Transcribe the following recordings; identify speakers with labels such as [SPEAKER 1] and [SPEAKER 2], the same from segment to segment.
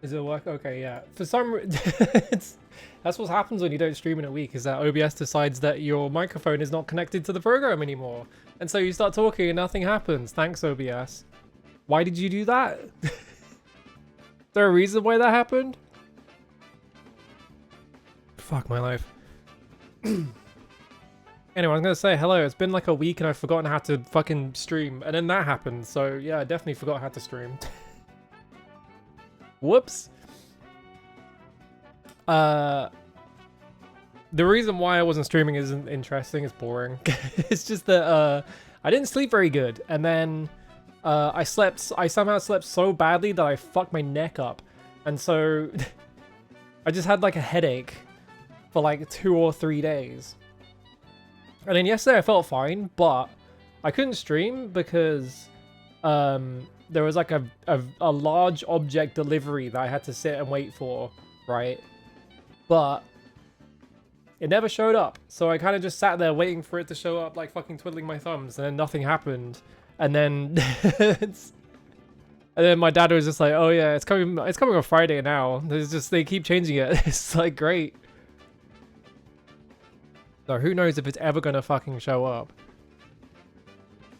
[SPEAKER 1] Is it work? Okay, yeah. For some it's that's what happens when you don't stream in a week, is that OBS decides that your microphone is not connected to the program anymore. And so you start talking and nothing happens. Thanks, OBS. Why did you do that? Is there a reason why that happened? Fuck my life. Anyway, I was gonna say hello. It's been like a week and I've forgotten how to fucking stream, and then that happened. So yeah, I definitely forgot how to stream. Whoops. The reason why I wasn't streaming isn't interesting. It's boring. It's just that I didn't sleep very good, and then I somehow slept so badly that I fucked my neck up, and so I just had like a headache for like 2 or 3 days. And then yesterday I felt fine, but I couldn't stream because there was like a large object delivery that I had to sit and wait for, right? But it never showed up. So I kind of just sat there waiting for it to show up, like fucking twiddling my thumbs, and then nothing happened. And then and then my dad was just like, "Oh yeah, it's coming on Friday now." They keep changing it. It's like great. So who knows if it's ever gonna fucking show up.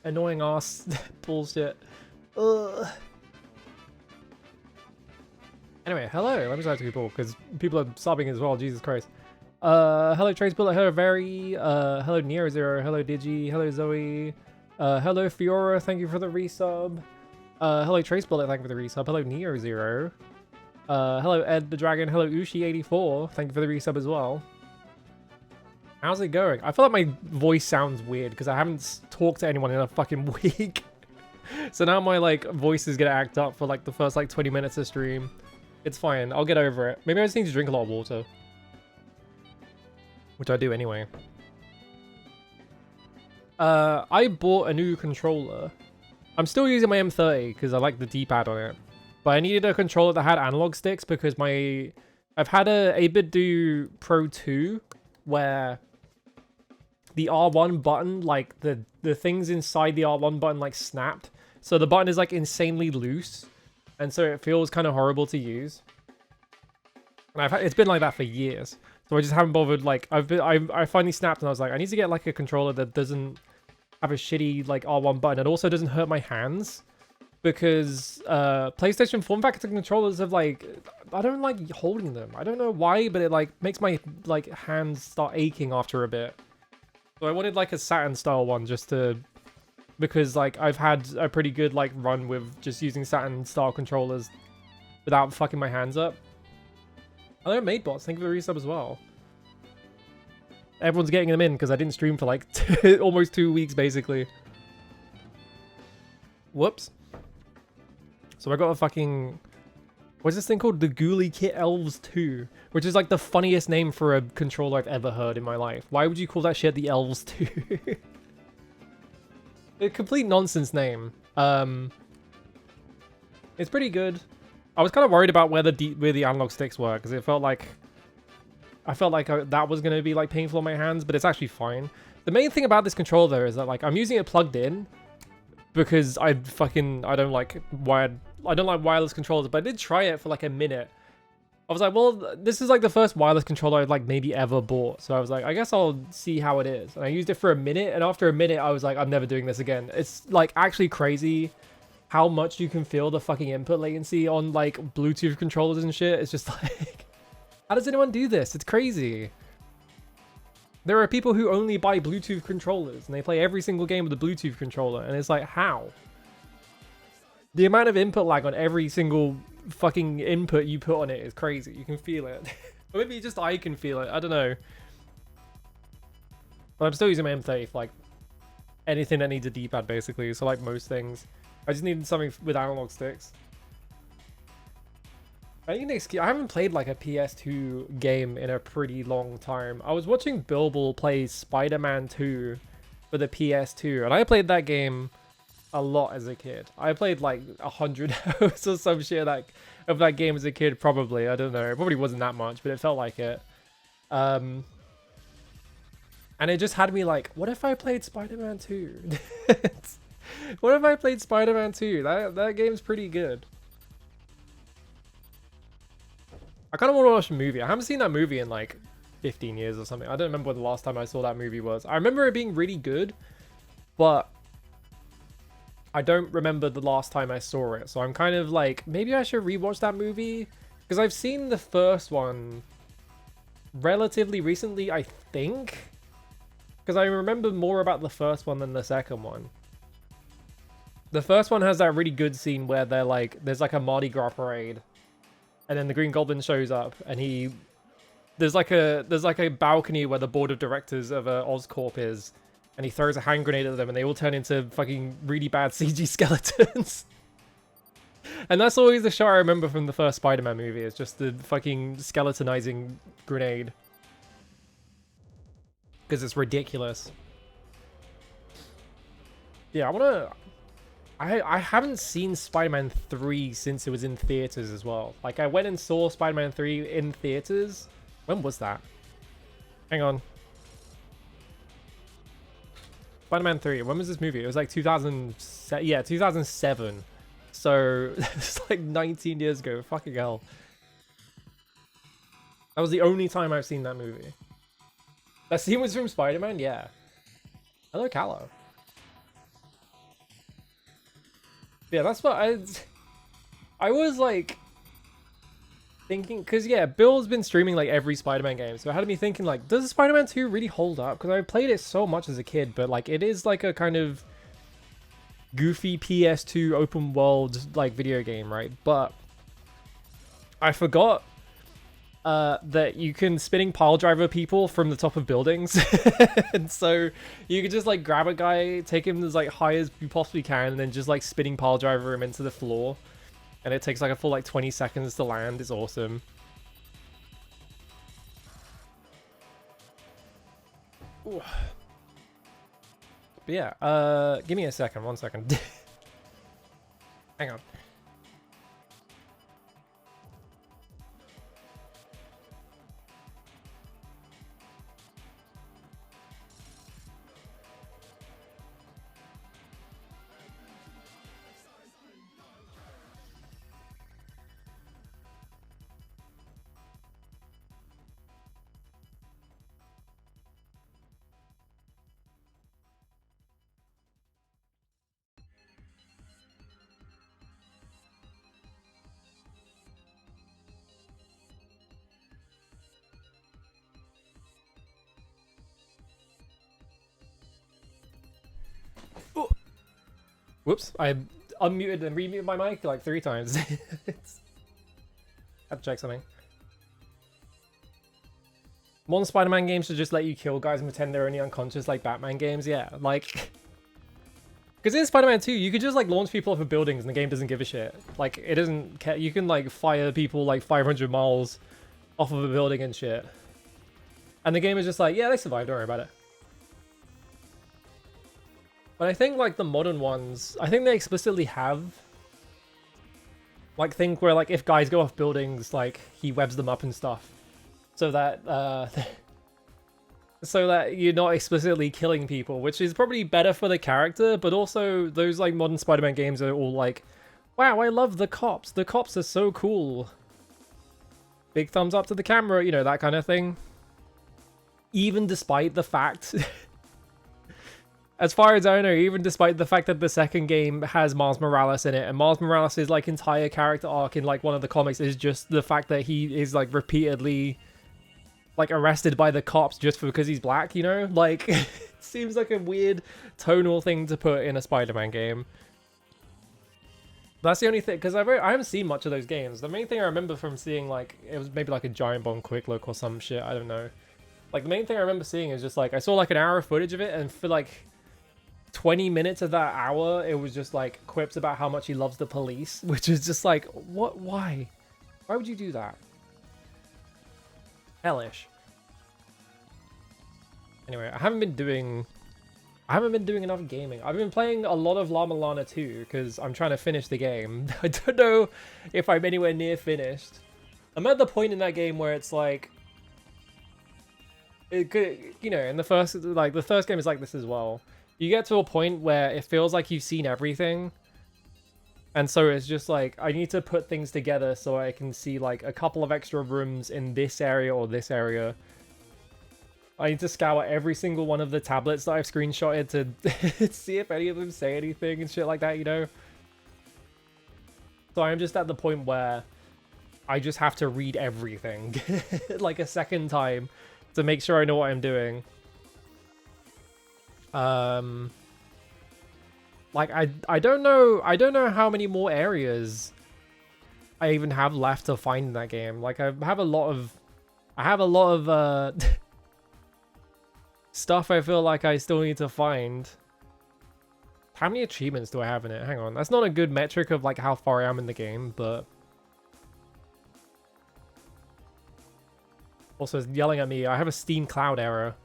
[SPEAKER 1] Annoying ass bullshit. Ugh. Anyway, hello. Let me start to people because people are sobbing as well. Jesus Christ. Hello Trace Bullet. Hello Very. Hello Neo Zero. Hello Digi. Hello Zoe. Hello Fiora. Thank you for the resub. Hello Trace Bullet. Thank you for the resub. Hello Neo Zero. Hello Ed the Dragon. Hello Ushi84. Thank you for the resub as well. How's it going? I feel like my voice sounds weird because I haven't talked to anyone in a fucking week. So now my like voice is gonna act up for like the first like 20 minutes of stream. It's fine. I'll get over it. Maybe I just need to drink a lot of water. Which I do anyway. I bought a new controller. I'm still using my M30 because I like the D-pad on it. But I needed a controller that had analog sticks because I've had a 8BitDo Pro 2 where the R1 button, like the things inside the R1 button like snapped. So the button is like insanely loose. And so it feels kind of horrible to use. And it's been like that for years. So I just haven't bothered, like, I finally snapped and I was like, I need to get like a controller that doesn't have a shitty like R1 button. It also doesn't hurt my hands. Because PlayStation form factor controllers have like, I don't like holding them. I don't know why, but it like makes my like hands start aching after a bit. So I wanted like a Saturn style one just to, because like I've had a pretty good like run with just using Saturn style controllers without fucking my hands up. Hello Madebots, thank you for the resub as well. Everyone's getting them in because I didn't stream for like almost 2 weeks basically. Whoops. So I got a fucking, what's this thing called? The Ghoulie Kit Elves 2, which is like the funniest name for a controller I've ever heard in my life. Why would you call that shit the Elves 2? A complete nonsense name. It's pretty good. I was kind of worried about where the analog sticks were because it felt like that was going to be like painful on my hands, but it's actually fine. The main thing about this controller though is that like I'm using it plugged in because I don't like wireless controllers, but I did try it for like a minute. I was like, well, this is like the first wireless controller I've like maybe ever bought. So I was like, I guess I'll see how it is. And I used it for a minute, and after a minute, I was like, I'm never doing this again. It's like actually crazy how much you can feel the fucking input latency on like Bluetooth controllers and shit. It's just like, how does anyone do this? It's crazy. There are people who only buy Bluetooth controllers and they play every single game with a Bluetooth controller, and it's like, how? The amount of input lag on every single fucking input you put on it is crazy. You can feel it. Or maybe just I can feel it. I don't know. But I'm still using my M30 for like anything that needs a D-pad basically. So like most things. I just needed something with analog sticks. I haven't played like a PS2 game in a pretty long time. I was watching Bilbo play Spider-Man 2 for the PS2, and I played that game a lot as a kid. I played like 100 hours or some shit of that game as a kid, probably. I don't know. It probably wasn't that much, but it felt like it. And it just had me like, what if I played Spider-Man 2? What if I played Spider-Man 2? That game's pretty good. I kind of want to watch a movie. I haven't seen that movie in like 15 years or something. I don't remember what the last time I saw that movie was. I remember it being really good, but I don't remember the last time I saw it. So I'm kind of like, maybe I should rewatch that movie, because I've seen the first one relatively recently, I think, because I remember more about the first one than the second one. The first one has that really good scene where they're like, there's like a Mardi Gras parade, and then the Green Goblin shows up, and there's like a balcony where the board of directors of Oscorp is, and he throws a hand grenade at them, and they all turn into fucking really bad CG skeletons. And that's always the shot I remember from the first Spider-Man movie. It's just the fucking skeletonizing grenade, because it's ridiculous. Yeah, I haven't seen Spider-Man 3 since it was in theaters as well. Like, I went and saw Spider-Man 3 in theaters. When was that? Hang on. Spider-Man 3. When was this movie? It was like 2007. Yeah, 2007. So, it's like 19 years ago. Fucking hell. That was the only time I've seen that movie. That scene was from Spider-Man? Yeah. Hello, Callow. Yeah, that's what I was like thinking, because yeah, Bill's been streaming like every Spider-Man game, so it had me thinking like, does Spider-Man 2 really hold up? Because I played it so much as a kid, but like it is like a kind of goofy PS2 open world like video game, right? But I forgot that you can spinning pile driver people from the top of buildings. And so you could just like grab a guy, take him as like high as you possibly can, and then just like spinning pile driver him into the floor. And it takes like a full like 20 seconds to land. It's awesome. Ooh. But yeah, give me a second, 1 second. Hang on. Whoops, I unmuted and remuted my mic like 3 times. Had to check something. Modern Spider-Man games should just let you kill guys and pretend they're only unconscious like Batman games. Yeah, like... Because in Spider-Man 2, you could just like launch people off of buildings and the game doesn't give a shit. Like, it doesn't care. You can like fire people like 500 miles off of a building and shit. And the game is just like, yeah, they survived, don't worry about it. But I think like the modern ones, I think they explicitly have like thing where like if guys go off buildings, like he webs them up and stuff, so that you're not explicitly killing people, which is probably better for the character. But also those like modern Spider-Man games are all like, wow, I love the cops. The cops are so cool. Big thumbs up to the camera, you know, that kind of thing. Even despite the fact. As far as I know, even despite the fact that the second game has Miles Morales in it, and Miles Morales' like entire character arc in like one of the comics is just the fact that he is like repeatedly like arrested by the cops just because he's black, you know? Like, it seems like a weird tonal thing to put in a Spider-Man game. That's the only thing, because I haven't seen much of those games. The main thing I remember from seeing, like, it was maybe like a Giant Bomb Quick Look or some shit, I don't know. Like, the main thing I remember seeing is just like, I saw like an hour of footage of it, and for like 20 minutes of that hour, it was just like quips about how much he loves the police, which is just like, what? Why? Why would you do that? Hellish. Anyway, I haven't been doing enough gaming. I've been playing a lot of Llama Lana 2 because I'm trying to finish the game. I don't know if I'm anywhere near finished. I'm at the point in that game where it's like, it could, you know, in the first game is like this as well. You get to a point where it feels like you've seen everything. And so it's just like, I need to put things together so I can see like a couple of extra rooms in this area or this area. I need to scour every single one of the tablets that I've screenshotted to see if any of them say anything and shit like that, you know? So I'm just at the point where I just have to read everything like a second time to make sure I know what I'm doing. Like I don't know how many more areas I even have left to find in that game. Like I have a lot of stuff I feel like I still need to find. How many achievements do I have in it? Hang on. That's not a good metric of like how far I am in the game, but also it's yelling at me. I have a Steam Cloud error.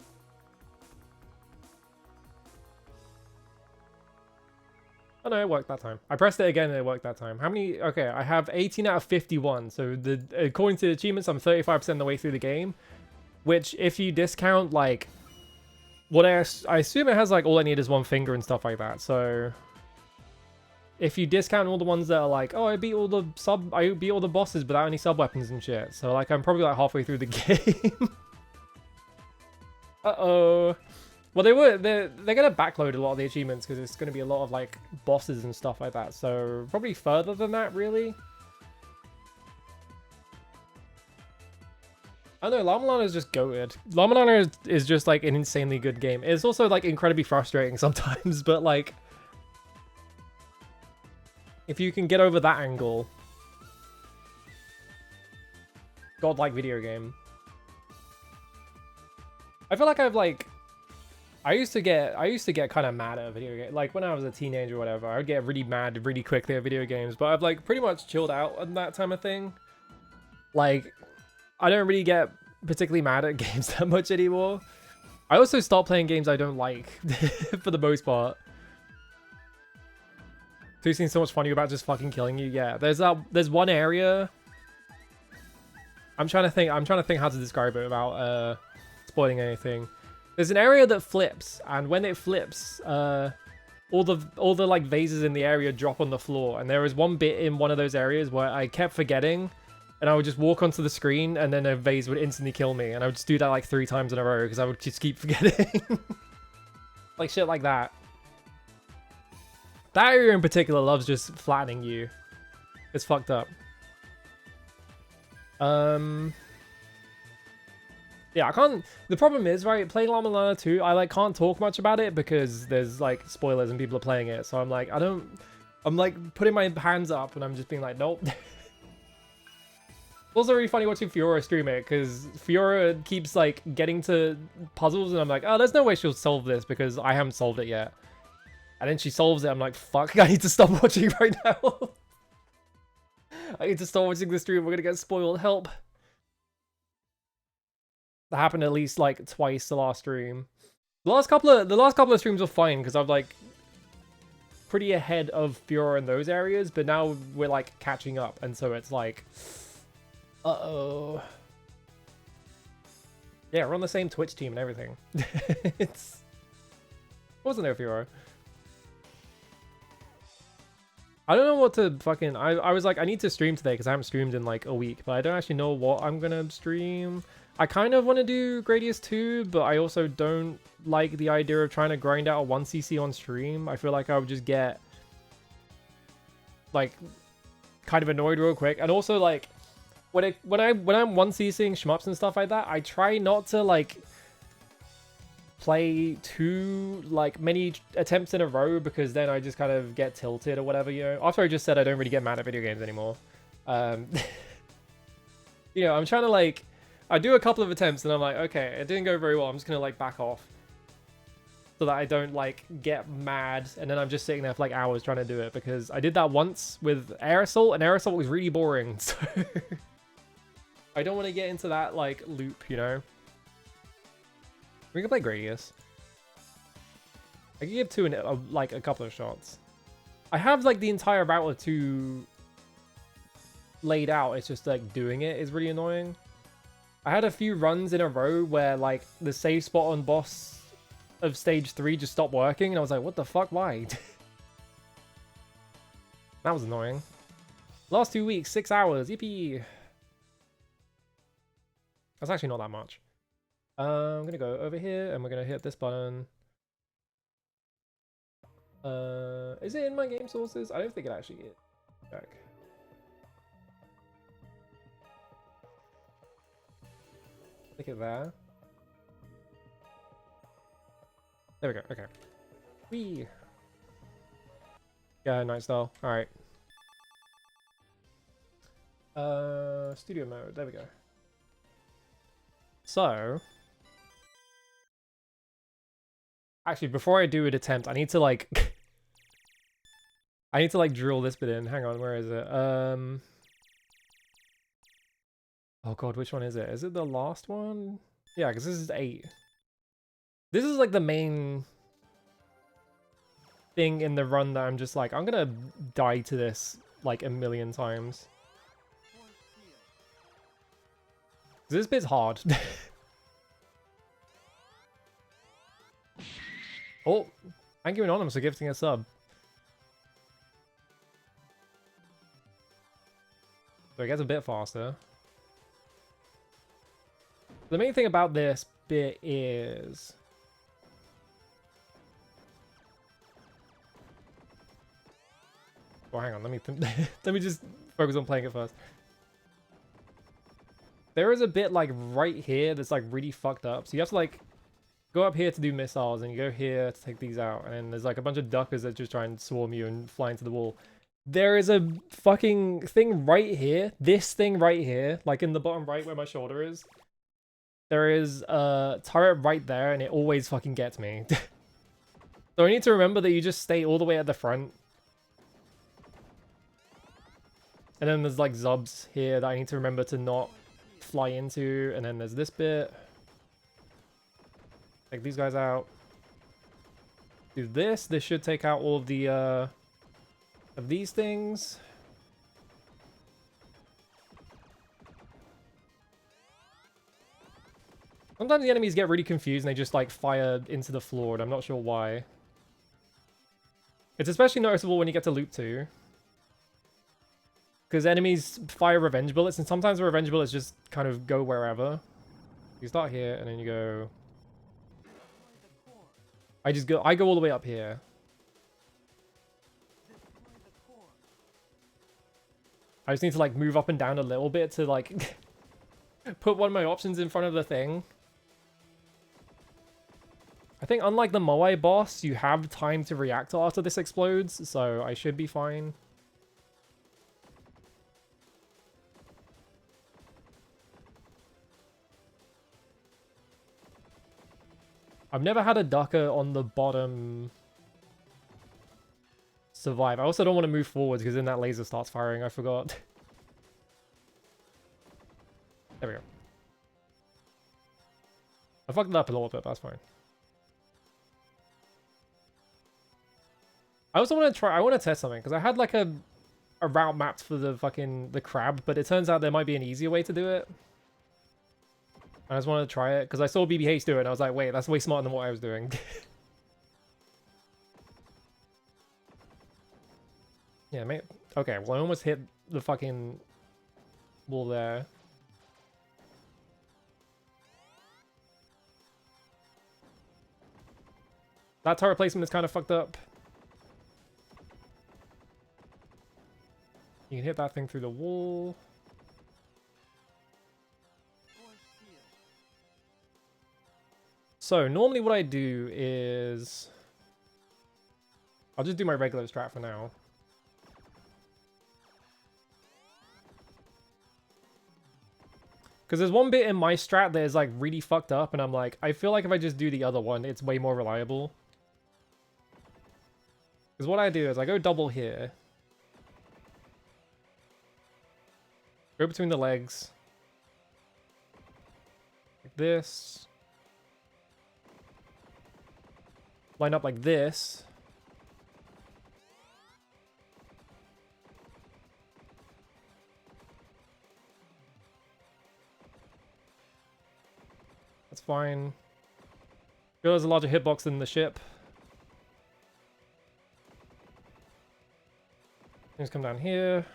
[SPEAKER 1] Oh no, it worked that time. I pressed it again and it worked that time. How many? Okay, I have 18 out of 51. So according to the achievements, I'm 35% of the way through the game. Which, if you discount like what I assume it has like all I need is one finger and stuff like that. So if you discount all the ones that are like, oh, I beat all the bosses without any sub weapons and shit. So like I'm probably like halfway through the game. Uh-oh. Well, they're gonna backload a lot of the achievements because it's gonna be a lot of like bosses and stuff like that. So probably further than that, really. I know Llama is just goated. Llama is just like an insanely good game. It's also like incredibly frustrating sometimes, but like if you can get over that angle, godlike video game. I feel like I used to get kind of mad at a video game. Like when I was a teenager or whatever, I would get really mad really quickly at video games, but I've like pretty much chilled out on that time of thing. Like I don't really get particularly mad at games that much anymore. I also stopped playing games I don't like for the most part. So you've seen so much funny about just fucking killing you. Yeah, there's one area. I'm trying to think how to describe it without spoiling anything. There's an area that flips, and when it flips, all the like vases in the area drop on the floor. And there was one bit in one of those areas where I kept forgetting, and I would just walk onto the screen, and then a vase would instantly kill me. And I would just do that like 3 times in a row because I would just keep forgetting, like shit like that. That area in particular loves just flattening you. It's fucked up. Yeah, I can't. The problem is, right, playing Llama 2, I like can't talk much about it because there's like spoilers and people are playing it. So I'm like, I'm like putting my hands up and I'm just being like, nope. It's also really funny watching Fiora stream it because Fiora keeps like getting to puzzles and I'm like, oh, there's no way she'll solve this because I haven't solved it yet. And then she solves it. I'm like, fuck, I need to stop watching right now. I need to stop watching the stream. We're gonna get spoiled. Help. That happened at least like twice the last stream. The last couple of streams were fine because I'm like pretty ahead of Fiora in those areas, but now we're like catching up, and so it's like, uh-oh. Yeah, we're on the same Twitch team and everything. It's wasn't there Fiora. I don't know what to fucking... I was like, I need to stream today because I haven't streamed in like a week, but I don't actually know what I'm gonna stream. I kind of want to do Gradius II, but I also don't like the idea of trying to grind out a 1cc on stream. I feel like I would just get like kind of annoyed real quick. And also like when I'm 1ccing shmups and stuff like that, I try not to like play too like many attempts in a row because then I just kind of get tilted or whatever, you know. After I just said I don't really get mad at video games anymore. You know, I'm trying to like, I do a couple of attempts and I'm like, okay, it didn't go very well. I'm just gonna like back off so that I don't like get mad and then I'm just sitting there for like hours trying to do it because I did that once with Air Assault and Air Assault was really boring. So I don't want to get into that like loop, you know. We can play Gradius. I can give 2 like a couple of shots. I have like the entire route of 2 laid out. It's just like doing it is really annoying. I had a few runs in a row where like the save spot on boss of stage 3 just stopped working and I was like, what the fuck, why? That was annoying. Last 2 weeks, 6 hours. Yippee. That's actually not that much. I'm gonna go over here and we're gonna hit this button. Is it in my game sources? I don't think it actually is. Check. Click it there. There we go. Okay. Whee. Yeah, night style. All right. Studio mode. There we go. So, actually, before I do an attempt, I need to like, I need to like drill this bit in. Hang on, where is it? Oh god, which one is it? Is it the last one? Yeah, because this is 8. This is like the main thing in the run that I'm just like, I'm gonna die to this like a million times. This bit's hard. Oh, thank you Anonymous for gifting a sub. So it gets a bit faster. The main thing about this bit is... Oh, hang on, let me let me just focus on playing it first. There is a bit like right here that's like really fucked up. So you have to like go up here to do missiles and you go here to take these out. And then there's like a bunch of duckers that just try and swarm you and fly into the wall. There is a fucking thing right here. This thing right here, like in the bottom right where my shoulder is. There is a turret right there and it always fucking gets me. So I need to remember that you just stay all the way at the front. And then there's like Zubs here that I need to remember to not fly into. And then there's this bit. Take these guys out. Do this. This should take out all of the of these things. Sometimes the enemies get really confused and they just like fire into the floor and I'm not sure why. It's especially noticeable when you get to loop 2. Because enemies fire revenge bullets, and sometimes the revenge bullets just kind of go wherever. You start here, and then you go... I go all the way up here. I just need to, like, move up and down a little bit to, like, put one of my options in front of the thing. I think unlike the Moai boss, you have time to react after this explodes, so I should be fine. I've never had a ducker on the bottom survive. I also don't want to move forwards because then that laser starts firing. I forgot. There we go. I fucked it up a little bit, but that's fine. I also want to try... I want to test something because I had like a route mapped for the crab, but it turns out there might be an easier way to do it. I just wanted to try it, because I saw BBH do it, and I was like, wait, that's way smarter than what I was doing. Yeah, mate. Okay, well, I almost hit the fucking wall there. That turret placement is kind of fucked up. You can hit that thing through the wall. So, normally what I do is... I'll just do my regular strat for now. Because there's one bit in my strat that is like really fucked up and I'm like, I feel like if I just do the other one, it's way more reliable. Because what I do is I go double here. Go between the legs. Like this. Line up like this. That's fine. Feel there's a larger hitbox than the ship. Just come down here.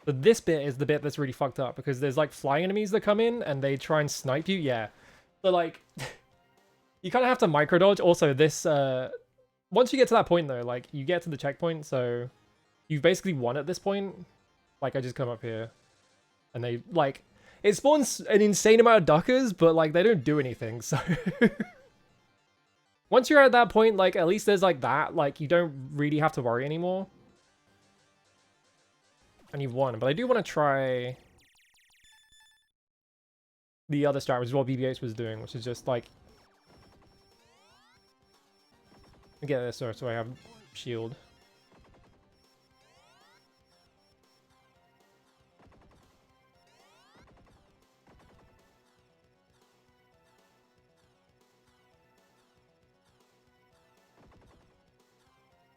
[SPEAKER 1] But this bit is the bit that's really fucked up because there's like flying enemies that come in and they try and snipe you. Yeah. So like, you kind of have to micro dodge. Also, this, once you get to that point though, like you get to the checkpoint, so you've basically won at this point. Like I just come up here and they like, it spawns an insane amount of duckers, but like they don't do anything. So once you're at that point, like at least there's like that, like you don't really have to worry anymore. And you've won, but I do want to try the other strat, which is what BB-8 was doing, which is just like, get this so I have shield.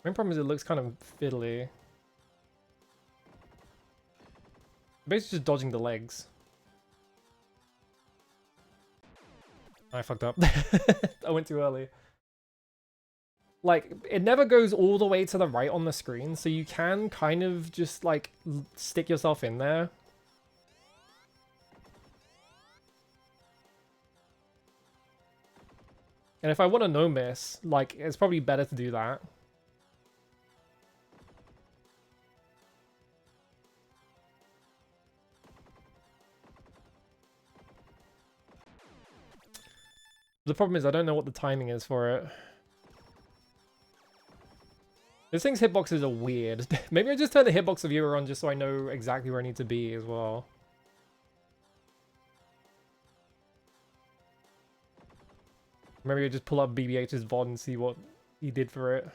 [SPEAKER 1] Main problem is it looks kind of fiddly. Basically just dodging the legs. I fucked up. I went too early. Like, it never goes all the way to the right on the screen, so you can kind of just, like, stick yourself in there. And if I want to no-miss, like, it's probably better to do that. The problem is I don't know what the timing is for it. This thing's hitboxes are weird. Maybe I just turn the hitbox viewer on just so I know exactly where I need to be as well. Maybe I just pull up BB-8's VOD and see what he did for it.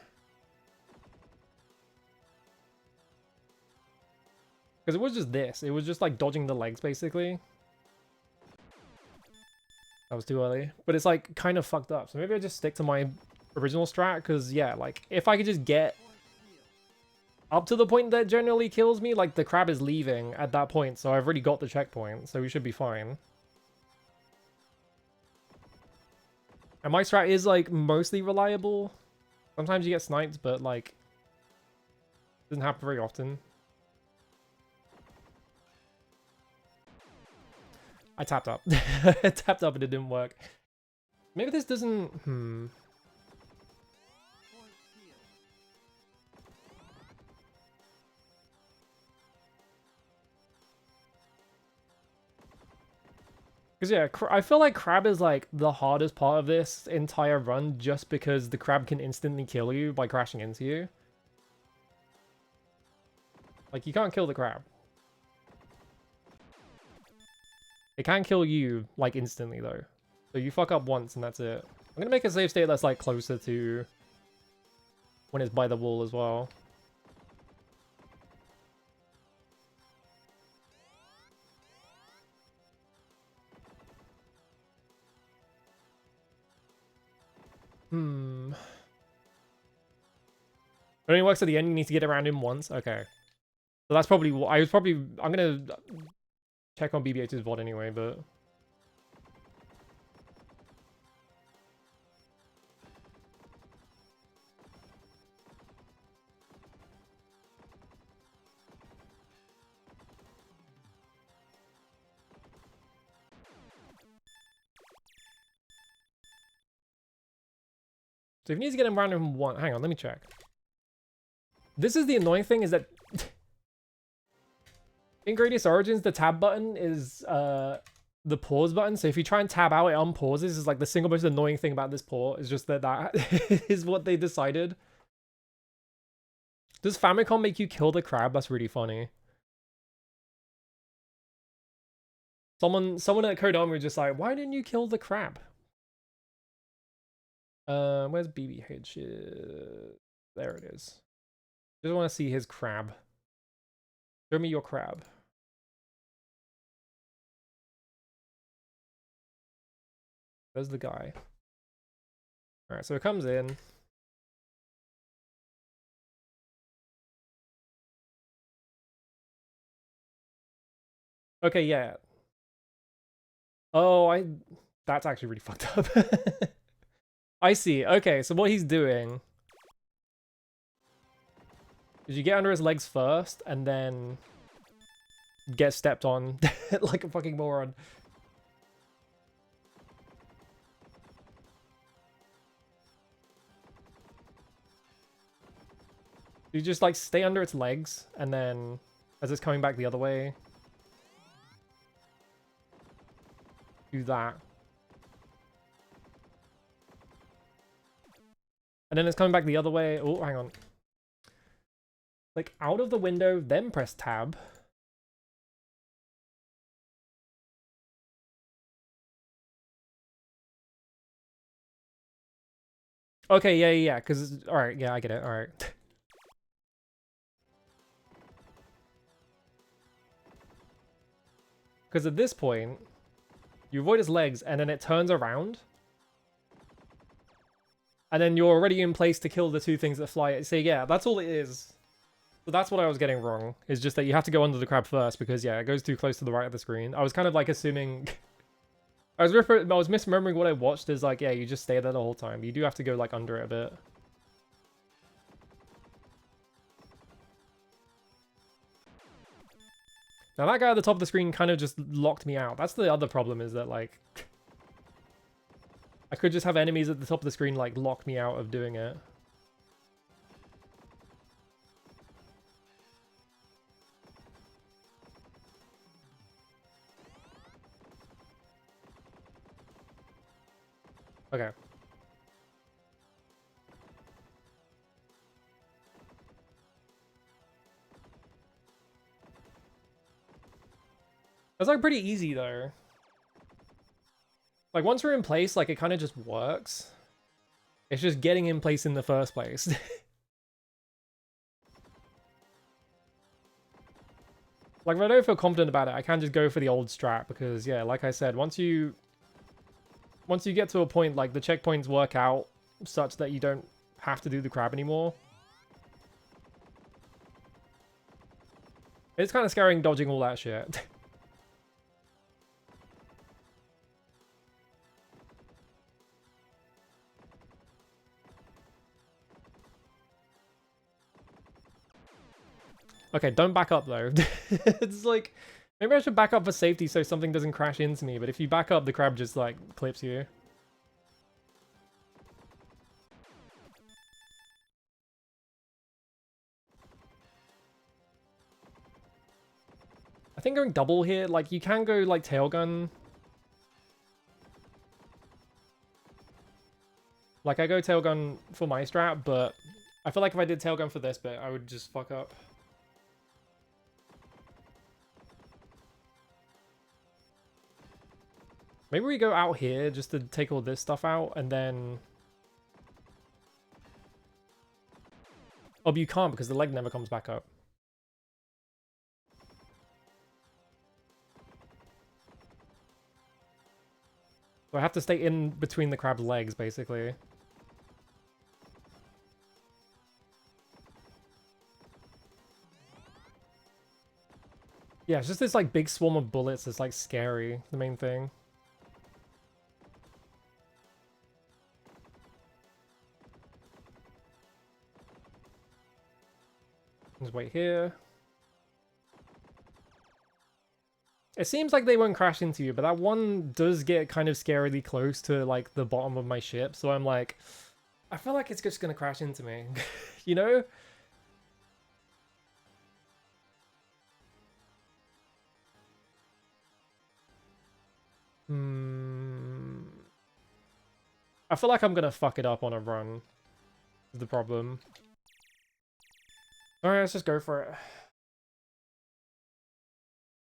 [SPEAKER 1] Because it was just this. It was just like dodging the legs basically. That was too early. But it's like kind of fucked up. So maybe I just stick to my original strat. Because yeah, like if I could just get up to the point that generally kills me, like the crab is leaving at that point. So I've already got the checkpoint. So we should be fine. And my strat is like mostly reliable. Sometimes you get sniped, but like it doesn't happen very often. I tapped up. I tapped up and it didn't work. Maybe this doesn't... Because yeah, I feel like crab is like the hardest part of this entire run just because the crab can instantly kill you by crashing into you. Like, you can't kill the crab. It can kill you, like, instantly, though. So you fuck up once and that's it. I'm gonna make a save state that's, like, closer to when it's by the wall as well. It only works at the end, you need to get around him once. Okay. So that's probably what I'm gonna check on BB-8's VOD anyway, but... So if he needs to get him around him one... Hang on, let me check. This is the annoying thing, is that... in Gradius Origins, the tab button is the pause button. So if you try and tab out, it unpauses. Is like the single most annoying thing about this port is just that is what they decided. Does Famicom make you kill the crab? That's really funny. Someone at Kodama was just like, why didn't you kill the crab? Where's BB-8? There it is. Just want to see his crab. Show me your crab. There's the guy. Alright, so it comes in. Okay, yeah. Oh, that's actually really fucked up. I see. Okay, so what he's doing Because you get under his legs first, and then get stepped on like a fucking moron. You just like stay under its legs, and then as it's coming back the other way, do that. And then it's coming back the other way. Oh, hang on. Like out of the window, then press tab. Okay, yeah, because, alright, yeah, I get it, alright. Because at this point, you avoid his legs, and then it turns around. And then you're already in place to kill the two things that fly. So yeah, that's all it is. So that's what I was getting wrong. Is just that you have to go under the crab first, because yeah, it goes too close to the right of the screen. I was kind of like assuming... I was misremembering what I watched as like, yeah, you just stay there the whole time. You do have to go like under it a bit. Now that guy at the top of the screen kind of just locked me out. That's the other problem, is that like... I could just have enemies at the top of the screen like lock me out of doing it. Okay. That's like pretty easy though. Like once we're in place, like it kind of just works. It's just getting in place in the first place. Like if I don't feel confident about it, I can just go for the old strat because yeah, like I said, once you get to a point like the checkpoints work out such that you don't have to do the crab anymore. It's kind of scary dodging all that shit. Okay, don't back up though. It's like, maybe I should back up for safety so something doesn't crash into me, but if you back up, the crab just like clips you. I think going double here, like you can go like tail gun. Like I go tail gun for my strat, but I feel like if I did tail gun for this bit, I would just fuck up. Maybe we go out here just to take all this stuff out, and then... Oh, but you can't because the leg never comes back up. So I have to stay in between the crab's legs, basically. Yeah, it's just this like big swarm of bullets that's like scary, the main thing. Just wait here. It seems like they won't crash into you, but that one does get kind of scarily close to like the bottom of my ship, so I'm like, I feel like it's just gonna crash into me, you know? I feel like I'm gonna fuck it up on a run, is the problem. Alright, let's just go for it.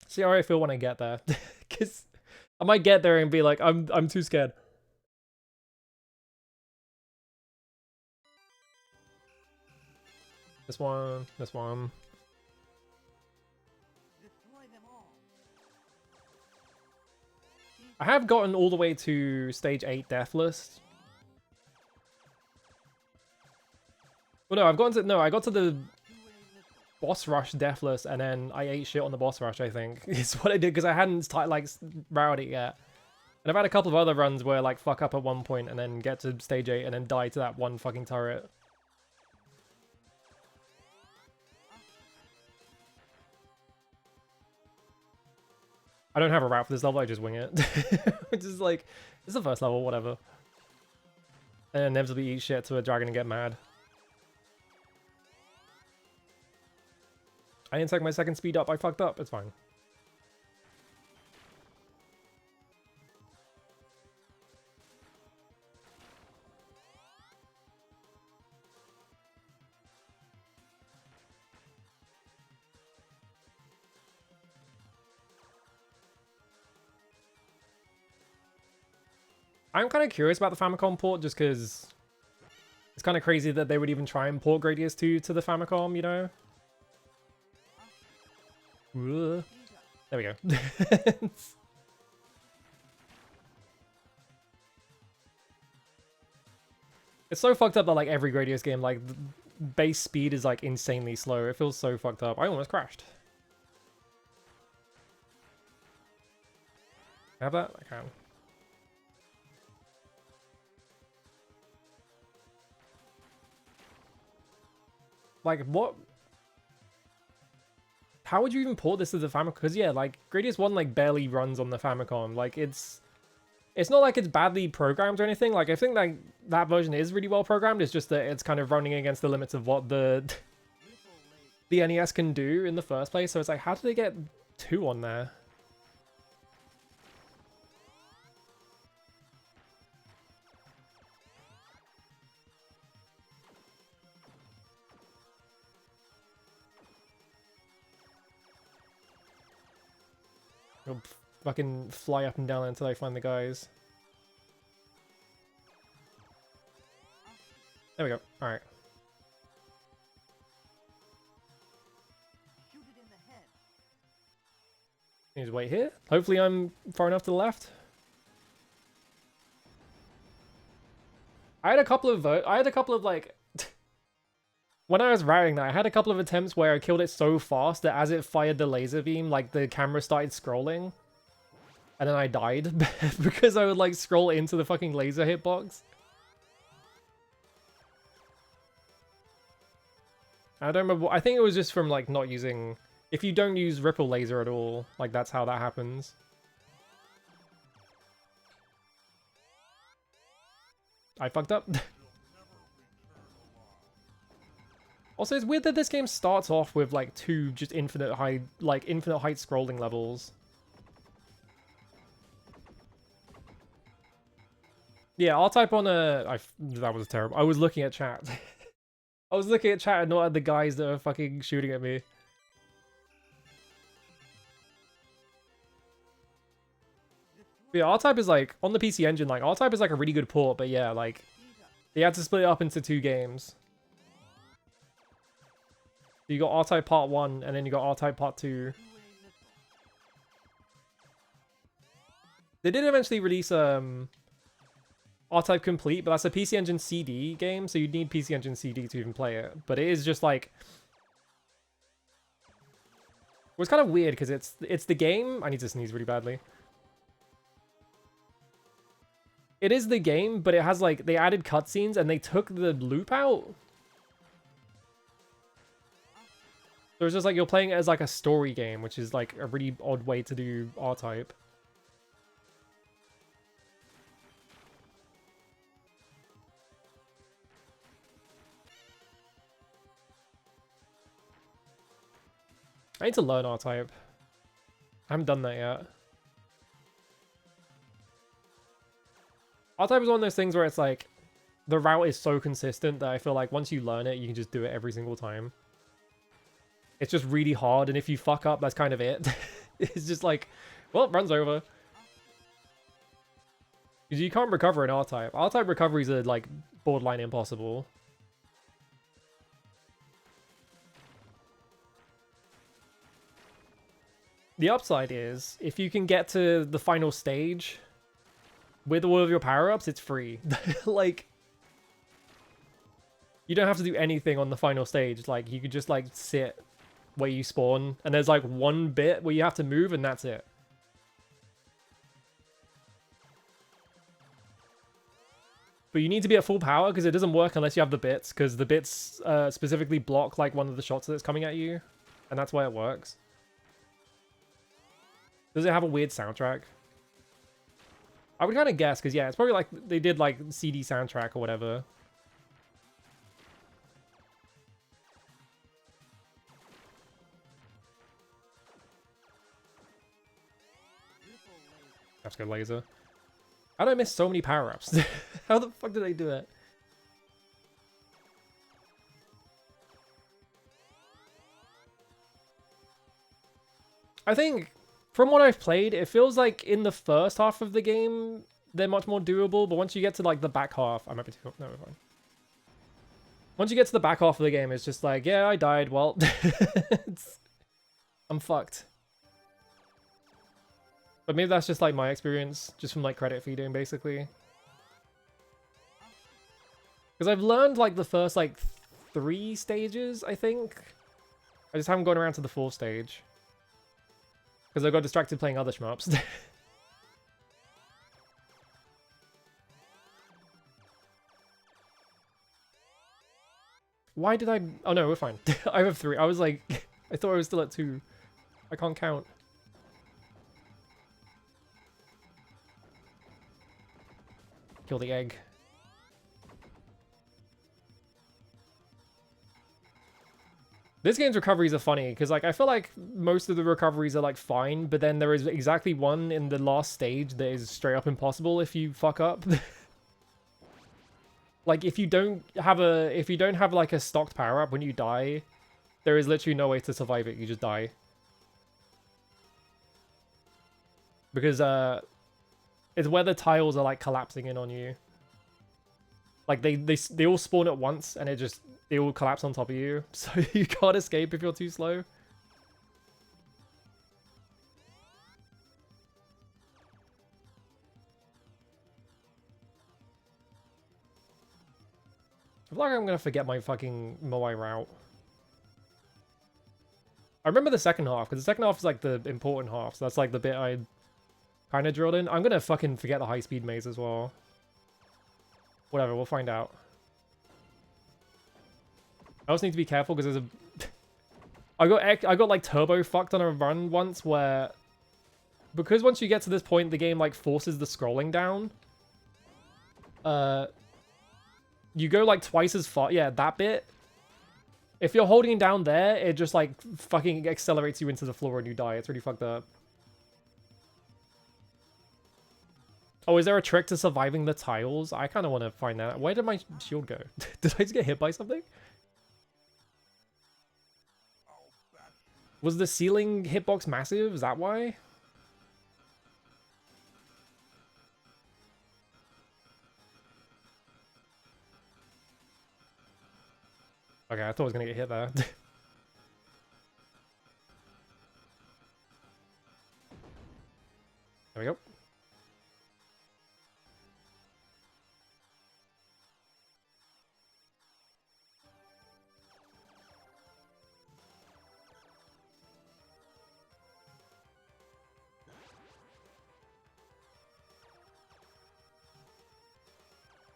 [SPEAKER 1] See how I feel when I get there. Because I might get there and be like, I'm too scared. This one, this one. I have gotten all the way to stage 8 Deathless. Well, no, I got to the boss rush Deathless, and then I ate shit on the boss rush, I think. Is what I did, because I hadn't, like, routed it yet. And I've had a couple of other runs where, like, fuck up at one point, and then get to stage 8, and then die to that one fucking turret. I don't have a route for this level, I just wing it. Which is like, it's the first level, whatever. And inevitably eat shit to a dragon and get mad. I didn't take my second speed up, I fucked up, it's fine. I'm kind of curious about the Famicom port just because it's kind of crazy that they would even try and port Gradius II to the Famicom, you know? There we go. It's so fucked up that like every Gradius game, like the base speed is like insanely slow. It feels so fucked up. I almost crashed. Have that? I can. Like, what? How would you even port this to the Famicom? Because, yeah, like, Gradius 1, like, barely runs on the Famicom. Like, it's not like it's badly programmed or anything. Like, I think, like, that version is really well programmed. It's just that it's kind of running against the limits of what the NES can do in the first place. So it's like, how did they get 2 on there? I'll fucking fly up and down until I find the guys. There we go. Alright. Need to wait here. Hopefully I'm far enough to the left. I had a couple of like when I was routing that, I had a couple of attempts where I killed it so fast that as it fired the laser beam, like the camera started scrolling. And then I died because I would like scroll into the fucking laser hitbox. I don't remember. I think it was just from like not using. If you don't use ripple laser at all, like that's how that happens. I fucked up. Also, it's weird that this game starts off with like 2 just infinite height scrolling levels. Yeah, I'll type on a. That was terrible. I was looking at chat. I was looking at chat and not at the guys that are fucking shooting at me. But yeah, R-Type is like, on the PC Engine, like, R-Type is like a really good port, but yeah, like, they had to split it up into 2 games. So you got R-Type Part 1, and then you got R-Type Part 2. They did eventually release, R-Type Complete, but that's a PC Engine CD game, so you'd need PC Engine CD to even play it. But it is just like... It was kind of weird, because it's the game... I need to sneeze really badly. It is the game, but it has like... They added cutscenes, and they took the loop out. So it's just like you're playing it as like a story game, which is like a really odd way to do R-Type. I need to learn R-Type. I haven't done that yet. R-Type is one of those things where it's like, the route is so consistent that I feel like once you learn it, you can just do it every single time. It's just really hard, and if you fuck up, that's kind of it. It's just like, well, it runs over. Because you can't recover an R-Type. R-Type recoveries are like borderline impossible. The upside is, if you can get to the final stage with all of your power-ups, it's free. Like, you don't have to do anything on the final stage. Like, you could just, like, sit where you spawn, and there's, like, one bit where you have to move, and that's it. But you need to be at full power, because it doesn't work unless you have the bits, because the bits specifically block, like, one of the shots that's coming at you, and that's why it works. Does it have a weird soundtrack? I would kind of guess, because yeah, it's probably like they did like CD soundtrack or whatever. Let's go laser. How did I miss so many power-ups? How the fuck did they do it? I think, from what I've played, it feels like in the first half of the game, they're much more doable, but once you get to like the back half, I might be too... No, we're fine. Once you get to the back half of the game, it's just like, yeah, I died, well, I'm fucked. But maybe that's just like my experience, just from like credit feeding, basically. Because I've learned like the first like 3 stages, I think. I just haven't gone around to the 4th stage. Because I got distracted playing other shmups. Why did I... Oh no, we're fine. I have 3. I was like... I thought I was still at 2. I can't count. Kill the egg. This game's recoveries are funny, because like I feel like most of the recoveries are like fine, but then there is exactly one in the last stage that is straight up impossible if you fuck up. Like if you don't have like a stocked power up when you die, there is literally no way to survive it. You just die. Because it's where the tiles are like collapsing in on you. Like they all spawn at once and they all collapse on top of you. So you can't escape if you're too slow. I feel like I'm gonna forget my fucking Moai route. I remember the second half, because the second half is like the important half, so that's like the bit I kind of drilled in. I'm gonna fucking forget the high-speed maze as well. Whatever, we'll find out. I also need to be careful because there's a... I got like turbo fucked on a run once where... Because once you get to this point, the game like forces the scrolling down. You go like twice as far. Yeah, that bit. If you're holding down there, it just like fucking accelerates you into the floor and you die. It's really fucked up. Oh, is there a trick to surviving the tiles? I kind of want to find that. Where did my shield go? Did I just get hit by something? Was the ceiling hitbox massive? Is that why? Okay, I thought I was gonna get hit there. There we go.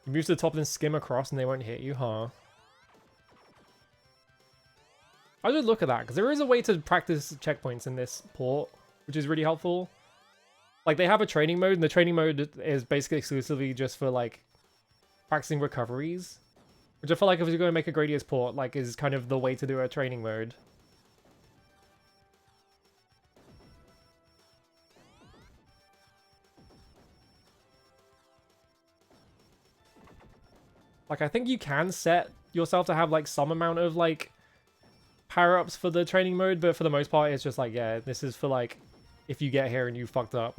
[SPEAKER 1] You move to the top and then skim across and they won't hit you, huh? I should look at that, because there is a way to practice checkpoints in this port, which is really helpful. Like, they have a training mode, and the training mode is basically exclusively just for, like, practicing recoveries. Which I feel like if you're going to make a Gradius port, like, is kind of the way to do a training mode. Like, I think you can set yourself to have, like, some amount of, like, power-ups for the training mode, but for the most part, it's just like, yeah, this is for, like, if you get here and you fucked up.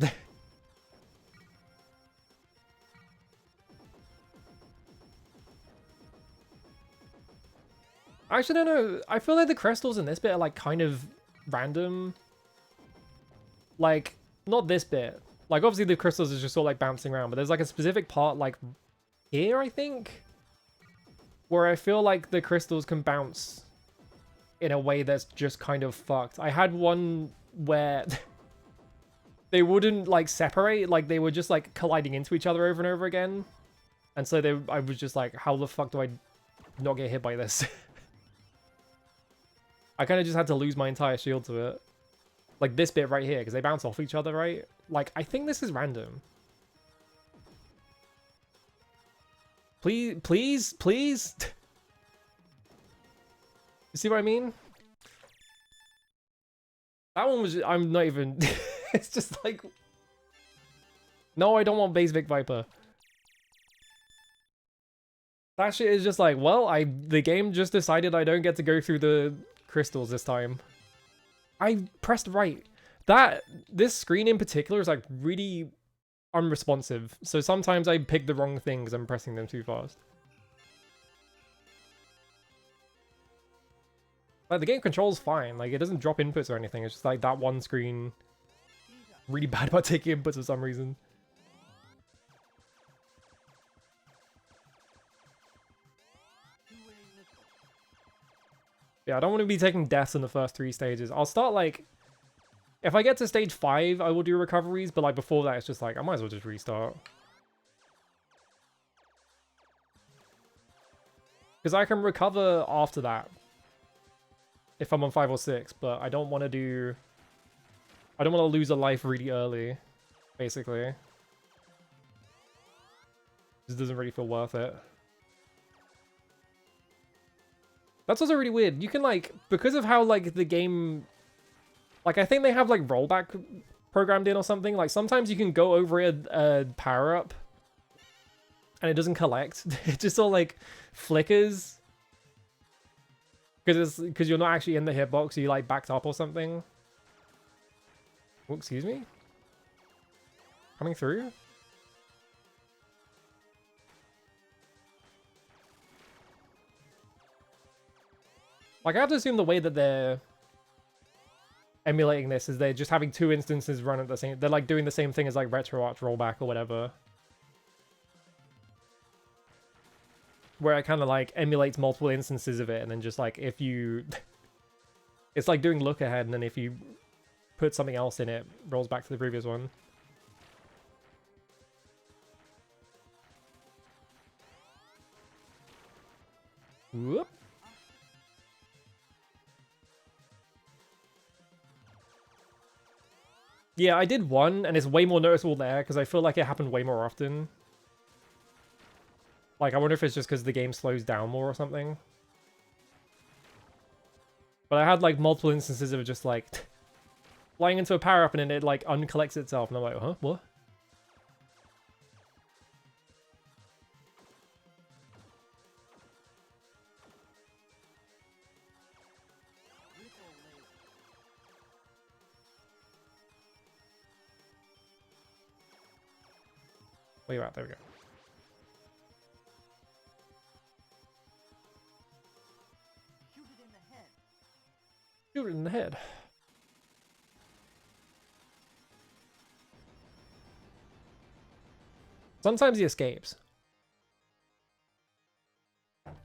[SPEAKER 1] I actually don't know. I feel like the crystals in this bit are, like, kind of random. Like, not this bit. Like, obviously the crystals is just sort of, like, bouncing around, but there's, like, a specific part, like, here, I think? Where I feel like the crystals can bounce in a way that's just kind of fucked. I had one where they wouldn't like separate, like they were just like colliding into each other over and over again. And so I was just like, how the fuck do I not get hit by this? I kind of just had to lose my entire shield to it. Like this bit right here, because they bounce off each other, right? Like, I think this is random. Please, please, please. You see what I mean? That one was, I'm not even, it's just like, no, I don't want base Vic Viper. That shit is just like, well, the game just decided I don't get to go through the crystals this time. I pressed right. This screen in particular is like really unresponsive. So sometimes I pick the wrong thing because I'm pressing them too fast. Like the game controls fine. Like it doesn't drop inputs or anything. It's just like that one screen really bad about taking inputs for some reason. Yeah, I don't want to be taking deaths in the first 3 stages. I'll start like, if I get to stage 5, I will do recoveries, but like before that, it's just like, I might as well just restart. Because I can recover after that. If I'm on 5 or 6, but I don't want to do... I don't want to lose a life really early, basically. This doesn't really feel worth it. That's also really weird. You can like, because of how like the game, like I think they have like rollback programmed in or something. Like sometimes you can go over a power up and it doesn't collect. It just all like flickers because you're not actually in the hitbox. You like backed up or something. Oh, excuse me. Coming through. Like, I have to assume the way that they're emulating this is they're just having 2 instances run at the same... They're, like, doing the same thing as, like, RetroArch rollback or whatever. Where it kind of, like, emulates multiple instances of it, and then just, like, if you... It's like doing look ahead, and then if you put something else in it, rolls back to the previous one. Whoop. Yeah, I did one, and it's way more noticeable there, because I feel like it happened way more often. Like, I wonder if it's just because the game slows down more or something. But I had, like, multiple instances of just, like, flying into a power-up, and then it, like, uncollects itself, and I'm like, huh? What? Wait, right, there we go.
[SPEAKER 2] Shoot it in the head.
[SPEAKER 1] Shoot it in the head. Sometimes he escapes.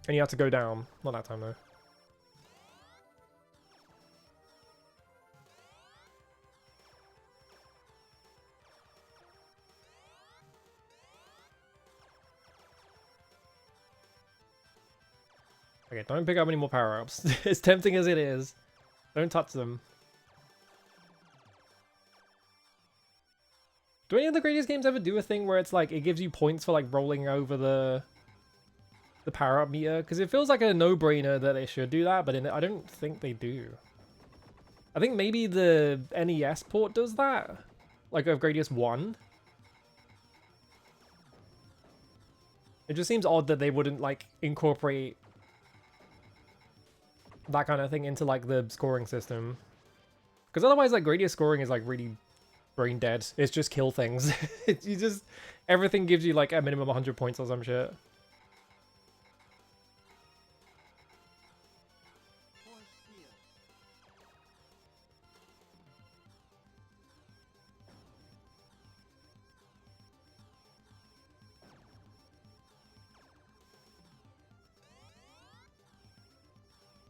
[SPEAKER 1] And you have to go down. Not that time, though. Okay, don't pick up any more power-ups. As tempting as it is, don't touch them. Do any of the Gradius games ever do a thing where it's like, it gives you points for like rolling over the power-up meter? Because it feels like a no-brainer that they should do that, but I don't think they do. I think maybe the NES port does that, like of Gradius 1. It just seems odd that they wouldn't like incorporate that kind of thing into like the scoring system, because otherwise like Gradius scoring is like really brain dead. It's just kill things. You just, everything gives you like a minimum 100 points or some shit.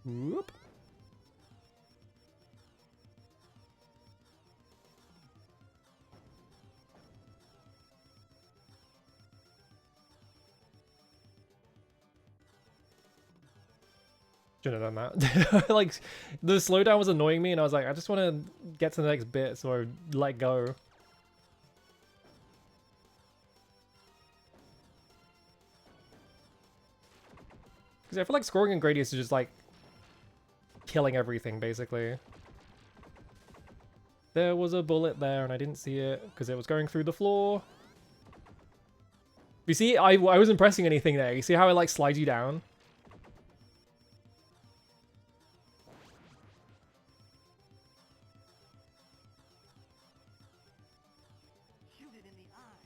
[SPEAKER 1] Whoop. Shouldn't have done that. Like, the slowdown was annoying me, and I was like, I just want to get to the next bit, so I let go. Because I feel like scoring in Gradius is just like killing everything, basically. There was a bullet there, and I didn't see it because it was going through the floor. You see, I wasn't pressing anything there. You see how it like slides you down?
[SPEAKER 2] Shoot it in the eye.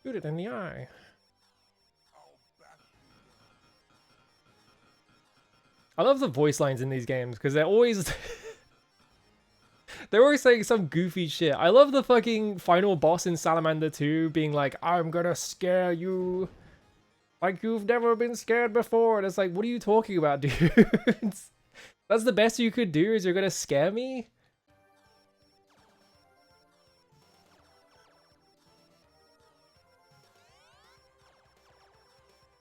[SPEAKER 1] Shoot it in the eye. I love the voice lines in these games because they're always they're always saying some goofy shit. I love the fucking final boss in Salamander 2 being like, I'm gonna scare you like you've never been scared before. And it's like, what are you talking about, dude? That's the best you could do, is you're gonna scare me?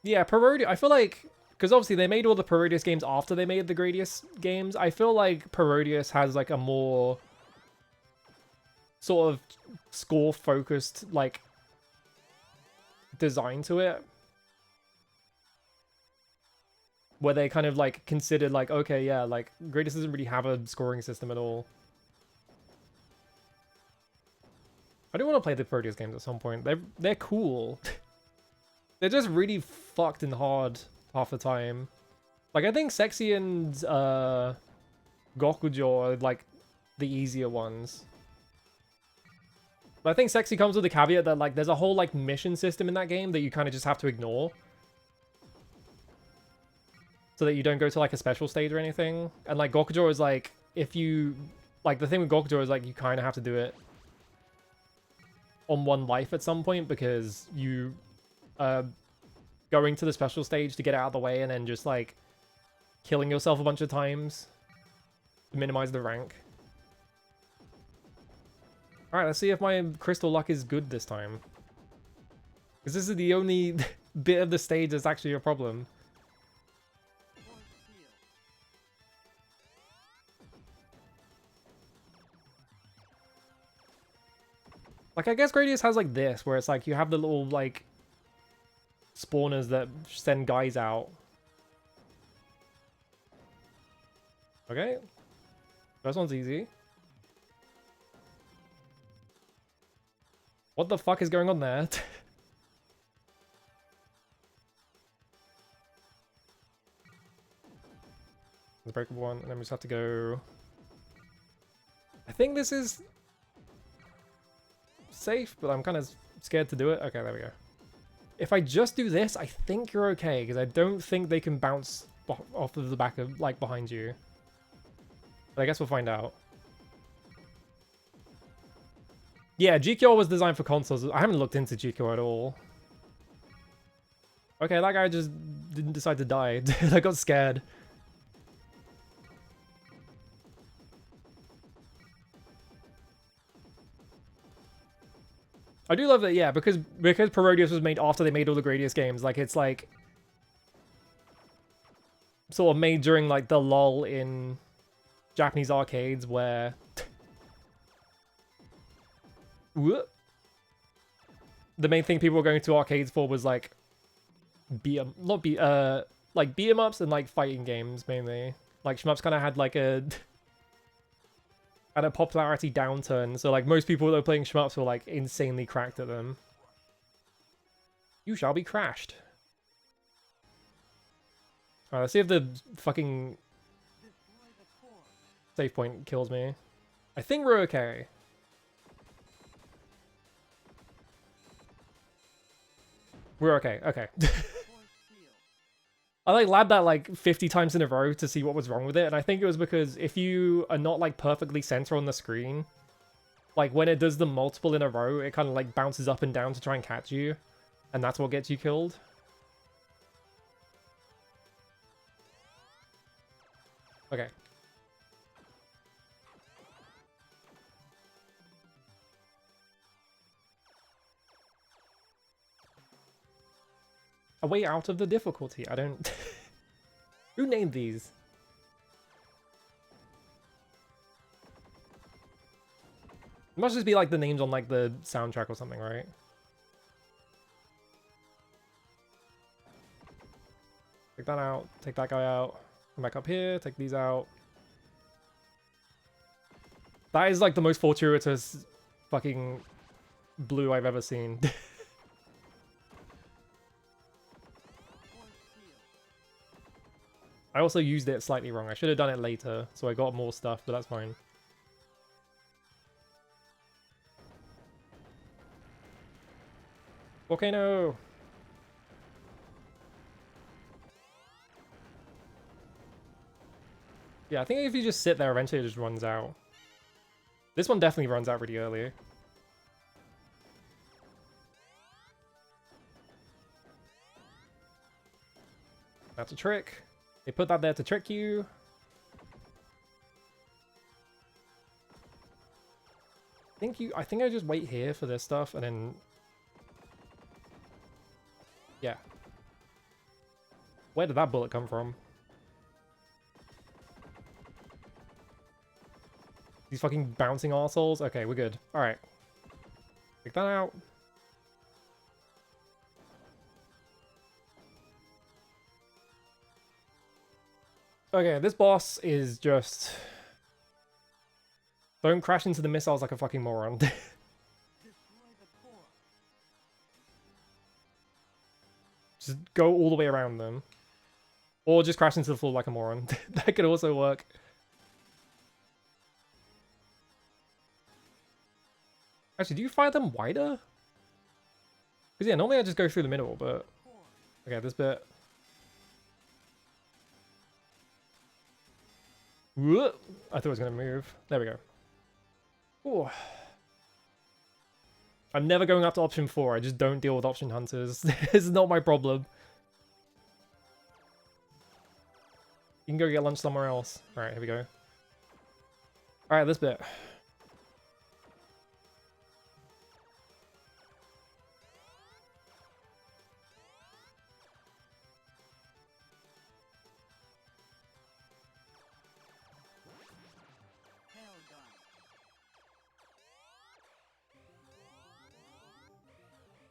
[SPEAKER 1] Yeah, Parodius, I feel like, because obviously they made all the Parodius games after they made the Gradius games, I feel like Parodius has like a more sort of score-focused, like, design to it. Where they kind of like considered like, okay, yeah, like Gradius doesn't really have a scoring system at all. I do want to play the Parodius games at some point. They're cool. They're just really fucked and hard half the time. Like, I think Sexy and Gokujo are like the easier ones. But I think Sexy comes with the caveat that like there's a whole like mission system in that game that you kind of just have to ignore. So that you don't go to like a special stage or anything. And like Gokujo is like, if you, like the thing with Gokujo is like you kind of have to do it on one life at some point, because you going to the special stage to get it out of the way and then just like killing yourself a bunch of times to minimize the rank. Alright, let's see if my crystal luck is good this time. Because this is the only bit of the stage that's actually a problem. Like, I guess Gradius has like this, where it's like you have the little like spawners that send guys out. Okay. First one's easy. What the fuck is going on there? The breakable one, and then we just have to go... I think this is safe, but I'm kind of scared to do it. Okay, there we go. If I just do this, I think you're okay, because I don't think they can bounce off of the back of, like, behind you. But I guess we'll find out. Yeah, GQ was designed for consoles. I haven't looked into GQ at all. Okay, that guy just didn't decide to die. I got scared. I do love that, yeah, because Parodius was made after they made all the Gradius games. Like, it's like sort of made during like the lull in Japanese arcades where the main thing people were going to arcades for was like beat 'em ups and like fighting games mainly. Like shmups kind of had like a popularity downturn, so like most people that were playing shmups were like insanely cracked at them. You shall be crashed. Alright, let's see if the fucking save point kills me. I think we're okay. We're okay, okay. I like labbed that like 50 times in a row to see what was wrong with it, and I think it was because if you are not like perfectly center on the screen, like when it does the multiple in a row, it kind of like bounces up and down to try and catch you, and that's what gets you killed. Okay. A way out of the difficulty. I don't... Who named these? It must just be like the names on like the soundtrack or something, right? Take that out. Take that guy out. Come back up here. Take these out. That is like the most fortuitous fucking blue I've ever seen. I also used it slightly wrong. I should have done it later, so I got more stuff, but that's fine. Volcano! Yeah, I think if you just sit there, eventually it just runs out. This one definitely runs out pretty early. That's a trick. They put that there to trick you. I think I just wait here for this stuff and then... Yeah. Where did that bullet come from? These fucking bouncing arseholes? Okay, we're good. Alright. Take that out. Okay, this boss is just... Don't crash into the missiles like a fucking moron.
[SPEAKER 2] Destroy the core.
[SPEAKER 1] Just go all the way around them. Or just crash into the floor like a moron. That could also work. Actually, do you fire them wider? Because yeah, normally I just go through the middle, but... Okay, this bit. Whoop. I thought it was going to move. There we go. Ooh. I'm never going up to option 4. I just don't deal with option hunters. This is not my problem. You can go get lunch somewhere else. Alright, here we go. Alright, this bit.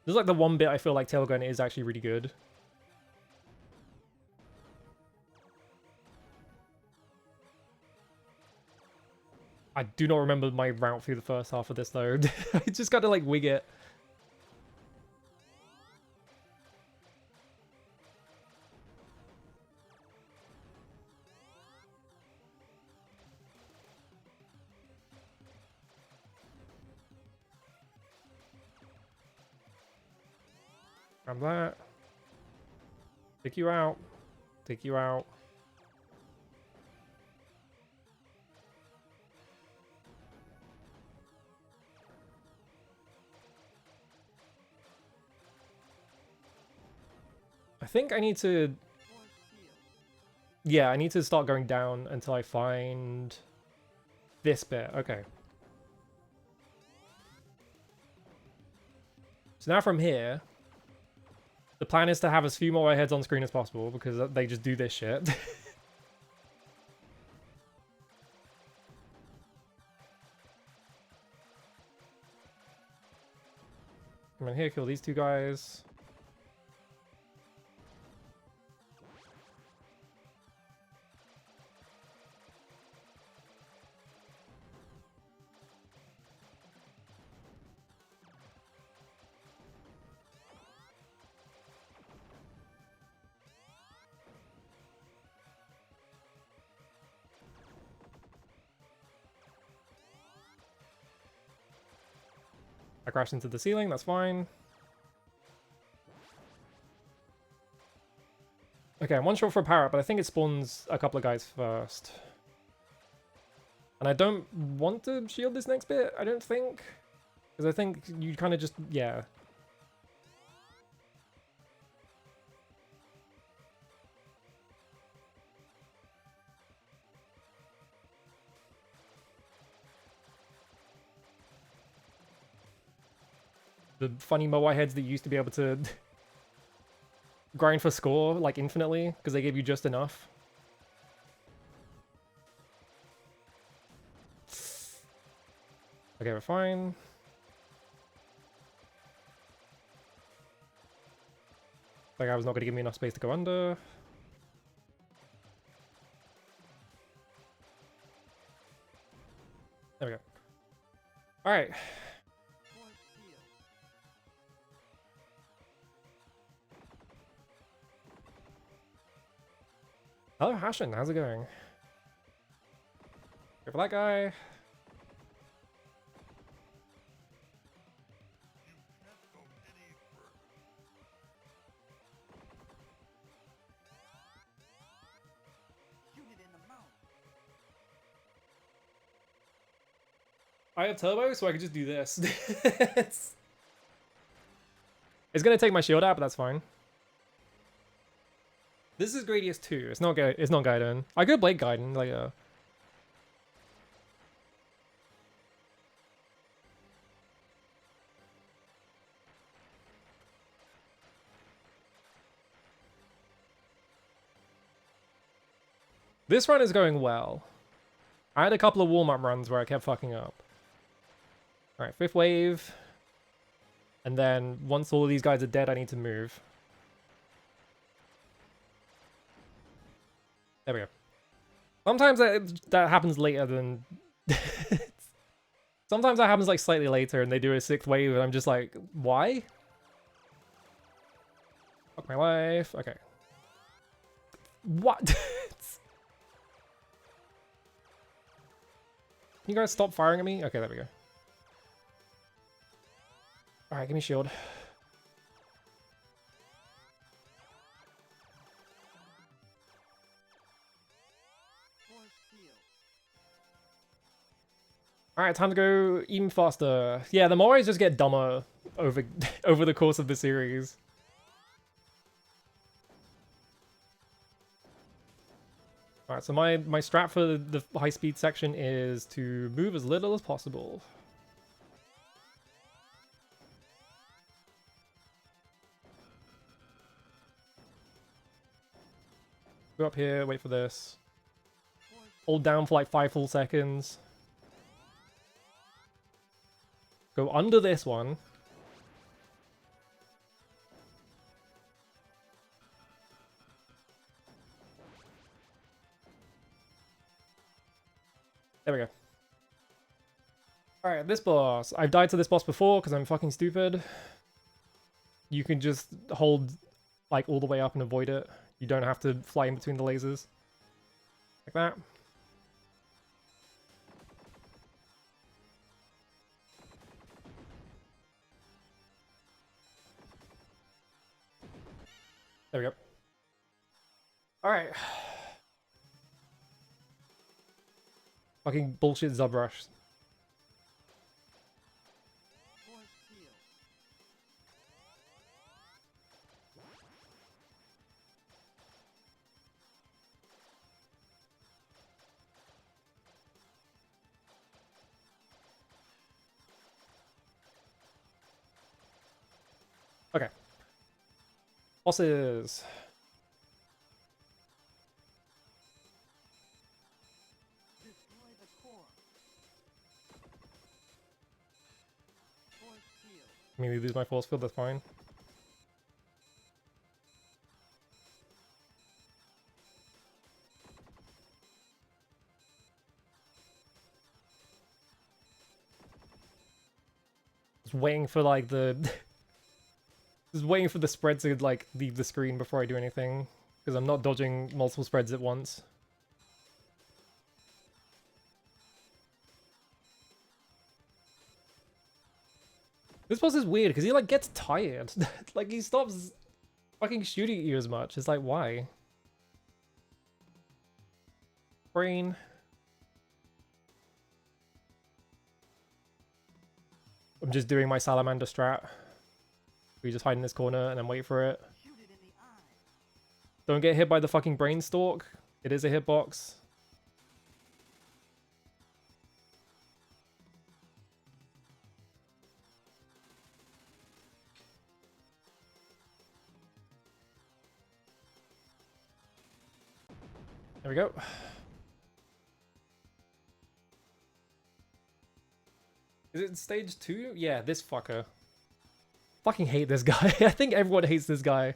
[SPEAKER 1] This is like the one bit I feel like Tailgun is actually really good. I do not remember my route through the first half of this though. I just gotta like wig it. Grab that. Take you out. Take you out. I think I need to... Yeah, I need to start going down until I find this bit. Okay. So now from here, the plan is to have as few more warheads on screen as possible because they just do this shit. Come in here, kill these two guys. I crashed into the ceiling, that's fine. Okay, I'm one shot for a power up, but I think it spawns a couple of guys first. And I don't want to shield this next bit, I don't think. Because I think you kind of just, yeah. The funny Moai heads that used to be able to grind for score, like, infinitely, because they gave you just enough. Okay, we're fine. Like I was not going to give me enough space to go under. There we go. All right.
[SPEAKER 2] Point field.
[SPEAKER 1] Hello, Hashin. How's it going? Go for that guy.
[SPEAKER 2] Unit in the mount.
[SPEAKER 1] I have turbo, so I can just do this. It's gonna take my shield out, but that's fine. This is Gradius II. It's not It's not Gaiden. I could Blade Gaiden later. This run is going well. I had a couple of warm-up runs where I kept fucking up. Alright, 5th wave. And then once all of these guys are dead, I need to move. There we go. Sometimes that happens later than... Sometimes that happens like slightly later and they do a 6th wave and I'm just like, why? Fuck my life. Okay. What? Can you guys stop firing at me? Okay, there we go. Alright, give me shield.
[SPEAKER 2] Point field.
[SPEAKER 1] Alright, time to go even faster. Yeah, the Morais just get dumber over over the course of the series. Alright, so my strat for the high-speed section is to move as little as possible. Go up here, wait for this. Hold down for like 5 full seconds. Go under this one. There we go. Alright, this boss. I've died to this boss before because I'm fucking stupid. You can just hold like all the way up and avoid it. You don't have to fly in between the lasers. Like that. There we go. Alright. Fucking bullshit Zubrush.
[SPEAKER 2] Point field.
[SPEAKER 1] Okay. Bosses.
[SPEAKER 2] Destroy the core. Point field.
[SPEAKER 1] I mean, lose my force field, that's fine. Just waiting for like the... Just waiting for the spread to like leave the screen before I do anything. Because I'm not dodging multiple spreads at once. This boss is weird because he like gets tired. Like he stops fucking shooting at you as much. It's like, why? Brain. I'm just doing my salamander strat. We just hide in this corner and then wait for it.
[SPEAKER 2] Shoot it in the eye.
[SPEAKER 1] Don't get hit by the fucking brainstalk. It is a hitbox. There we go. Is it stage 2? Yeah, this fucker. Fucking hate this guy. I think everyone hates this guy.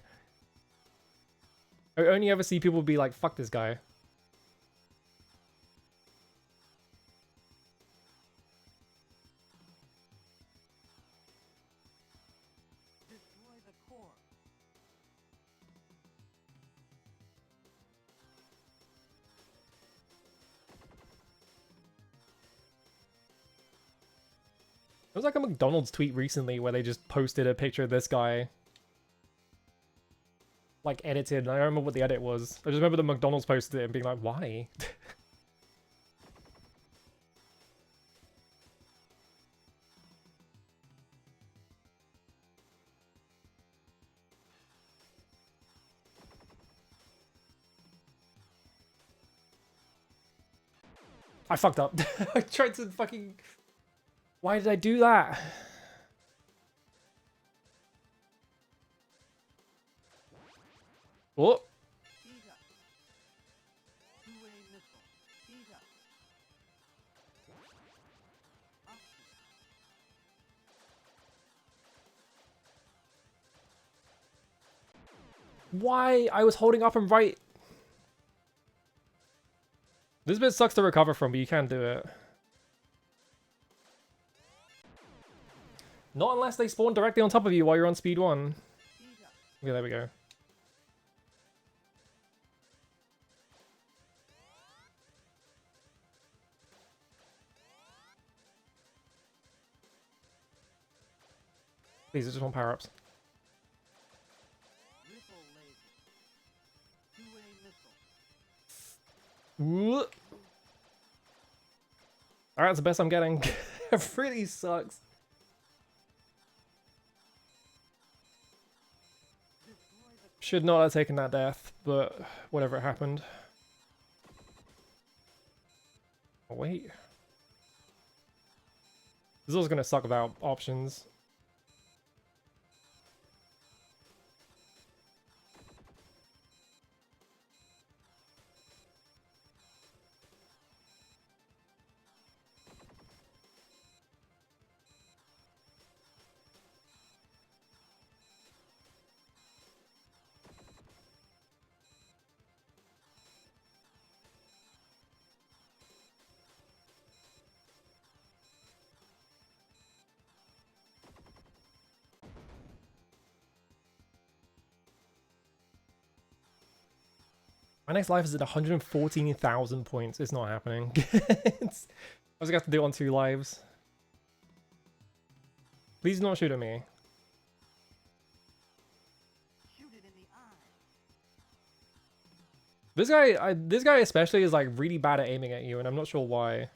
[SPEAKER 1] I only ever see people be like, fuck this guy.
[SPEAKER 2] Destroy the core.
[SPEAKER 1] There was like a McDonald's tweet recently where they just posted a picture of this guy. Like edited, and I don't remember what the edit was. I just remember the McDonald's posted it and being like, why? I fucked up. I tried to fucking... Why did I do that? Oh!
[SPEAKER 2] Heat up. Two-way missile. Heat up. Option.
[SPEAKER 1] Why? I was holding up and right. This bit sucks to recover from, but you can do it. Not unless they spawn directly on top of you while you're on speed 1.
[SPEAKER 2] Heat up.
[SPEAKER 1] Okay, there we go. Please, I just want power-ups.
[SPEAKER 2] Ripple laser. Two-way missile.
[SPEAKER 1] Alright, that's the best I'm getting. It really sucks.
[SPEAKER 2] Destroy the
[SPEAKER 1] Should not have taken that death, but whatever happened. Oh, wait. This is also gonna suck about options. My next life is at 114,000 points. It's not happening. I was gonna have to do it on 2 lives. Please do not shoot at me.
[SPEAKER 2] shoot it in the eye.
[SPEAKER 1] This guy especially is like really bad at aiming at you, and I'm not sure why.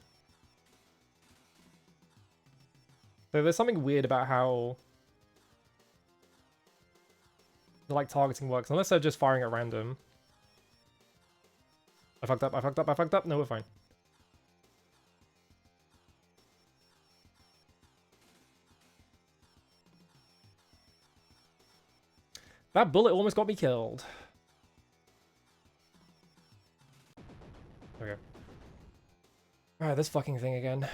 [SPEAKER 1] So there's something weird about how the like targeting works, unless they're just firing at random. I fucked up, I fucked up, I fucked up. No, we're fine. That bullet almost got me killed. Okay. Alright, this fucking thing again.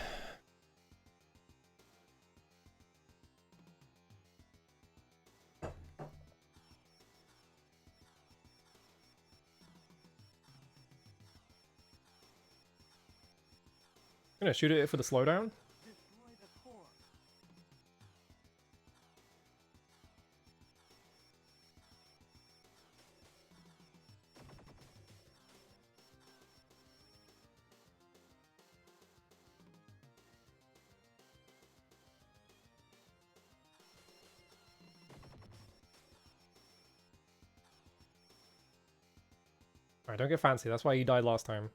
[SPEAKER 1] I'm gonna shoot it for the slowdown.
[SPEAKER 2] Destroy the core.
[SPEAKER 1] Alright, don't get fancy. That's why you died last time.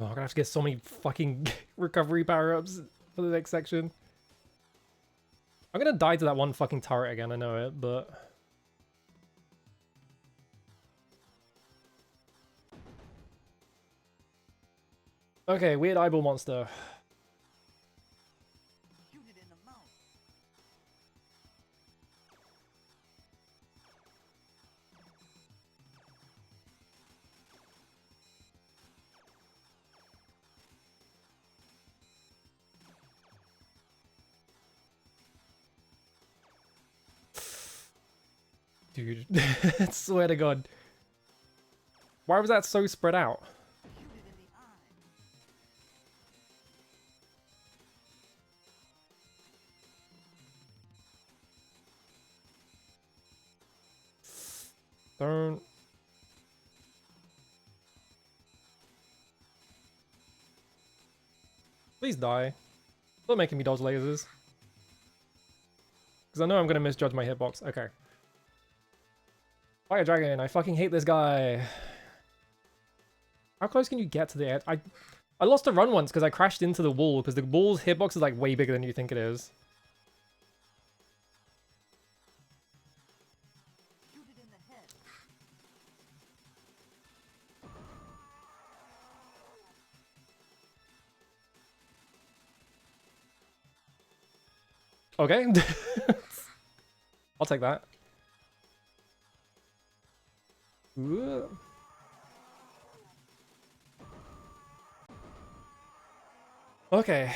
[SPEAKER 1] Oh, I'm gonna have to get so many fucking recovery power-ups for the next section. I'm gonna die to that one fucking turret again, I know it, but... Okay, weird eyeball monster.
[SPEAKER 2] Shoot it in the mouth.
[SPEAKER 1] Dude, swear to God. Why was that so spread out?
[SPEAKER 2] Shoot it in the eye.
[SPEAKER 1] Don't. Please die. Stop making me dodge lasers. Because I know I'm going to misjudge my hitbox. Okay. Fire Dragon, I fucking hate this guy. How close can you get to the edge? I lost a run once because I crashed into the wall because the wall's hitbox is like way bigger than you think it is.
[SPEAKER 2] Shoot it in the head.
[SPEAKER 1] Okay. I'll take that. Ooh. Okay.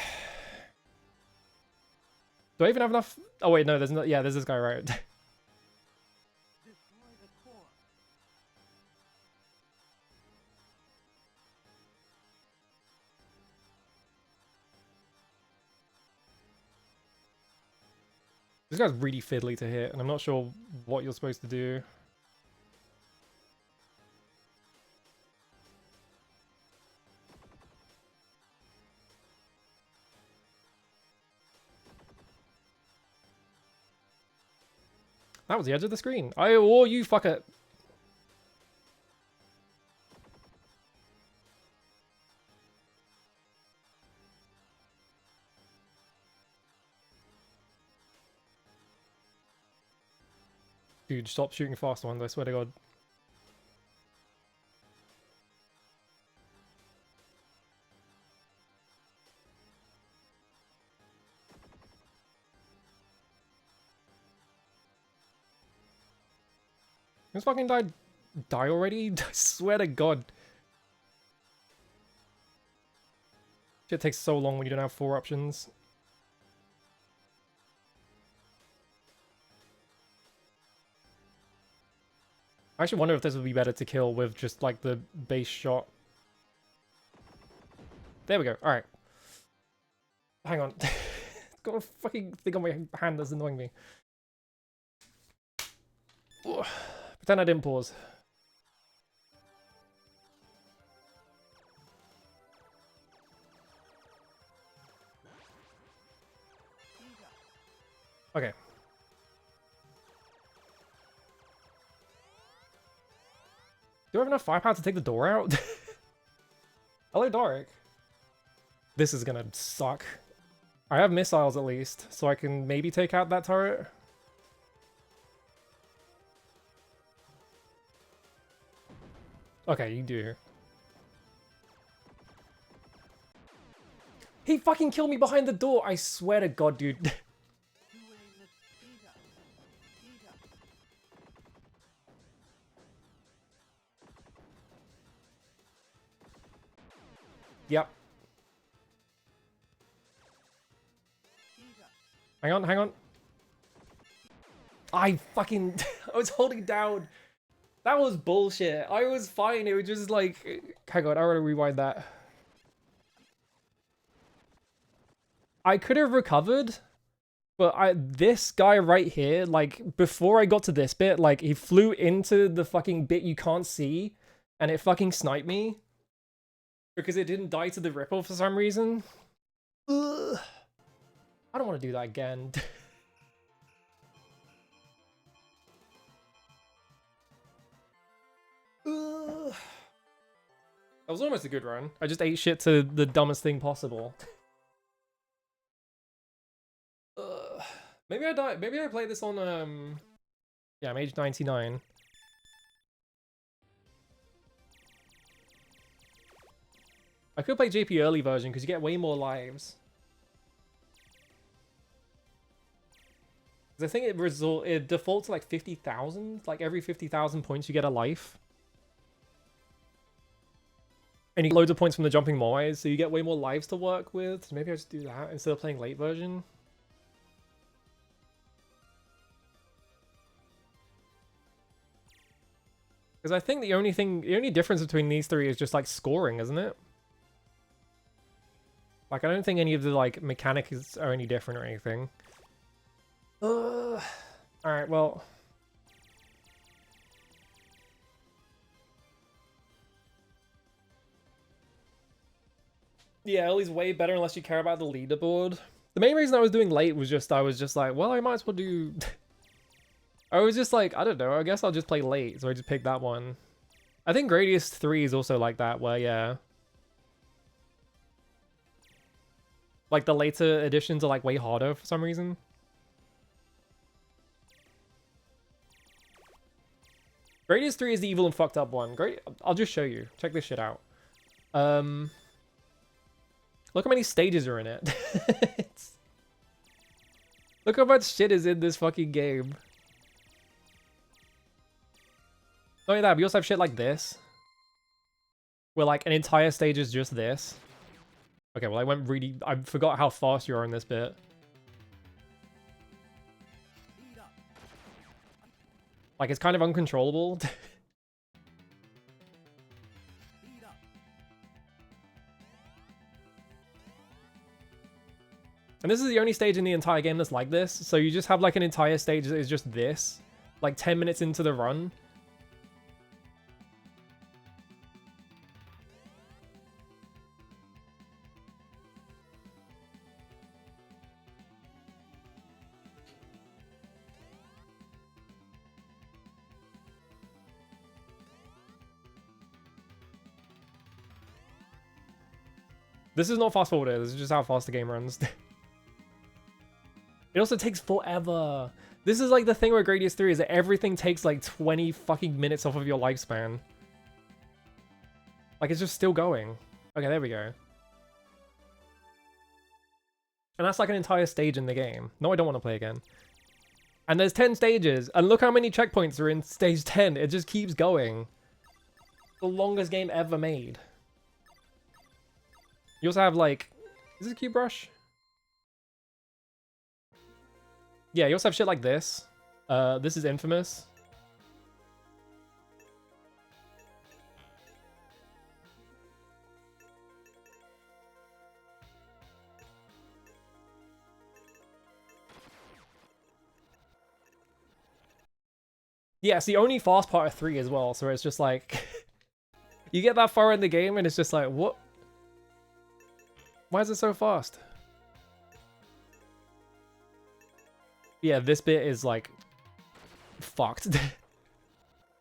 [SPEAKER 1] Do I even have enough? Oh wait, no, there's not. Yeah, there's this guy, right?
[SPEAKER 2] Destroy the core.
[SPEAKER 1] This guy's really fiddly to hit, and I'm not sure what you're supposed to do. That was the edge of the screen. Oh, you fuck it. Dude, stop shooting fast ones, I swear to God. This fucking die already? I swear to God. Shit takes so long when you don't have 4 options. I actually wonder if this would be better to kill with just like the base shot. There we go. Alright. Hang on. Got a fucking thing on my hand that's annoying me. Ugh. Pretend I didn't pause. Okay. Do I have enough firepower to take the door out? Hello, Doric. This is gonna suck. I have missiles at least, so I can maybe take out that turret. Okay, you do. He fucking killed me behind the door, I swear to God, dude. Yep. Hang on, hang on. I fucking... I was holding down. That was bullshit. I was fine. It was just like... Hang on, I want to rewind that. I could have recovered, but this guy right here, like, before I got to this bit, like, he flew into the fucking bit you can't see, and it fucking sniped me. Because it didn't die to the ripple for some reason. Ugh. I don't want to do that again. Ugh. That was almost a good run. I just ate shit to the dumbest thing possible. Maybe I die. Maybe I play this on yeah, I'm age 99. I could play JP early version because you get way more lives. Because I think it defaults to like 50,000. Like every 50,000 points you get a life. And you get loads of points from the jumping Moais, so you get way more lives to work with. So maybe I just do that instead of playing late version. Because I think the only difference between these three is just like scoring, isn't it? Like, I don't think any of the like mechanics are any different or anything. Alright, well. Yeah, Ellie's way better unless you care about the leaderboard. The main reason I was doing late was just, I was just like, well, I might as well do... I was just like, I don't know, I guess I'll just play late, so I just picked that one. I think Gradius II is also like that, where, yeah. Like, the later editions are, like, way harder for some reason. Gradius III is the evil and fucked up one. Great, I'll just show you. Check this shit out. Look how many stages are in it. Look how much shit is in this fucking game. Not only that, we also have shit like this. Where like an entire stage is just this. Okay, well I forgot how fast you are in this bit. Like it's kind of uncontrollable. And this is the only stage in the entire game that's like this. So you just have like an entire stage that is just this. Like 10 minutes into the run. This is not fast forwarded, this is just how fast the game runs. It also takes forever. This is like the thing where Gradius 3 is that everything takes like 20 fucking minutes off of your lifespan. Like it's just still going. Okay, there we go. And that's like an entire stage in the game. No, I don't want to play again. And there's 10 stages, and look how many checkpoints are in stage 10. It just keeps going. The longest game ever made. You also have like, is this a cube brush? Yeah, you also have shit like this. This is infamous. Yeah, it's the only fast part of 3 as well, so it's just like... you get that far in the game and it's just like, what? Why is it so fast? Yeah, this bit is like... fucked.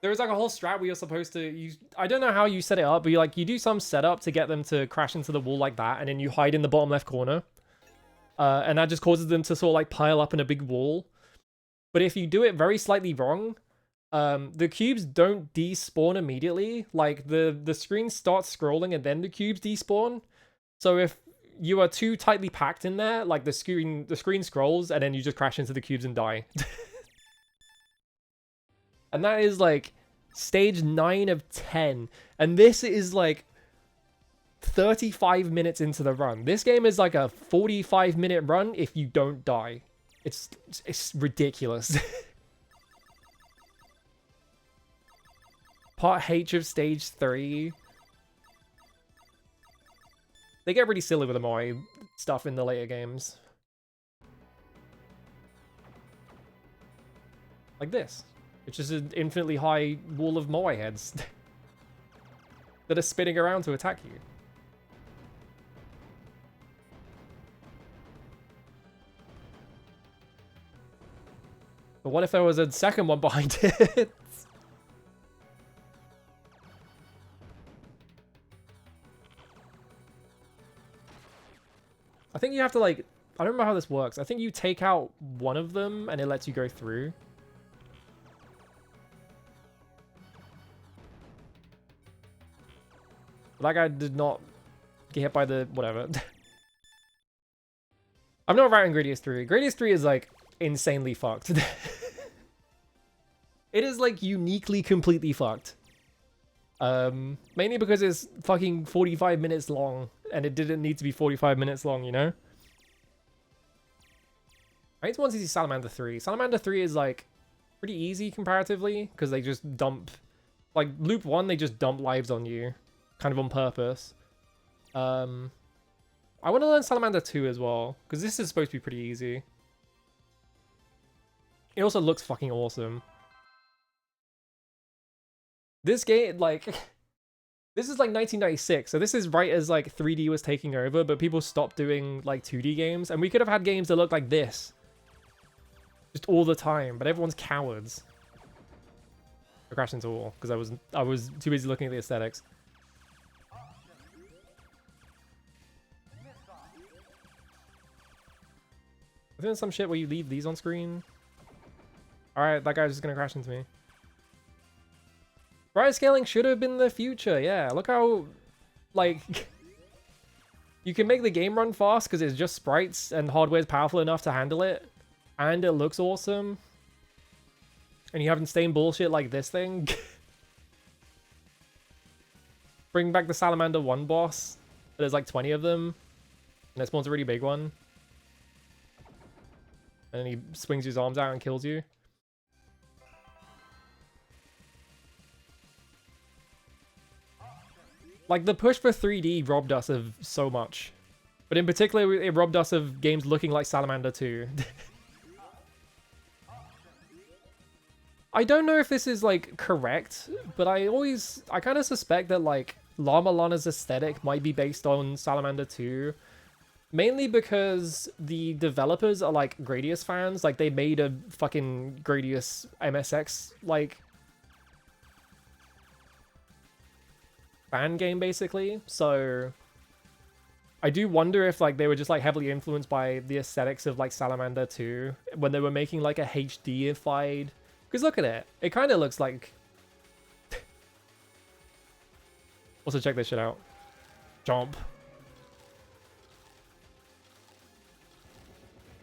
[SPEAKER 1] There's like a whole strat where you're supposed to use... I don't know how you set it up, but you do some setup to get them to crash into the wall like that, and then you hide in the bottom left corner. And that just causes them to sort of like pile up in a big wall. But if you do it very slightly wrong... the cubes don't despawn immediately. Like, the screen starts scrolling and then the cubes despawn. So if you are too tightly packed in there, like the screen scrolls and then you just crash into the cubes and die. And that is like stage 9 of 10. And this is like 35 minutes into the run. This game is like a 45-minute run if you don't die. It's ridiculous. Part H of stage 3. They get pretty silly with the Moai stuff in the later games. Like this. It's just an infinitely high wall of Moai heads that are spinning around to attack you. But what if there was a second one behind it? I think you have to like, I don't remember how this works. I think you take out one of them and it lets you go through. But that guy did not get hit by the whatever. I'm not right in Gradius 3. Gradius 3 is like insanely fucked. It is like uniquely completely fucked. Mainly because it's fucking 45 minutes long, and it didn't need to be 45 minutes long, you know? I need to want to see Salamander 3. Salamander 3 is like pretty easy comparatively, because they just dump Like, loop 1, they just dump lives on you. Kind of on purpose. I want to learn Salamander 2 as well, because this is supposed to be pretty easy. It also looks fucking awesome. This game, like... This is like 1996, so this is right as like 3D was taking over, but people stopped doing like 2D games, and we could have had games that looked like this. Just all the time, but everyone's cowards. I crashed into a wall, because I was too busy looking at the aesthetics. I think there's some shit where you leave these on screen. Alright, that guy's just gonna crash into me. Sprite scaling should have been the future, yeah. Look how, like, you can make the game run fast because it's just sprites and hardware's powerful enough to handle it. And it looks awesome. And you haven't stained bullshit like this thing. Bring back the Salamander 1 boss. There's like 20 of them. And this one's a really big one. And then he swings his arms out and kills you. Like, the push for 3D robbed us of so much. But in particular, it robbed us of games looking like Salamander 2. I don't know if this is, like, correct, but I kind of suspect that, like, Llama Lana's aesthetic might be based on Salamander 2. Mainly because the developers are, like, Gradius fans. Like, they made a fucking Gradius MSX, like... fan game basically, so I do wonder if like they were just like heavily influenced by the aesthetics of like Salamander 2 when they were making like a HD-ified, because look at it, it kind of looks like also check this shit out. Jump.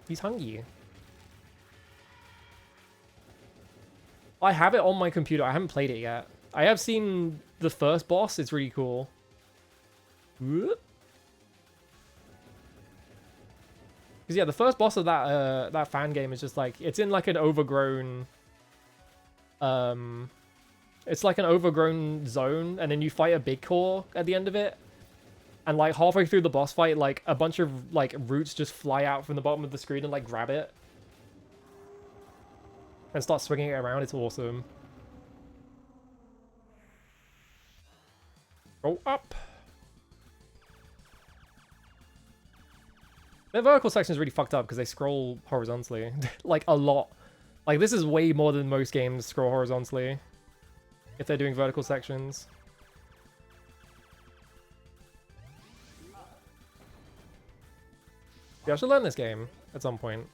[SPEAKER 1] He's hungry. I have it on my computer, I haven't played it yet. I have seen the first boss, it's really cool. Because yeah, the first boss of that that fan game is just like, it's in like an overgrown... it's like an overgrown zone, and then you fight a big core at the end of it. And like halfway through the boss fight, like a bunch of like roots just fly out from the bottom of the screen and like grab it. And start swinging it around, it's awesome. Go up. Their vertical section is really fucked up because they scroll horizontally. Like, a lot. Like, this is way more than most games scroll horizontally. If they're doing vertical sections. Yeah, I should learn this game at some point.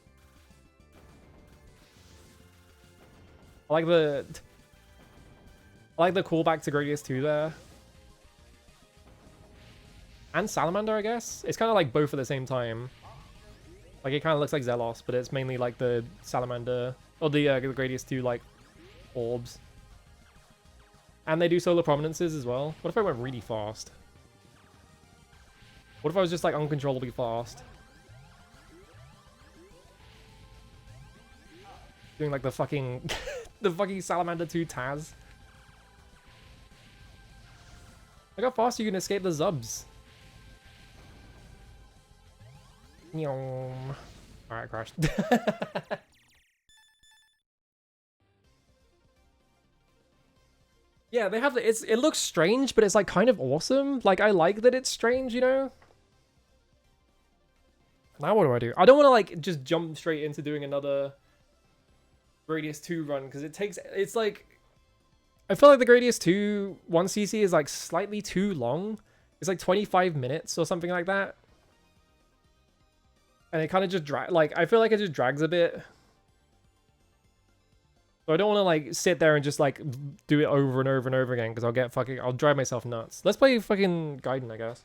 [SPEAKER 1] I like the callback to Gradius II there. And Salamander, I guess? It's kind of like both at the same time. Like, it kind of looks like Zelos, but it's mainly like the Salamander, or the Gradius II, like, orbs. And they do solar prominences as well. What if I went really fast? What if I was just, like, uncontrollably fast? Doing, like, the fucking... the fucking Salamander 2 Taz. Look how fast you can escape the Zubs. Alright, crashed. Yeah, they have the, it looks strange, but it's like kind of awesome. Like, I like that it's strange, you know? Now what do? I don't want to like just jump straight into doing another Gradius 2 run, because it's like, I feel like the Gradius 2 1cc is like slightly too long. It's like 25 minutes or something like that. And it kind of just I feel like it just drags a bit. So I don't want to like sit there and just like do it over and over and over again, because I'll drive myself nuts. Let's play fucking Gaiden, I guess.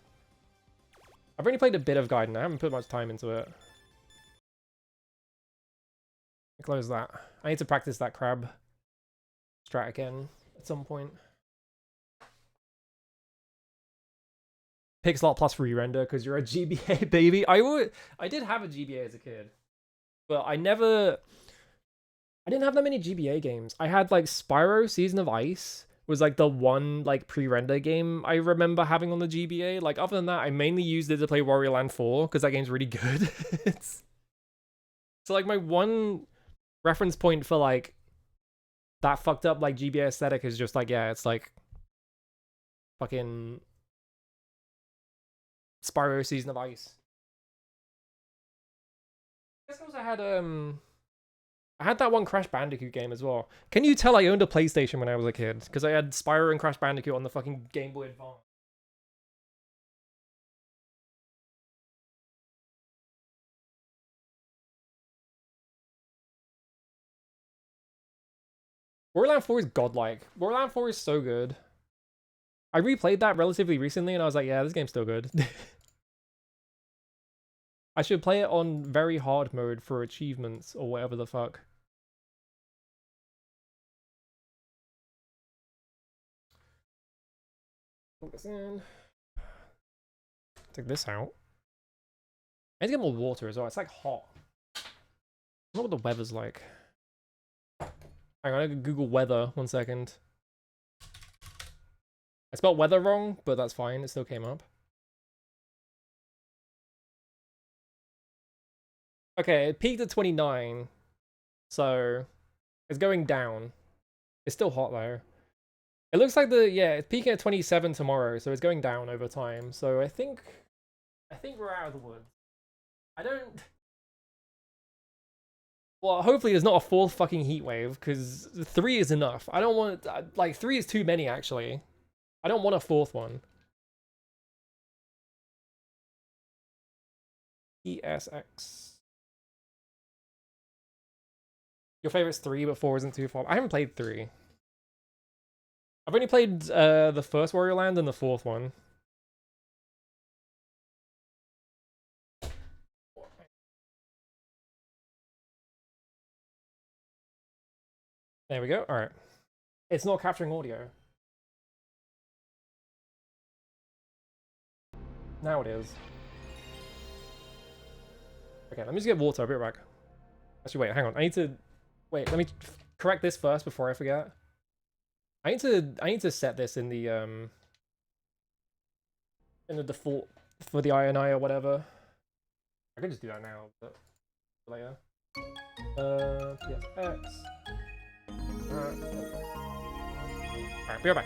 [SPEAKER 1] I've only played a bit of Gaiden. I haven't put much time into it. Close that. I need to practice that crab strat again at some point. Pixel plus re-render because you're a GBA baby. I did have a GBA as a kid, but I didn't have that many GBA games. I had like Spyro Season of Ice, was like the one like pre-render game I remember having on the GBA. Like other than that, I mainly used it to play Warrior Land 4 because that game's really good. So like my one reference point for like that fucked up like GBA aesthetic is just like, yeah, it's like fucking Spyro Season of Ice. I guess I also I had that one Crash Bandicoot game as well. Can you tell I owned a PlayStation when I was a kid? Because I had Spyro and Crash Bandicoot on the fucking Game Boy Advance. Borderlands 4 is godlike. Borderlands 4 is so good. I replayed that relatively recently and I was like, yeah, this game's still good. I should play it on very hard mode for achievements or whatever the fuck. Put this in. Take this out. I need to get more water as well. It's like hot. I don't know what the weather's like. Hang on, I can Google weather. 1 second. I spelled weather wrong, but that's fine. It still came up. Okay, it peaked at 29. So it's going down. It's still hot though. It looks like it's peaking at 27 tomorrow, so it's going down over time. So I think we're out of the woods. I don't. Well, hopefully there's not a fourth fucking heat wave, because 3 is enough. I don't want like 3 is too many actually. I don't want a fourth one. ESX. Your favorite's 3, but 4 isn't too far. I haven't played 3. I've only played the first Warrior Land and the fourth one. There we go. All right. It's not capturing audio. Now it is. Okay, let me just get water. I'll be right back. Actually, wait, hang on. I need to... Wait, let me correct this first before I forget. I need to set this in the default for the INI or whatever. I could just do that now, but later. PSX. Alright, be right back.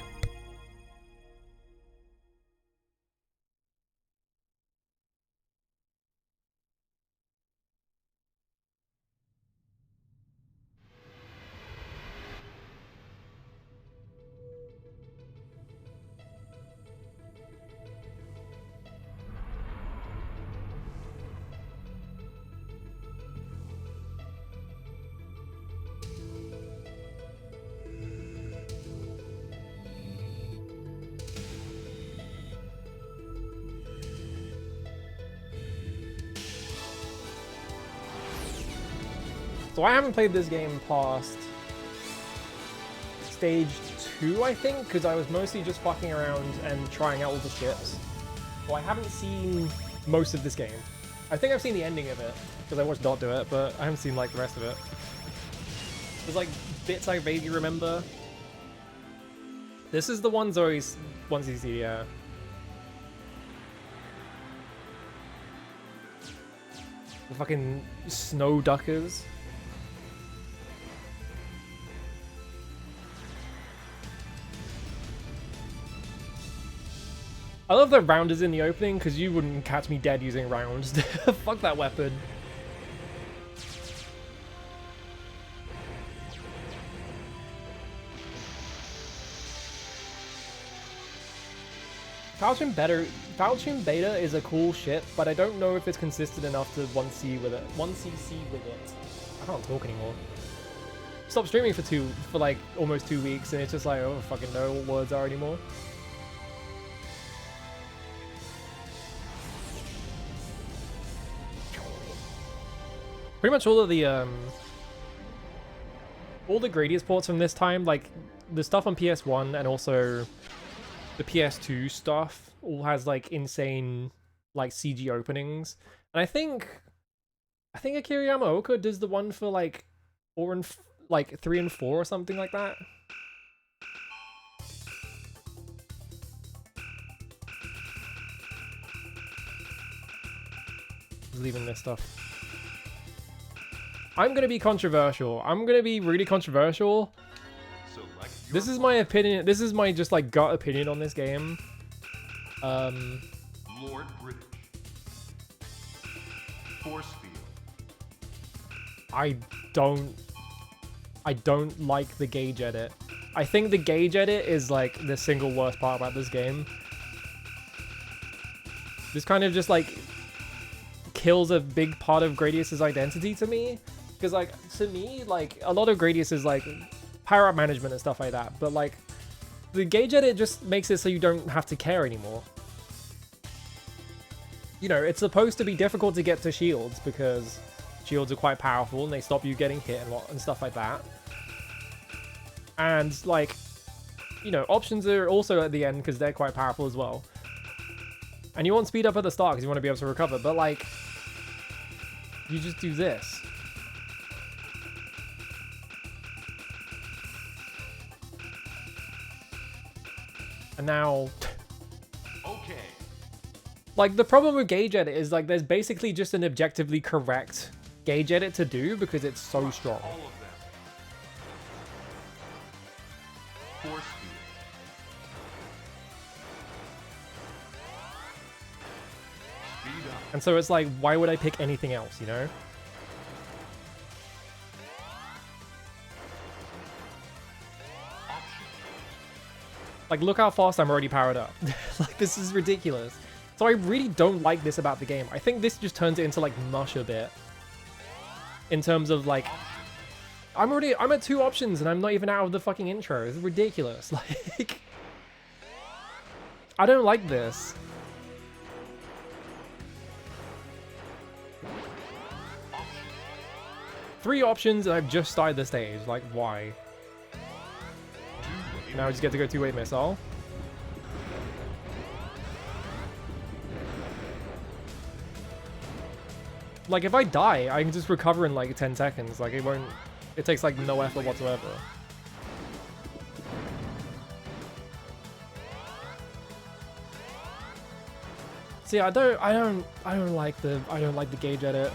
[SPEAKER 1] So I haven't played this game past stage 2, I think, because I was mostly just fucking around and trying out all the ships. So I haven't seen most of this game. I think I've seen the ending of it, because I watched Dot do it, but I haven't seen like the rest of it. There's like bits I vaguely remember. This is the ones you see, yeah. The fucking snow duckers. I love that round is in the opening, because you wouldn't catch me dead using rounds. Fuck that weapon. Falchion Beta is a cool ship, but I don't know if it's consistent enough to 1cc with it. I can't talk anymore. Stopped streaming for like almost 2 weeks, and it's just like, I don't fucking know what words are anymore. Pretty much all the Gradius ports from this time, like the stuff on PS1 and also the PS2 stuff, all has like insane like CG openings. And I think Akira Yamaoka does the one for like 3 and 4 or something like that. Just leaving this stuff. I'm gonna be controversial. I'm gonna be really controversial. This is my opinion. This is my just like gut opinion on this game.
[SPEAKER 3] Lord British. Force field.
[SPEAKER 1] I don't like the gauge edit. I think the gauge edit is like the single worst part about this game. This kind of just like kills a big part of Gradius's identity to me. Because like, to me, like a lot of Gradius is like power up management and stuff like that. But like the gauge edit just makes it so you don't have to care anymore. You know, it's supposed to be difficult to get to shields because shields are quite powerful and they stop you getting hit and stuff like that. And like, you know, options are also at the end because they're quite powerful as well. And you want speed up at the start because you want to be able to recover, but like, you just do this. And now...
[SPEAKER 3] Okay.
[SPEAKER 1] Like, the problem with gauge edit is, like, there's basically just an objectively correct gauge edit to do because it's so strong.
[SPEAKER 3] All of them. Force field. Speed up.
[SPEAKER 1] And so it's like, why would I pick anything else, you know? Like, look how fast I'm already powered up. Like, this is ridiculous. So I really don't like this about the game. I think this just turns it into, like, mush a bit. In terms of, like... I'm at 2 options and I'm not even out of the fucking intro. It's ridiculous. Like... I don't like this. Three options and I've just started the stage. Like, why? Now I just get to go 2-way missile. Like, if I die, I can just recover in like 10 seconds. Like, it takes like no effort whatsoever. See, I don't like the gauge edit.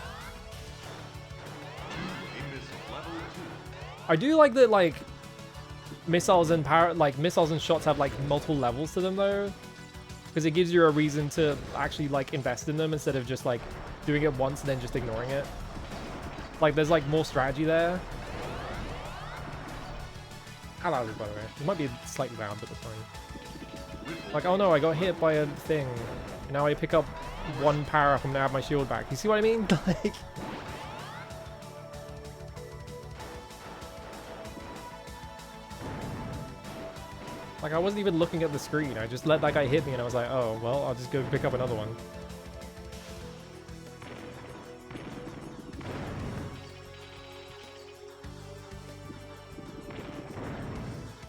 [SPEAKER 1] I do like that, like, missiles and shots have like multiple levels to them though, because it gives you a reason to actually like invest in them instead of just like doing it once and then just ignoring it. Like, there's like more strategy there. How loud is it, by the way? It might be slightly loud, but that's fine. Like, oh no, I got hit by a thing. Now I pick up 1 power up and now I have my shield back. You see what I mean? Like, like, I wasn't even looking at the screen. I just let that guy hit me and I was like, oh, well, I'll just go pick up another one.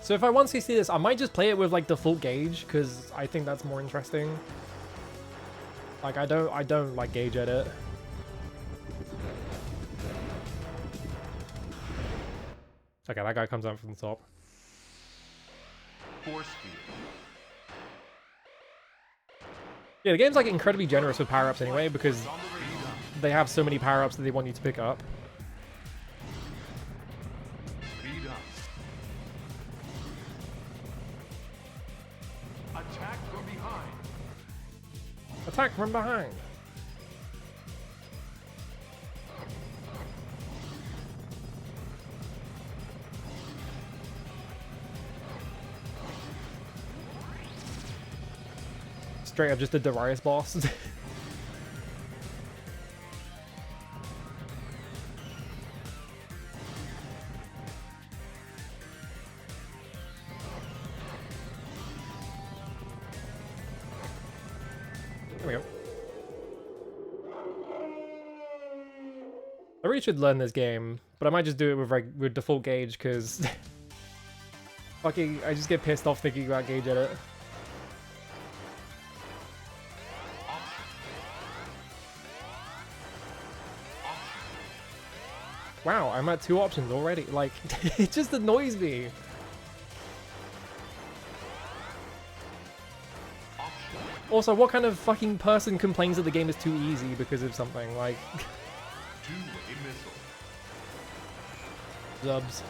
[SPEAKER 1] So if I once see this, I might just play it with like default gauge because I think that's more interesting. Like, I don't like gauge edit. Okay, that guy comes out from the top.
[SPEAKER 3] Force field.
[SPEAKER 1] Yeah, the game's like incredibly generous with power-ups anyway because
[SPEAKER 3] On the radar.
[SPEAKER 1] they have so many power-ups that they want you to pick up.
[SPEAKER 3] Speed up. Attack from behind.
[SPEAKER 1] Attack from behind. Straight up just a Darius boss. There we go. I really should learn this game, but I might just do it with default gauge because fucking I just get pissed off thinking about gauge edit. Wow, I'm at 2 options already. Like, it just annoys me. Also, what kind of fucking person complains that the game is too easy because of something like
[SPEAKER 3] Two-way missile.
[SPEAKER 1] Zubs?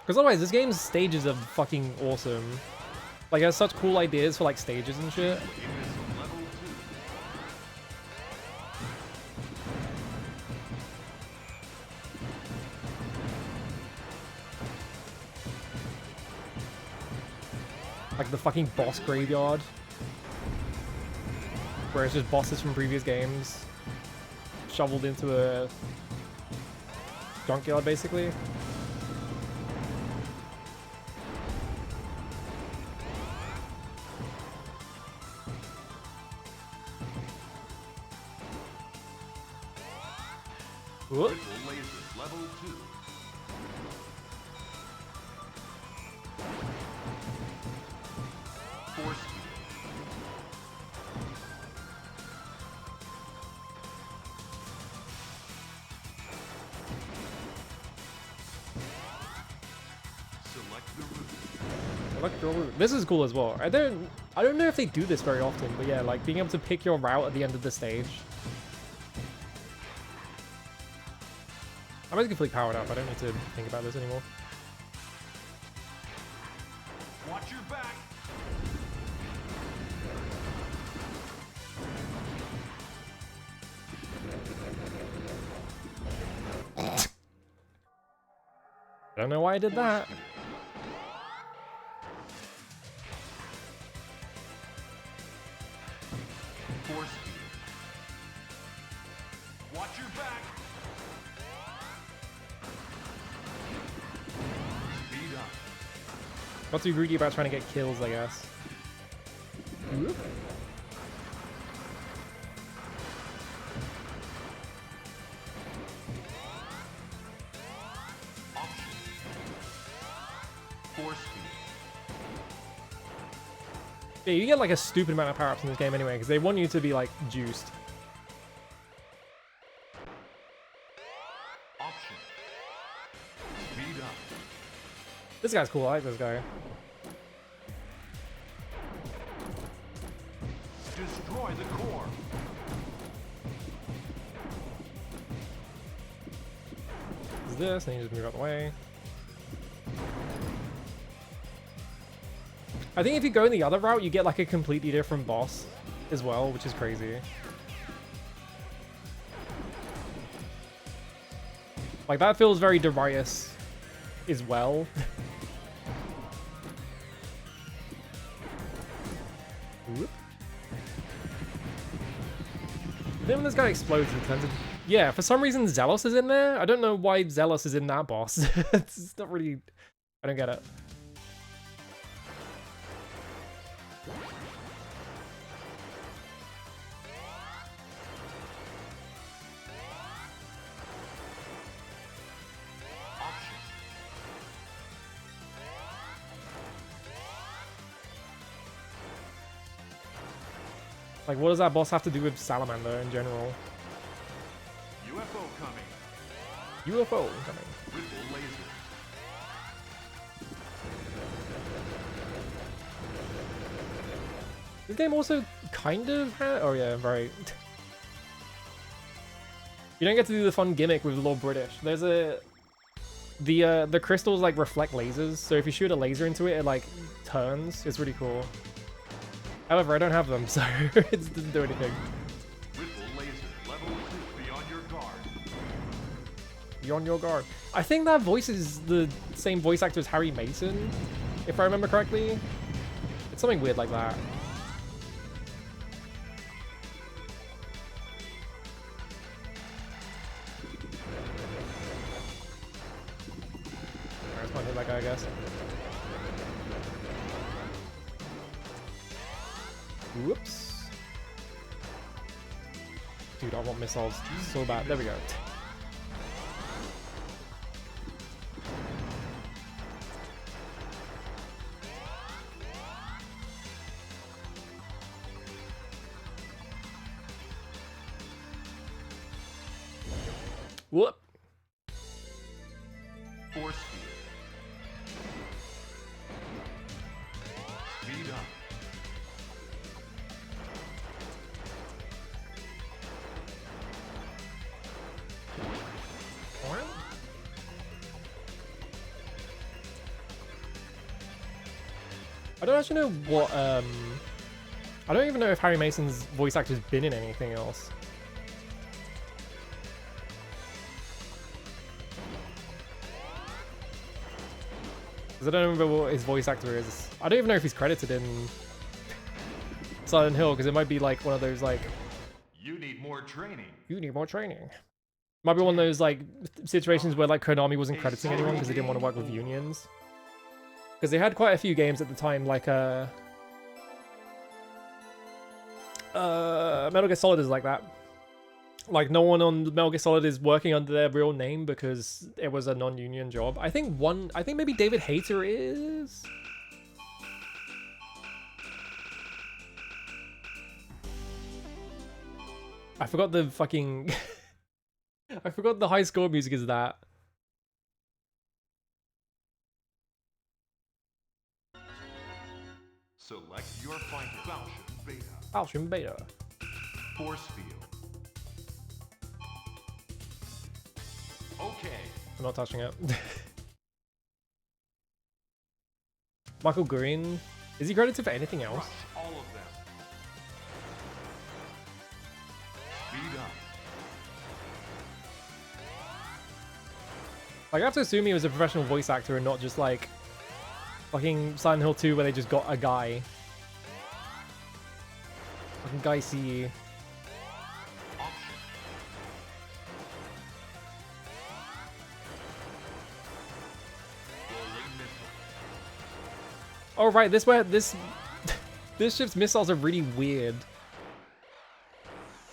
[SPEAKER 1] Because otherwise, this game's stages are fucking awesome. Like, it has such cool ideas for like stages and shit.
[SPEAKER 3] Two-way missile level 2.
[SPEAKER 1] Like the fucking boss graveyard. Where it's just bosses from previous games. Shoveled into a junkyard, basically. Whoop.
[SPEAKER 3] Triple lasers level 2. Force field. Select the route.
[SPEAKER 1] Electro route. This is cool as well. I don't know if they do this very often, but yeah, like being able to pick your route at the end of the stage. I'm basically powered up. I don't need to think about this anymore.
[SPEAKER 3] Watch your back.
[SPEAKER 1] I don't know why I did that.
[SPEAKER 3] Force field. Watch your back. Speed up.
[SPEAKER 1] Not too greedy about trying to get kills, I guess. Whoop.
[SPEAKER 3] Option. Force field.
[SPEAKER 1] Yeah, you get like a stupid amount of power-ups in this game anyway, because they want you to be like juiced.
[SPEAKER 3] Option. Speed up.
[SPEAKER 1] This guy's cool. I like this guy.
[SPEAKER 3] Destroy the core.
[SPEAKER 1] Is this, and you just move out the way. I think if you go in the other route, you get like a completely different boss as well, which is crazy. Like that feels very Darius as well. Whoop. Then when this guy explodes, it turns into... Yeah, for some reason Zealous is in there. I don't know why Zealous is in that boss. It's not really... I don't get it.
[SPEAKER 3] Option.
[SPEAKER 1] Like, what does that boss have to do with Salamander in general?
[SPEAKER 3] UFO coming.
[SPEAKER 1] UFO coming.
[SPEAKER 3] Ripple laser.
[SPEAKER 1] This game also kind of oh yeah, right. You don't get to do the fun gimmick with Lord British. There's the crystals like reflect lasers, so if you shoot a laser into it, it like turns. It's really cool. However, I don't have them, so it doesn't do anything.
[SPEAKER 3] Ripple laser level 2. Beyond your guard.
[SPEAKER 1] Beyond your guard. I think that voice is the same voice actor as Harry Mason, if I remember correctly. It's something weird like that. Alright, let's not hit that guy, I guess. Whoops. Dude, I want missiles so bad. There we go. Whoop.
[SPEAKER 3] Force field. Speed up.
[SPEAKER 1] I don't actually know what, I don't even know if Harry Mason's voice actor's been in anything else. Because I don't remember what his voice actor is. I don't even know if he's credited in Silent Hill, because it might be like one of those like,
[SPEAKER 3] You need more training.
[SPEAKER 1] you need more training. Might be one of those like situations where like Konami wasn't crediting anyone because they didn't want to work with unions. Because they had quite a few games at the time, like Metal Gear Solid is like that. Like no one on Metal Gear Solid is working under their real name because it was a non-union job. I think maybe David Hayter is. I forgot the fucking. I forgot the high score music is that.
[SPEAKER 3] Select your fighter. Falchion Beta.
[SPEAKER 1] Falchion Beta.
[SPEAKER 3] Force field. Okay.
[SPEAKER 1] I'm not touching it. Michael Green. Is he credited for anything else?
[SPEAKER 3] Crush all of them. Speed up.
[SPEAKER 1] Like, I have to assume he was a professional voice actor and not just like fucking Silent Hill 2 where they just got a guy. Fucking Guy C.
[SPEAKER 3] Option. Rolling missile.
[SPEAKER 1] Oh right, this where this this ship's missiles are really weird.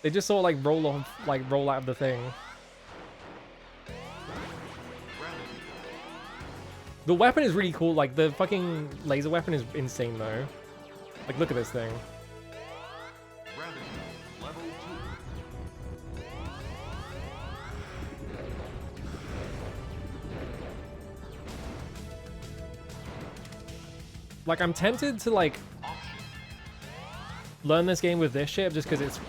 [SPEAKER 1] They just sort of like roll out of the thing.
[SPEAKER 3] Gradii.
[SPEAKER 1] The weapon is really cool. Like the fucking laser weapon is insane though. Like look at this thing.
[SPEAKER 3] Gradii. Level 2.
[SPEAKER 1] Like I'm tempted to like
[SPEAKER 3] Option.
[SPEAKER 1] learn this game with this ship just because it's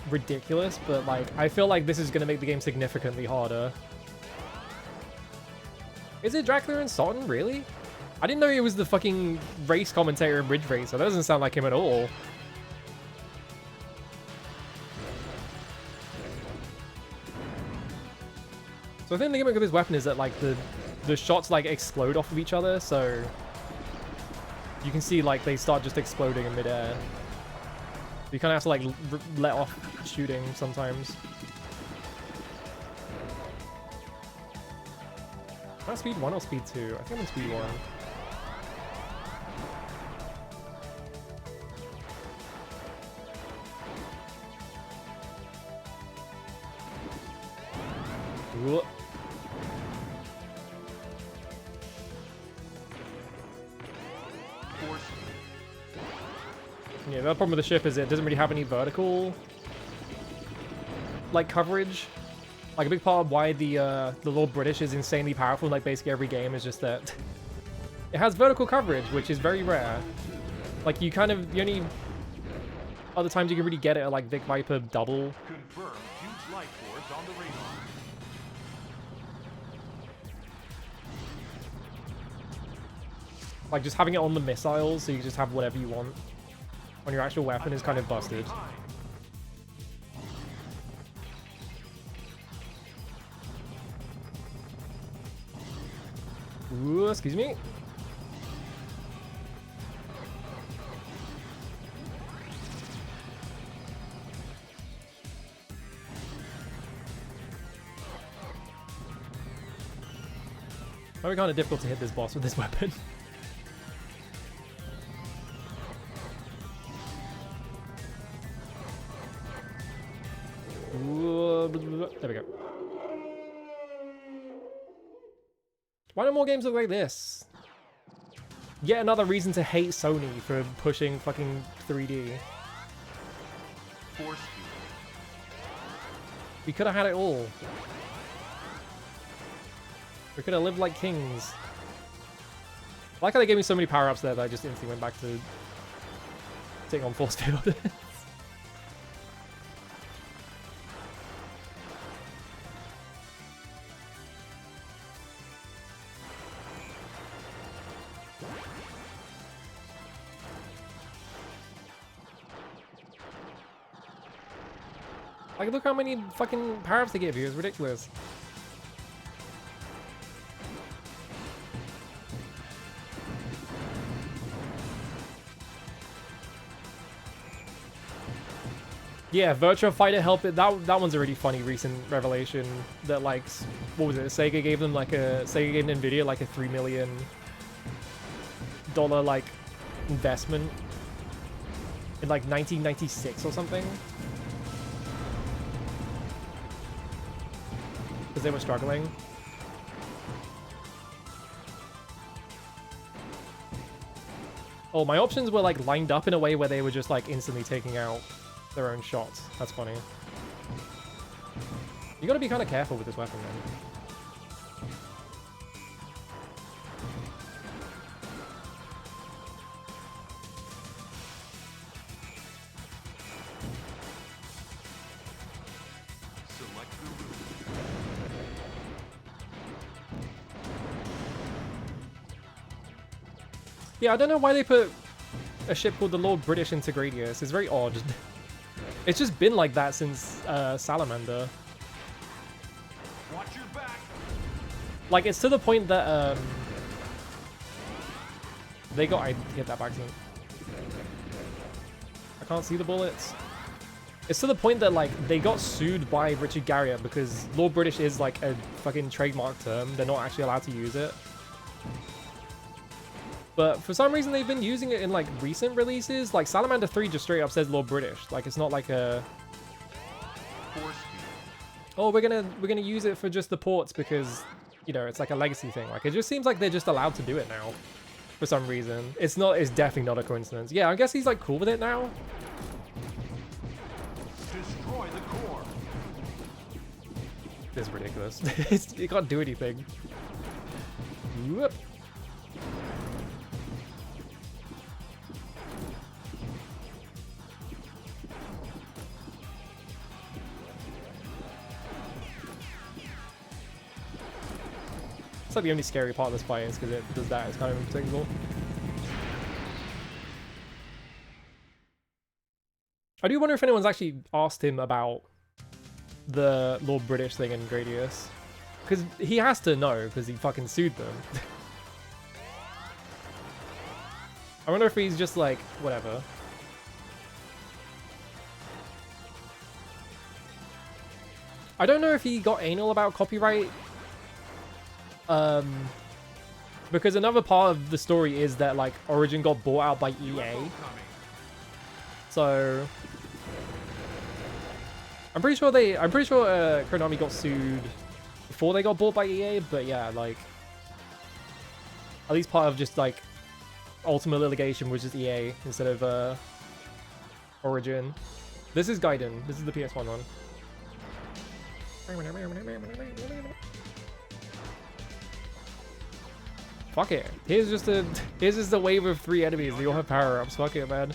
[SPEAKER 1] ridiculous, but like I feel like this is gonna make the game significantly harder. Is it Dracula and Sutton, really? I didn't know he was the fucking race commentator in Ridge Racer. That doesn't sound like him at all. So I think the gimmick of this weapon is that like the shots like explode off of each other, so you can see like they start just exploding in midair. You kind of have to like let off shooting sometimes. Am I speed 1 or speed 2? I think I'm on speed 1. Ooh.
[SPEAKER 3] Force.
[SPEAKER 1] Yeah, the problem with the ship is it doesn't really have any vertical like coverage. Like a big part of why the Lord British is insanely powerful in like basically every game is just that it has vertical coverage, which is very rare. Like you kind of the only other times you can really get it are like Vic Viper double.
[SPEAKER 3] Confirm huge light force on the radar.
[SPEAKER 1] Like just having it on the missiles so you just have whatever you want on your actual weapon is kind of busted. Ooh, excuse me. Might be kind of difficult to hit this boss with this weapon. Ooh, there we go. Why don't more games look like this? Yet another reason to hate Sony for pushing fucking 3D.
[SPEAKER 3] Force field.
[SPEAKER 1] We could have had it all. We could have lived like kings. I like how they gave me so many power-ups there that I just instantly went back to taking on force field. Like, look how many fucking power-ups they gave you. It's ridiculous. Yeah, Virtua Fighter Help It. That one's a really funny recent revelation. That like, what was it? Sega gave Nvidia like a $3 million like investment in like 1996 or something. Because they were struggling. Oh, my options were like lined up in a way where they were just like instantly taking out their own shots. That's funny. You gotta be kind of careful with this weapon, man.
[SPEAKER 3] Select the route.
[SPEAKER 1] Yeah, I don't know why they put a ship called the Lord British into Gradius. It's very odd. It's just been like that since Salamander.
[SPEAKER 3] Watch your back.
[SPEAKER 1] Like, it's to the point that they got... I hit that back soon. I can't see the bullets. It's to the point that, like, they got sued by Richard Garriott because Lord British is, like, a fucking trademark term. They're not actually allowed to use it. But for some reason, they've been using it in, like, recent releases. Like, Salamander 3 just straight up says Lord British. Like, it's not like a...
[SPEAKER 3] Force field.
[SPEAKER 1] Oh, we're gonna use it for just the ports because, you know, it's like a legacy thing. Like, it just seems like they're just allowed to do it now. For some reason. It's definitely not a coincidence. Yeah, I guess he's, like, cool with it now.
[SPEAKER 3] Destroy the core.
[SPEAKER 1] This is ridiculous. It can't do anything. Whoop. It's like the only scary part of this fight is because it does that. It's kind of unpredictable. I do wonder if anyone's actually asked him about the Lord British thing in Gradius. Because he has to know, because he fucking sued them. I wonder if he's just like, whatever. I don't know if he got anal about copyright. Because another part of the story is that, like, Origin got bought out by EA. So I'm pretty sure Konami got sued before they got bought by EA, but yeah, like, at least part of just, like, ultimate litigation was just EA instead of Origin. This is Gaiden. This is the PS1 one. Fuck it. Here's just a wave of 3 enemies. They all have power-ups. Fuck it, man.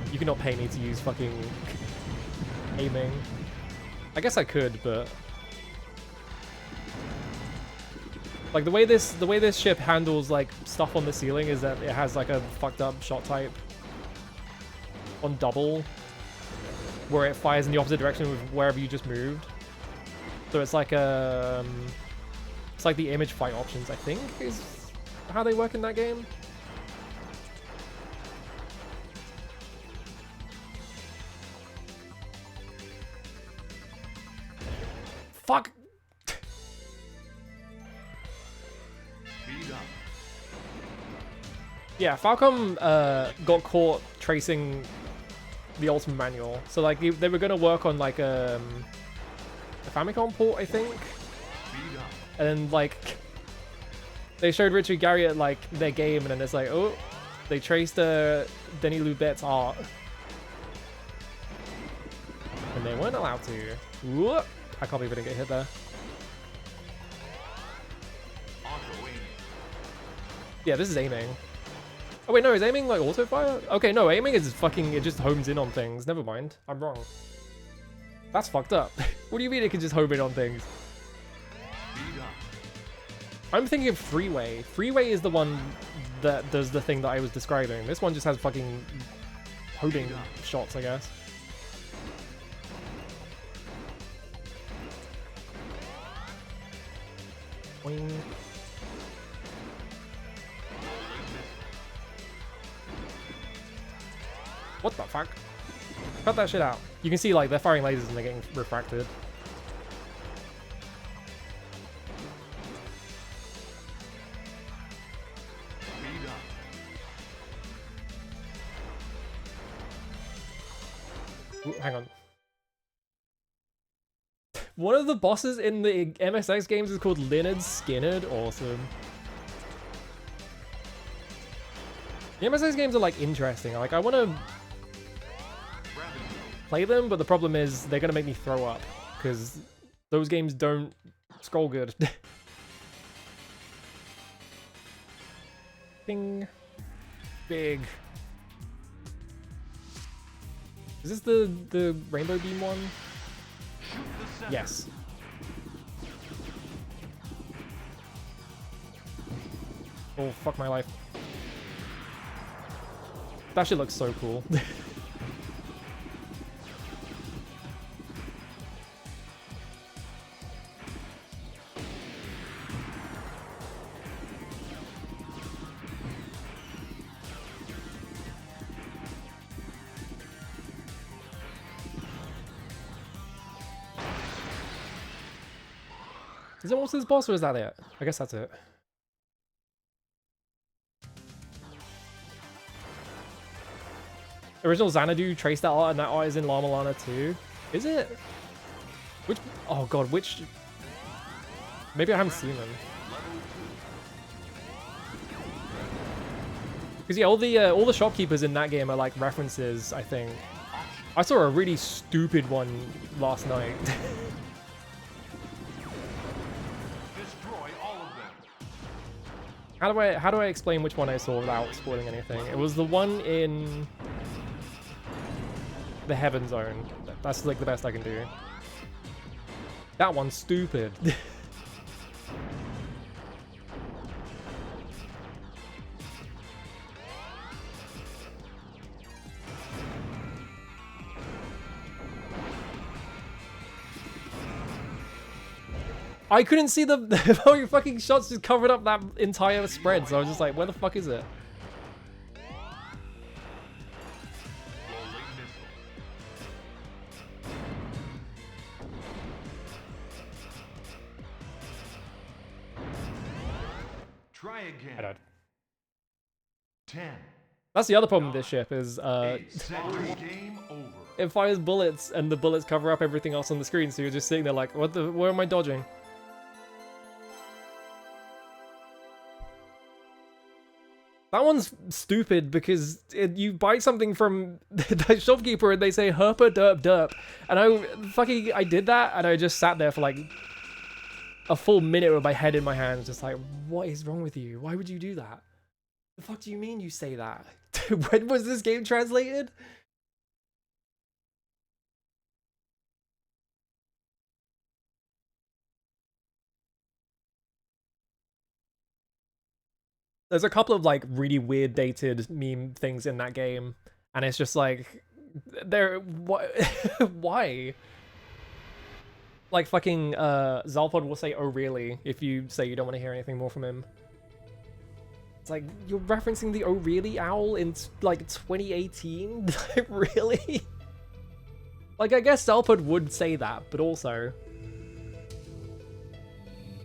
[SPEAKER 1] You cannot pay me to use fucking aiming. I guess I could, but like the way this ship handles like stuff on the ceiling is that it has like a fucked up shot type on double, where it fires in the opposite direction with wherever you just moved. So it's like the image fight options, I think, is how they work in that game. Fuck.
[SPEAKER 3] Speed up.
[SPEAKER 1] Yeah, Falcom got caught tracing the Ultimate Manual. So like they were gonna work on like a Famicom port, I think.
[SPEAKER 3] Speed up.
[SPEAKER 1] And then like they showed Richard Garriott like their game, and then it's like, oh, they traced Denny Lubet's art. when they weren't allowed to. Whoop! I can't believe I didn't get hit there.
[SPEAKER 3] Auto aim.
[SPEAKER 1] Yeah, this is aiming. Oh wait, no, is aiming like auto fire? Okay, no, aiming is fucking, it just homes in on things. Never mind, I'm wrong. That's fucked up. What do you mean it can just home in on things?
[SPEAKER 3] Speed up.
[SPEAKER 1] I'm thinking of Freeway. Freeway is the one that does the thing that I was describing. This one just has fucking homing shots, I guess. Boing. What the fuck? Cut that shit out. You can see like they're firing lasers and they're getting refracted.
[SPEAKER 3] Speed up.
[SPEAKER 1] Ooh, hang on. One of the bosses in the MSX games is called Leonard Skinnerd. Awesome. The MSX games are like interesting. Like I want to play them, but the problem is they're gonna make me throw up because those games don't scroll good. Bing. Big. Is this the rainbow beam one?
[SPEAKER 3] Shoot the center.
[SPEAKER 1] Yes. Oh, fuck my life. That shit looks so cool. Is it also this boss or is that it? I guess that's it. Original Xanadu traced that art and that art is in La Milana too. Is it? Which? Oh god, which? Maybe I haven't seen them. Because yeah, all the shopkeepers in that game are like references, I think. I saw a really stupid one last night.
[SPEAKER 3] Destroy all of them.
[SPEAKER 1] How do I explain which one I saw without spoiling anything? It was the one in the Heaven Zone. That's like the best I can do. That one's stupid. I couldn't see the fucking shots just covered up that entire spread, so I was just like, where the fuck is it?
[SPEAKER 3] Rolling missile. Try again.
[SPEAKER 1] I died.
[SPEAKER 3] 10.
[SPEAKER 1] That's the other problem with this ship is
[SPEAKER 3] 8 seconds. Game over.
[SPEAKER 1] it fires bullets and the bullets cover up everything else on the screen, so you're just sitting there like, where am I dodging? That one's stupid because you buy something from the shopkeeper and they say herpa derp derp, and I did that and I just sat there for like a full minute with my head in my hands, just like, what is wrong with you? Why would you do that? The fuck do you mean you say that? When was this game translated? There's a couple of like really weird dated meme things in that game, and it's just like, why? Like fucking Zalpod will say, "Oh really?" if you say you don't want to hear anything more from him. It's like, you're referencing the "Oh really" owl in like 2018? Like, really? Like, I guess Zalpod would say that, but also,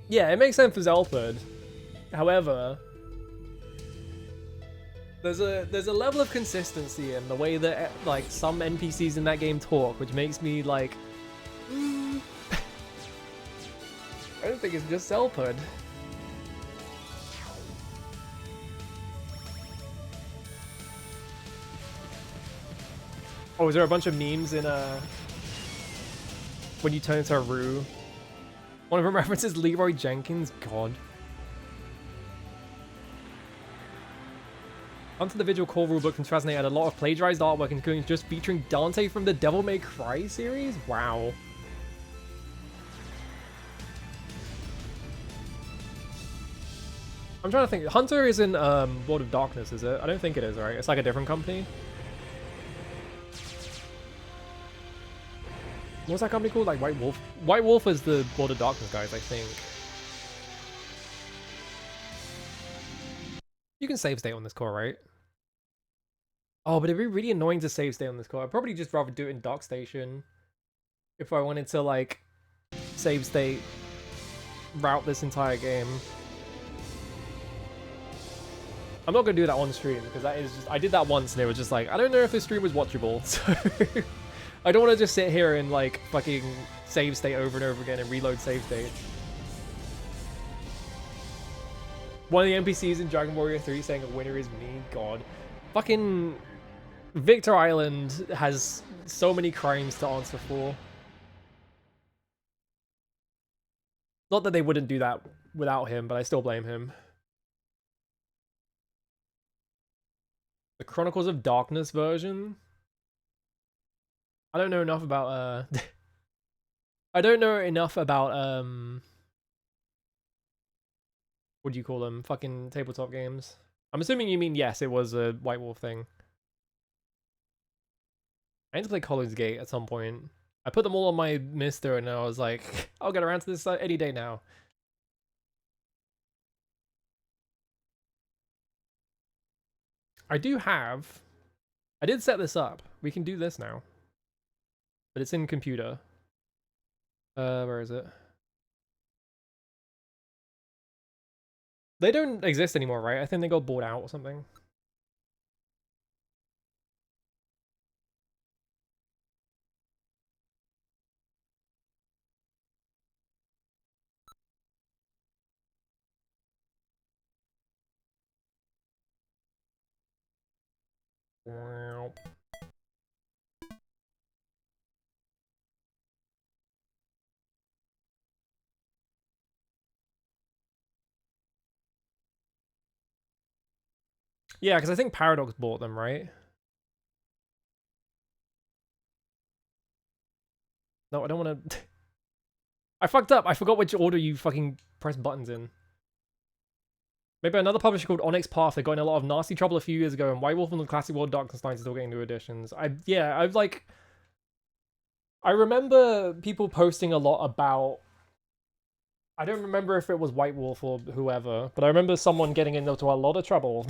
[SPEAKER 1] yeah, it makes sense for Zalpod. However, there's a level of consistency in the way that like some NPCs in that game talk, which makes me like, I don't think it's just Zalpod. Oh, is there a bunch of memes in when you turn into a Rue. One of them references Leroy Jenkins. God. Onto the visual core rulebook from 2008 had a lot of plagiarized artwork, including just featuring Dante from the Devil May Cry series. Wow. I'm trying to think. Hunter is in World of Darkness, is it? I don't think it is, right? It's like a different company. What's that company called? Like White Wolf? White Wolf is the World of Darkness guys, I think. You can save state on this core, right? Oh, but it'd be really annoying to save state on this core. I'd probably just rather do it in Dark Station. If I wanted to, like, save state, route this entire game. I'm not going to do that on stream, because that is just... I did that once, and it was just like, I don't know if this stream was watchable, so... I don't want to just sit here and, like, fucking save state over and over again and reload save state. One of the NPCs in Dragon Warrior 3 saying a winner is me. God. Fucking Victor Island has so many crimes to answer for. Not that they wouldn't do that without him, but I still blame him. The Chronicles of Darkness version? I don't know enough about, I don't know enough about, what do you call them? Fucking tabletop games. I'm assuming you mean yes, it was a White Wolf thing. I need to play Collins Gate at some point. I put them all on my Mister and I was like, I'll get around to this any day now. I did set this up. We can do this now. But it's in computer. Where is it? They don't exist anymore, right? I think they got bought out or something. Wow. Yeah, because I think Paradox bought them, right? No, I don't want to... I fucked up. I forgot which order you fucking press buttons in. Maybe another publisher called Onyx Path. They got in a lot of nasty trouble a few years ago, and White Wolf and the Classic World Darkness is still getting new editions. I've like... I remember people posting a lot about... I don't remember if it was White Wolf or whoever, but I remember someone getting into a lot of trouble.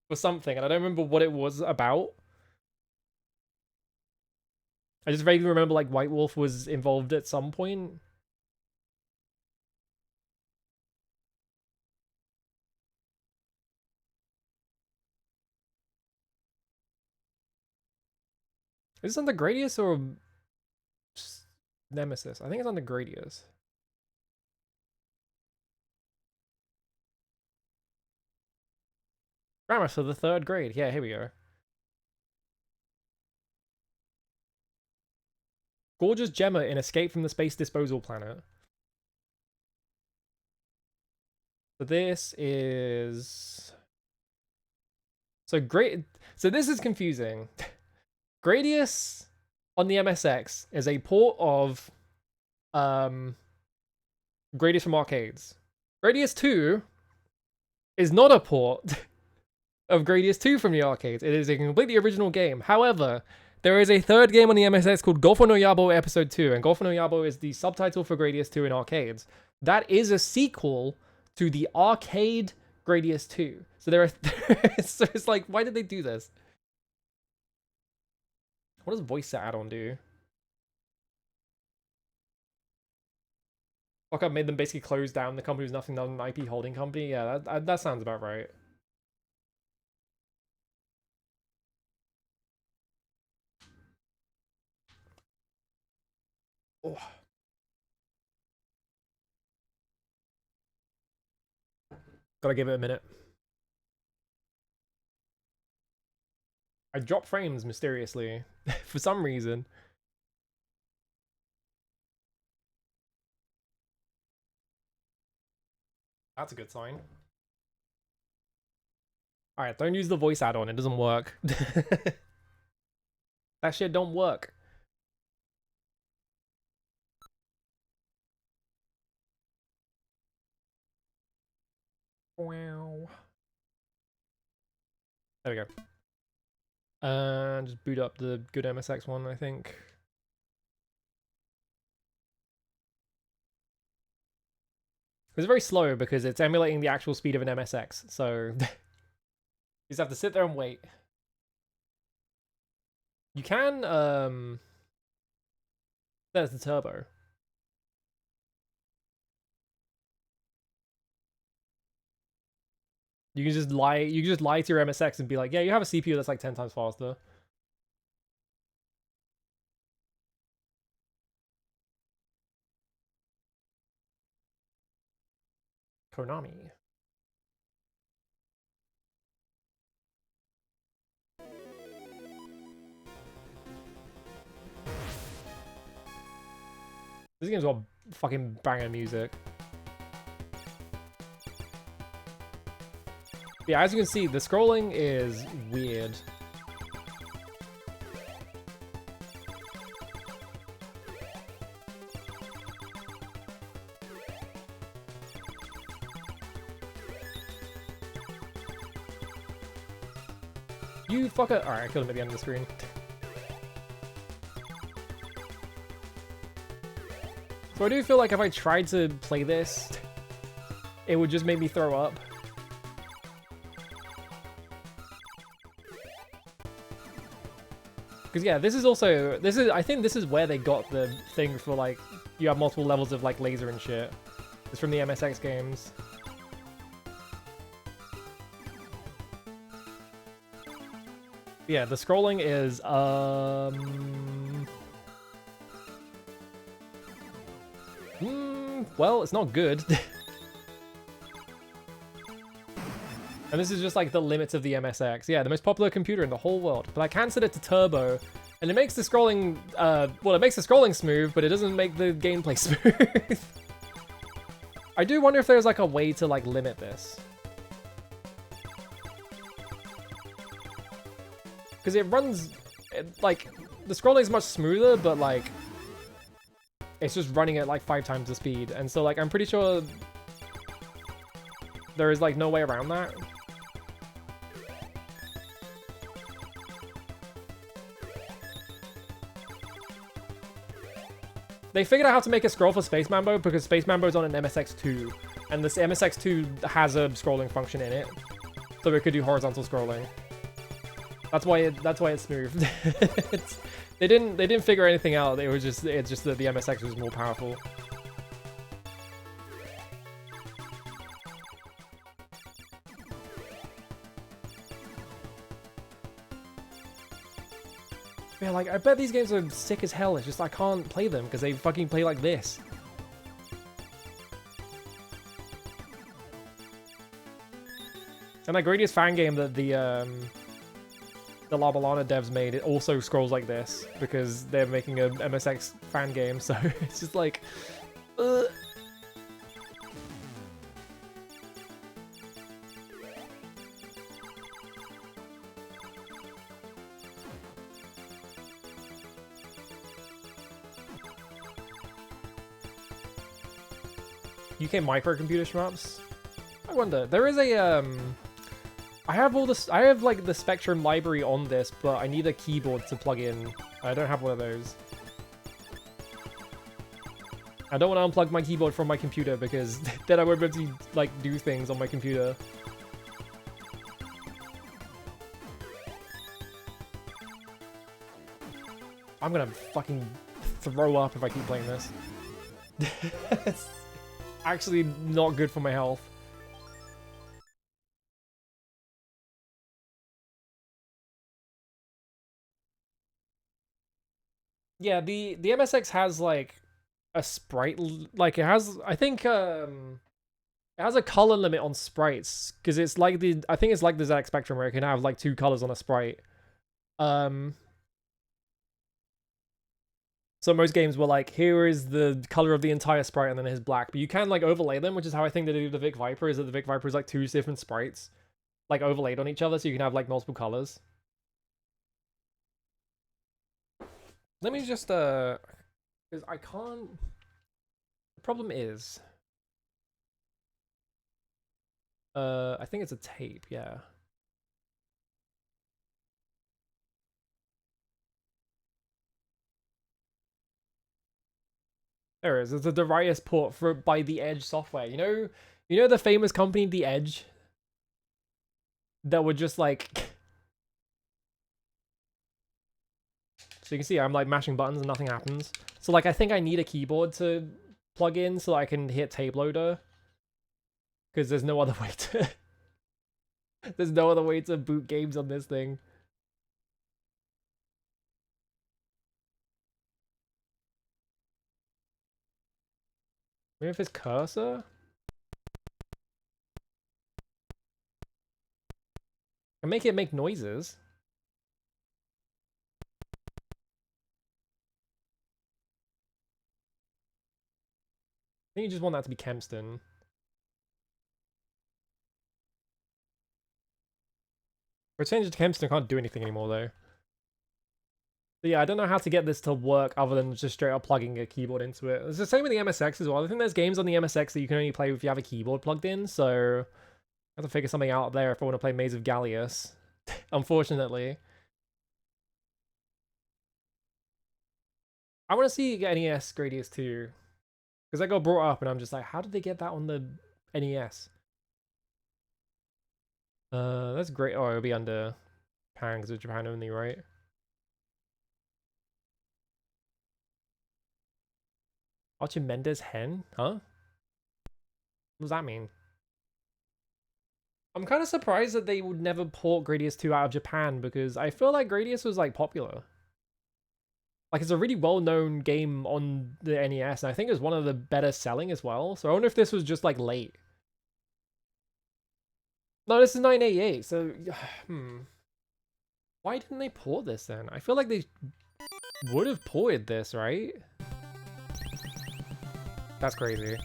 [SPEAKER 1] For something, and I don't remember what it was about. I just vaguely remember, like, White Wolf was involved at some point. Is this under Gradius or Nemesis? I think it's under Gradius. Grammar for the 3rd grade. Yeah, here we go. Gorgeous Gemma in Escape from the Space Disposal Planet. So this is... So great. So this is confusing. Gradius on the MSX is a port of Gradius from arcades. Gradius 2 is not a port of Gradius 2 from the arcades. It is a completely original game. However, there is a 3rd game on the MSX called Golfo no Yabo Episode 2, and Golfo no Yabo is the subtitle for Gradius 2 in arcades. That is a sequel to the arcade Gradius 2. So there are... so it's like, why did they do this? What does voice set add-on do? Fuck up made them basically close down. The company was nothing other than an IP holding company. Yeah, that sounds about right. Oh. Gotta give it a minute. I dropped frames mysteriously for some reason. That's a good sign. Alright, don't use the voice add-on, it doesn't work. That shit don't work. Wow. There we go. And just boot up the good MSX one, I think. It's very slow because it's emulating the actual speed of an MSX, so you just have to sit there and wait. You can, there's the turbo. You can just lie to your MSX and be like, yeah, you have a CPU that's like 10 times faster. Konami. This game's got fucking banger music. Yeah, as you can see, the scrolling is weird. You fucker! Alright, I killed him at the end of the screen. So I do feel like if I tried to play this, it would just make me throw up. Because yeah, I think this is where they got the thing for like, you have multiple levels of like laser and shit. It's from the MSX games. Yeah, the scrolling is, well, it's not good. And this is just like the limits of the MSX. Yeah, the most popular computer in the whole world. But I can set it to turbo, and it makes the scrolling, well, it makes the scrolling smooth, but it doesn't make the gameplay smooth. I do wonder if there's like a way to like limit this. Because it runs, like, the scrolling is much smoother, but like, it's just running at like 5 times the speed. And so like, I'm pretty sure there is like no way around that. They figured out how to make a scroll for Space Mambo because Space Mambo's on an MSX2, and this MSX2 has a scrolling function in it, so it could do horizontal scrolling. That's why it's smooth. They didn't figure anything out. It's just that the MSX was more powerful. Yeah, like, I bet these games are sick as hell. It's just I can't play them because they fucking play like this. And that Gradius fan game that the La Balana devs made, it also scrolls like this because they're making a MSX fan game, so it's just like... UK microcomputer shmups? I wonder. There is a, I have like the Spectrum library on this, but I need a keyboard to plug in. I don't have one of those. I don't want to unplug my keyboard from my computer because then I won't be able to, like, do things on my computer. I'm gonna fucking throw up if I keep playing this. It's actually not good for my health. Yeah, the MSX has like a sprite, like it has, I think it has a color limit on sprites because it's like I think it's like the ZX Spectrum where it can have like 2 colors on a sprite. So most games were like, here is the color of the entire sprite and then here's black. But you can like overlay them, which is how I think they do the Vic Viper, is that the Vic Viper is like 2 different sprites like overlaid on each other, so you can have like multiple colors. Let me just because I can't. The problem is I think it's a tape, yeah. There it is. It's a Darius port for by The Edge software. You know the famous company The Edge that would just like. So you can see I'm like mashing buttons and nothing happens. So like I think I need a keyboard to plug in so I can hit tape loader. Because there's no other way to there's no other way to boot games on this thing. Maybe if it's cursor? And make it make noises. I think you just want that to be Kempston. If I change it to Kempston, I can't do anything anymore though. So yeah, I don't know how to get this to work other than just straight up plugging a keyboard into it. It's the same with the MSX as well. I think there's games on the MSX that you can only play if you have a keyboard plugged in, so I have to figure something out there if I want to play Maze of Gallius. Unfortunately. I want to see NES Gradius II. Because that got brought up and I'm just like, how did they get that on the NES? That's great. Oh, it'll be under Japan because it's Japan only, right? Archimedes Hen? Huh? What does that mean? I'm kind of surprised that they would never port Gradius 2 out of Japan because I feel like Gradius was like popular. Like it's a really well-known game on the NES and I think it was one of the better selling as well. So I wonder if this was just like late. No, this is 1988, so why didn't they port this then? I feel like they would have ported this, right? That's crazy.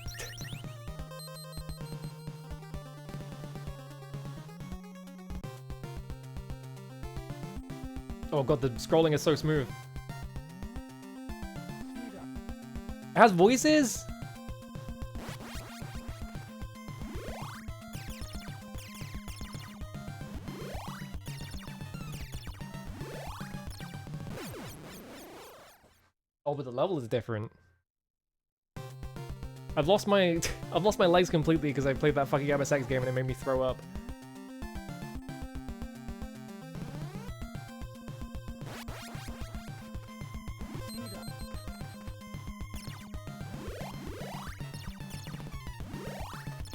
[SPEAKER 1] Oh god, the scrolling is so smooth. It has voices? Oh, but the level is different. I've lost my legs completely because I played that fucking MSX game and it made me throw up.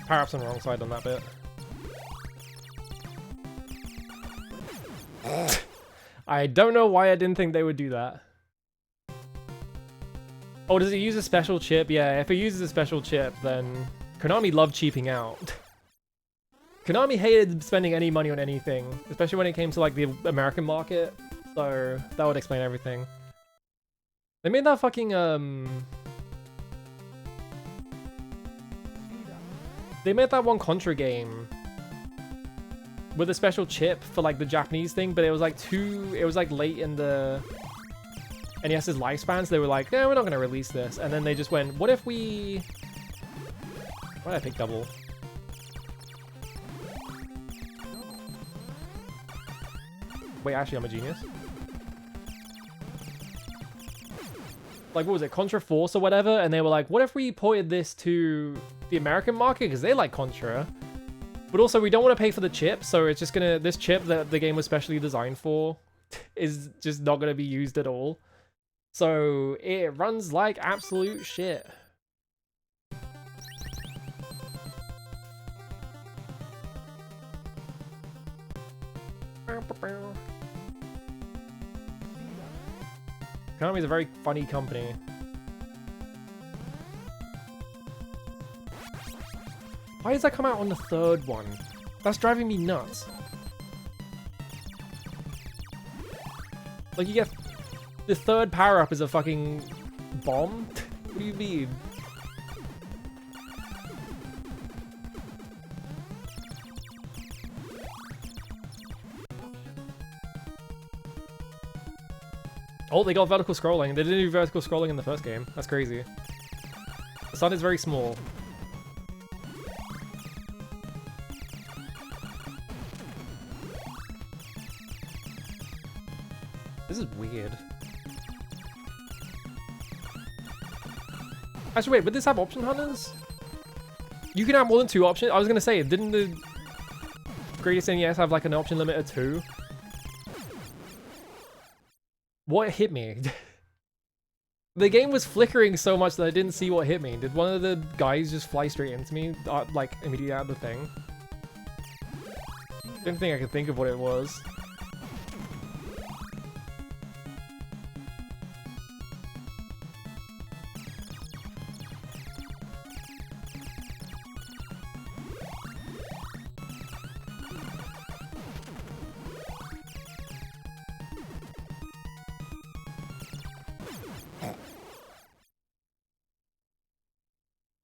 [SPEAKER 1] Power up's on the wrong side on that bit. I don't know why I didn't think they would do that. Oh, does it use a special chip? Yeah, if it uses a special chip, then Konami loved cheaping out. Konami hated spending any money on anything, especially when it came to like the American market. So that would explain everything. They made that fucking they made that one Contra game with a special chip for like the Japanese thing, but it was like late in the NES's lifespan, so they were like, no, we're not gonna release this. And then they just went, what if we... Why did I pick double? Wait, actually, I'm a genius. Like, what was it, Contra Force or whatever? And they were like, what if we ported this to the American market? Because they like Contra. But also, we don't want to pay for the chip, so it's just gonna... This chip that the game was specially designed for is just not gonna be used at all. So it runs like absolute shit. Konami is a very funny company. Why does that come out on the third one? That's driving me nuts. Like you get... The third power-up is a fucking Bomb? What do you mean? Oh, they got vertical scrolling. They didn't do vertical scrolling in the first game. That's crazy. The sun is very small. This is weird. Actually, wait, would this have option hunters? You can have more than 2 options. I was gonna say, didn't the Gradius NES have like an option limit of 2? What hit me? The game was flickering so much that I didn't see what hit me. Did one of the guys just fly straight into me, like immediately out of the thing? Didn't think I could think of what it was.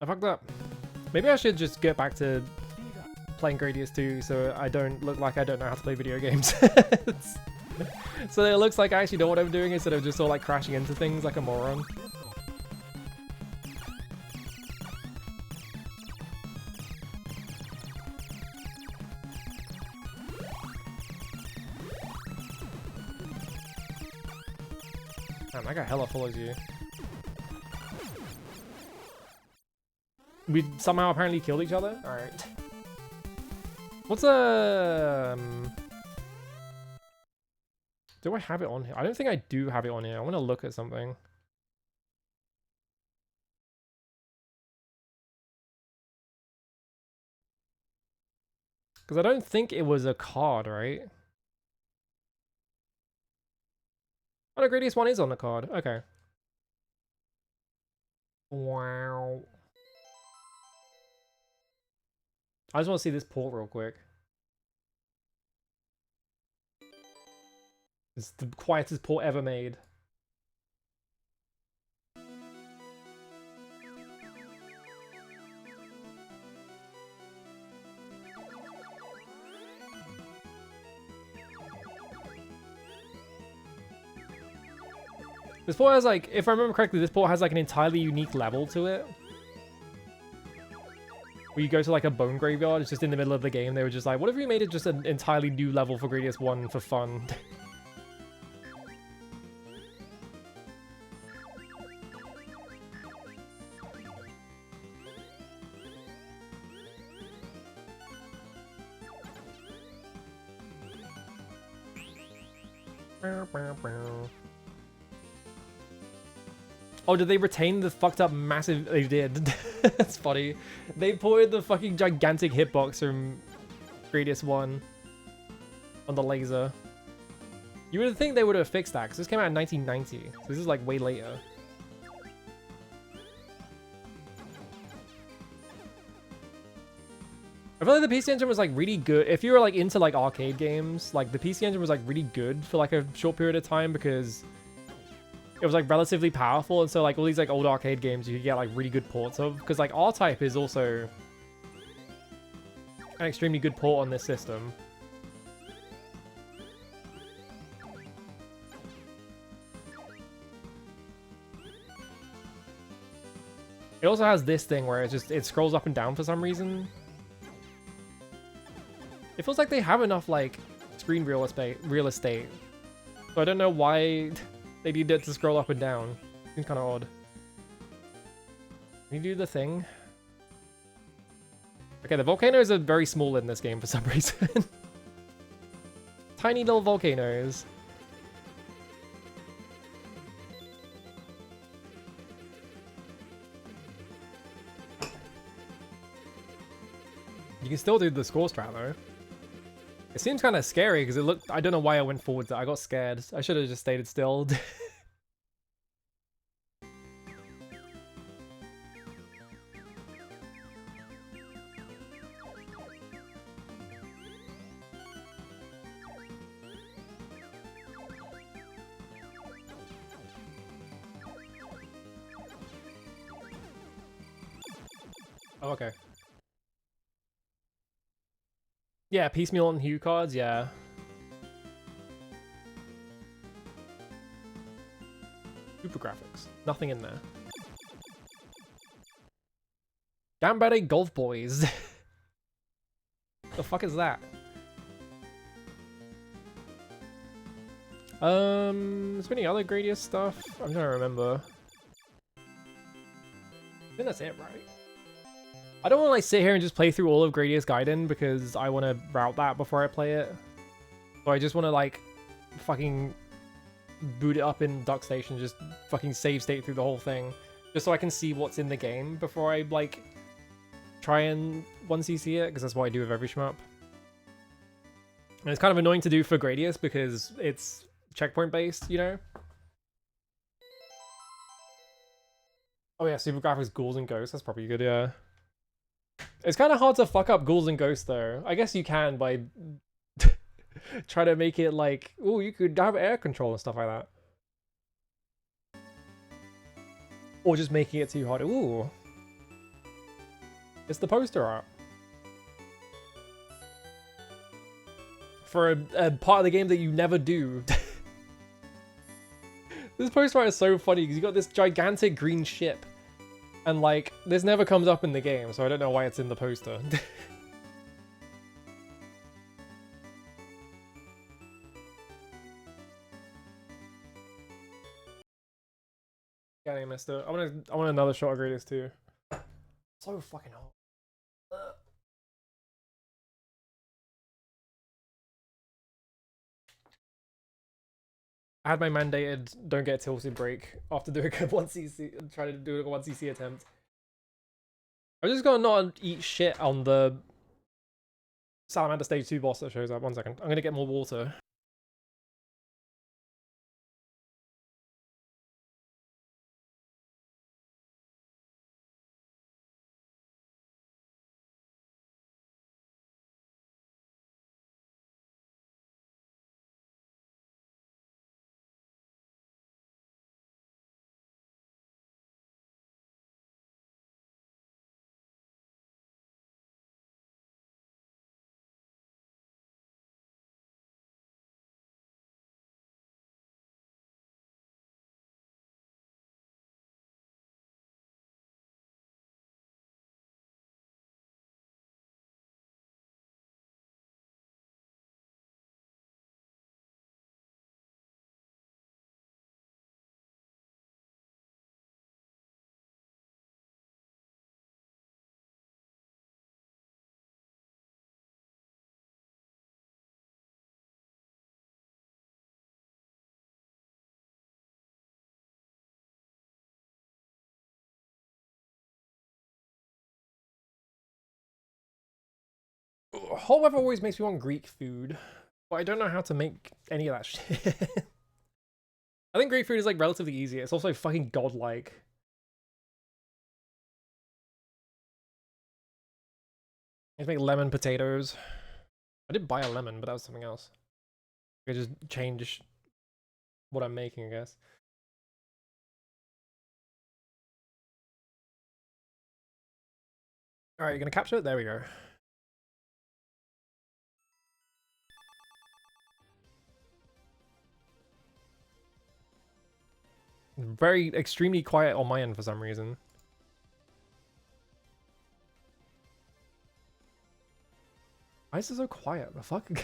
[SPEAKER 1] I fucked up. Maybe I should just get back to playing Gradius II so I don't look like I don't know how to play video games. So that it looks like I actually know what I'm doing instead of just all like crashing into things like a moron. Man, that guy hella follows you. We somehow apparently killed each other? Alright. What's a... do I have it on here? I don't think I do have it on here. I want to look at something. Because I don't think it was a card, right? Oh, the Gradius one is on the card. Okay. Wow. I just want to see this port real quick. It's the quietest port ever made. This port has like, if I remember correctly, this port has like an entirely unique level to it. Where you go to like a bone graveyard, it's just in the middle of the game. They were just like, what if we made it just an entirely new level for Gradius 1 for fun? Oh, did they retain the fucked up massive... They did. That's funny. They ported the fucking gigantic hitbox from Gradius 1 on the laser. You would think they would have fixed that, because this came out in 1990. So this is like way later. I feel like the PC Engine was like really good. If you were like into like arcade games, like the PC Engine was like really good for like a short period of time because it was like relatively powerful, and so like all these like old arcade games you could get like really good ports of, because like R-Type is also an extremely good port on this system. It also has this thing where it scrolls up and down for some reason. It feels like they have enough like screen real estate. So I don't know why they need it to scroll up and down. Seems kind of odd. Can you do the thing? Okay, the volcanoes are very small in this game for some reason. Tiny little volcanoes. You can still do the score strat though. It seems kind of scary because it looked... I don't know why I went forward. I got scared. I should have just stayed still. Oh, okay. Yeah, piecemeal on hue cards, yeah. Super graphics. Nothing in there. Gambare Golf Boys. The fuck is that? Is there any other Gradius stuff? I'm trying to remember. I think that's it, right? I don't want to like sit here and just play through all of Gradius Gaiden because I want to route that before I play it. So I just want to like fucking boot it up in Duck Station, just fucking save state through the whole thing, just so I can see what's in the game before I like try and 1cc it, because that's what I do with every shmup. And it's kind of annoying to do for Gradius because it's checkpoint based, you know? Oh yeah, super graphics, ghouls and ghosts, that's probably good, yeah. It's kind of hard to fuck up ghouls and ghosts though. I guess you can by try to make it like, oh, you could have air control and stuff like that. Or just making it too hard. Ooh. It's the poster art. For a part of the game that you never do. This poster art is so funny because you got this gigantic green ship. And like, this never comes up in the game, so I don't know why it's in the poster. Yeah, I missed it. I want another shot of Gradius too. So fucking hot. I had my mandated don't get tilted break after doing a 1cc, trying to do a 1cc attempt. I'm just gonna not eat shit on the Salamander Stage 2 boss that shows up. 1 second. I'm gonna get more water. Hot weather always makes me want Greek food, but I don't know how to make any of that shit. I think Greek food is like relatively easy. It's also fucking godlike. Let's make lemon potatoes. I did buy a lemon, but that was something else. I could just change what I'm making, I guess. Alright, you're gonna capture it? There we go. Very extremely quiet on my end for some reason. Why is it so quiet? The fuck? I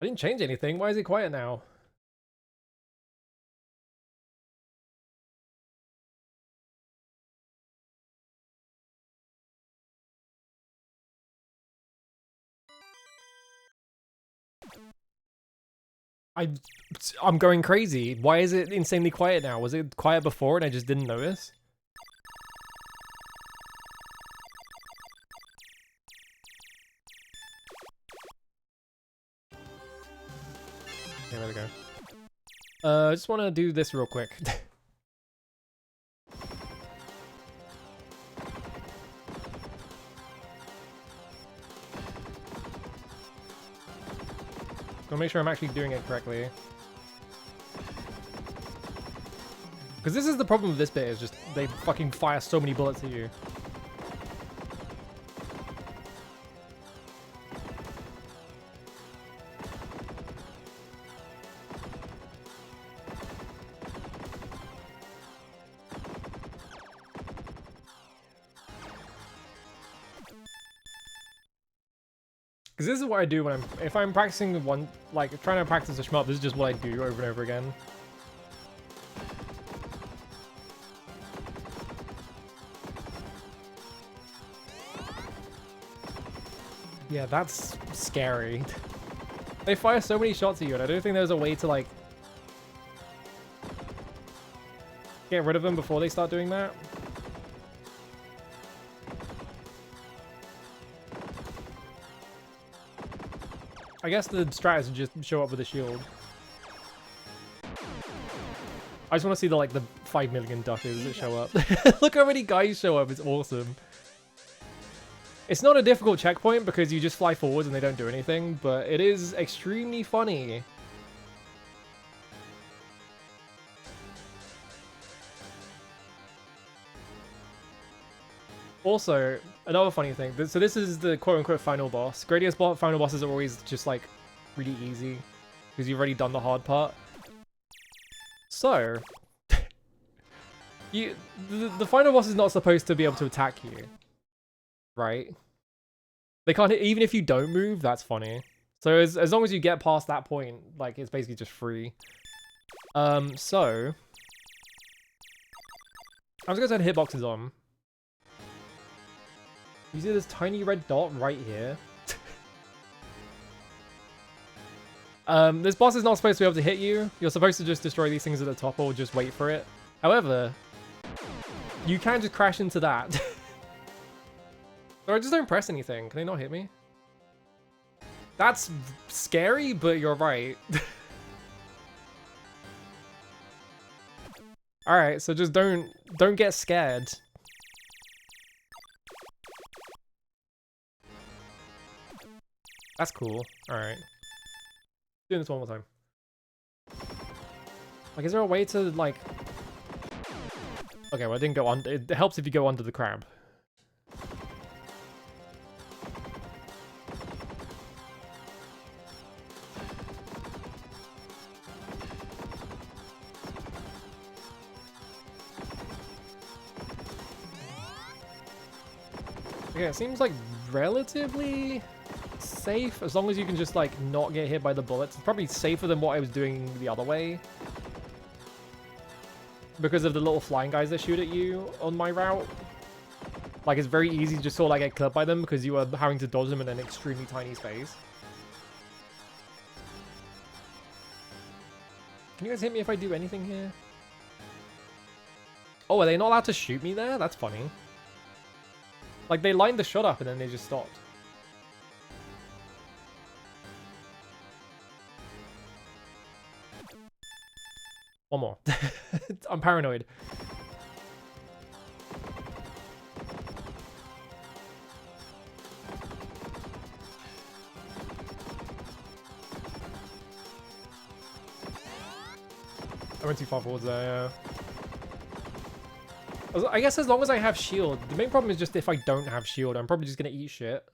[SPEAKER 1] didn't change anything. Why is it quiet now? I'm going crazy. Why is it insanely quiet now? Was it quiet before and I just didn't notice? Okay, there we go. I just want to do this real quick. I'll make sure I'm actually doing it correctly. Because this is the problem with this bit, is just they fucking fire so many bullets at you. Because this is what I do when if I'm practicing one, like trying to practice a shmup, this is just what I do over and over again. Yeah, that's scary. They fire so many shots at you, and I don't think there's a way to, like, get rid of them before they start doing that. I guess the strat is to just show up with a shield. I just want to see the, like, the 5 million duckers that show up. Look how many guys show up, it's awesome. It's not a difficult checkpoint because you just fly forwards and they don't do anything, but it is extremely funny. Also, another funny thing, so this is the quote-unquote final boss. Gradius final bosses are always just, like, really easy because you've already done the hard part. So, the final boss is not supposed to be able to attack you. Right? They can't hit, even if you don't move, that's funny. So as long as you get past that point, like, it's basically just free. So I'm just gonna turn hitboxes on. You see this tiny red dot right here? This boss is not supposed to be able to hit you. You're supposed to just destroy these things at the top or just wait for it. However, you can just crash into that. Or just don't press anything. Can they not hit me? That's scary, but you're right. Alright, so just don't get scared. That's cool. Alright. Doing this one more time. Like, is there a way to, like... Okay, well, I didn't go on. It helps if you go under the crab. Okay, it seems like relatively safe, as long as you can just, like, not get hit by the bullets. It's probably safer than what I was doing the other way. Because of the little flying guys that shoot at you on my route. Like, it's very easy to just sort of, like, get clipped by them because you are having to dodge them in an extremely tiny space. Can you guys hit me if I do anything here? Oh, are they not allowed to shoot me there? That's funny. Like, they lined the shot up and then they just stopped. One more. I'm paranoid. I went too far forwards there, yeah. I guess as long as I have shield. The main problem is just if I don't have shield, I'm probably just gonna eat shit.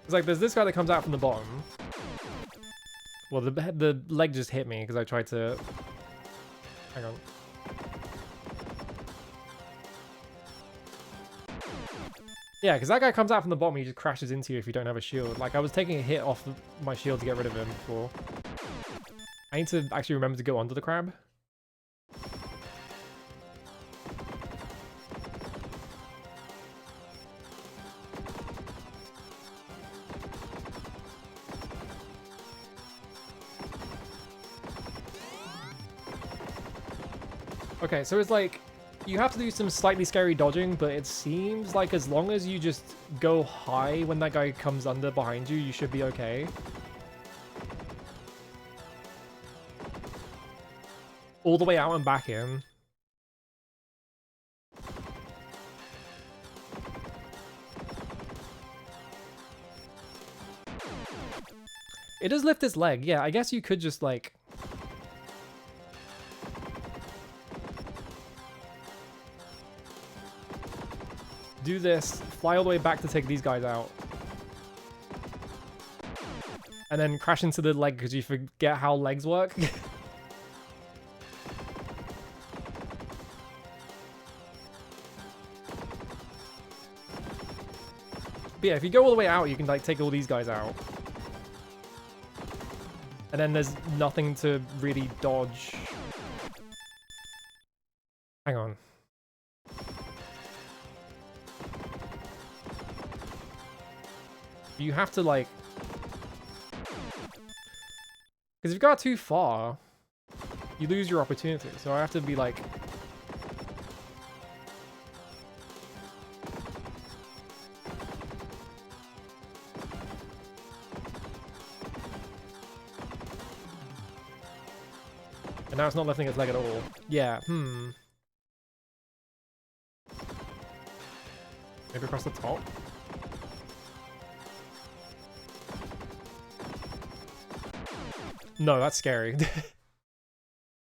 [SPEAKER 1] It's like there's this guy that comes out from the bottom. Well, the leg just hit me because I tried to... Hang on. Yeah, because that guy comes out from the bottom and he just crashes into you if you don't have a shield. Like, I was taking a hit off my shield to get rid of him before. I need to actually remember to go under the crab. Okay, so it's like, you have to do some slightly scary dodging, but it seems like as long as you just go high when that guy comes under behind you, you should be okay. All the way out and back in. It does lift his leg. Yeah, I guess you could just like... do this, fly all the way back to take these guys out. And then crash into the leg because you forget how legs work. But yeah, if you go all the way out, you can like take all these guys out. And then there's nothing to really dodge. Hang on. You have to like... because if you go too far, you lose your opportunity. So I have to be like... and now it's not lifting its leg at all. Yeah, Maybe across the top? No, that's scary.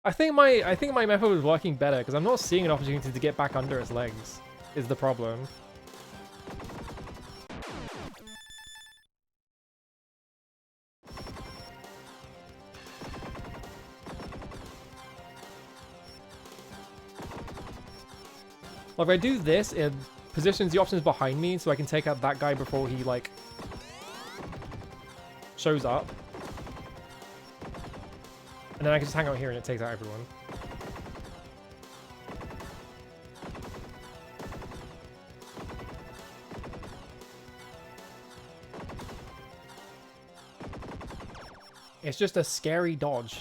[SPEAKER 1] I think my method was working better because I'm not seeing an opportunity to get back under its legs is the problem. Like if I do this, it positions the options behind me so I can take out that guy before he like shows up. And then I can just hang out here and it takes out everyone. It's just a scary dodge.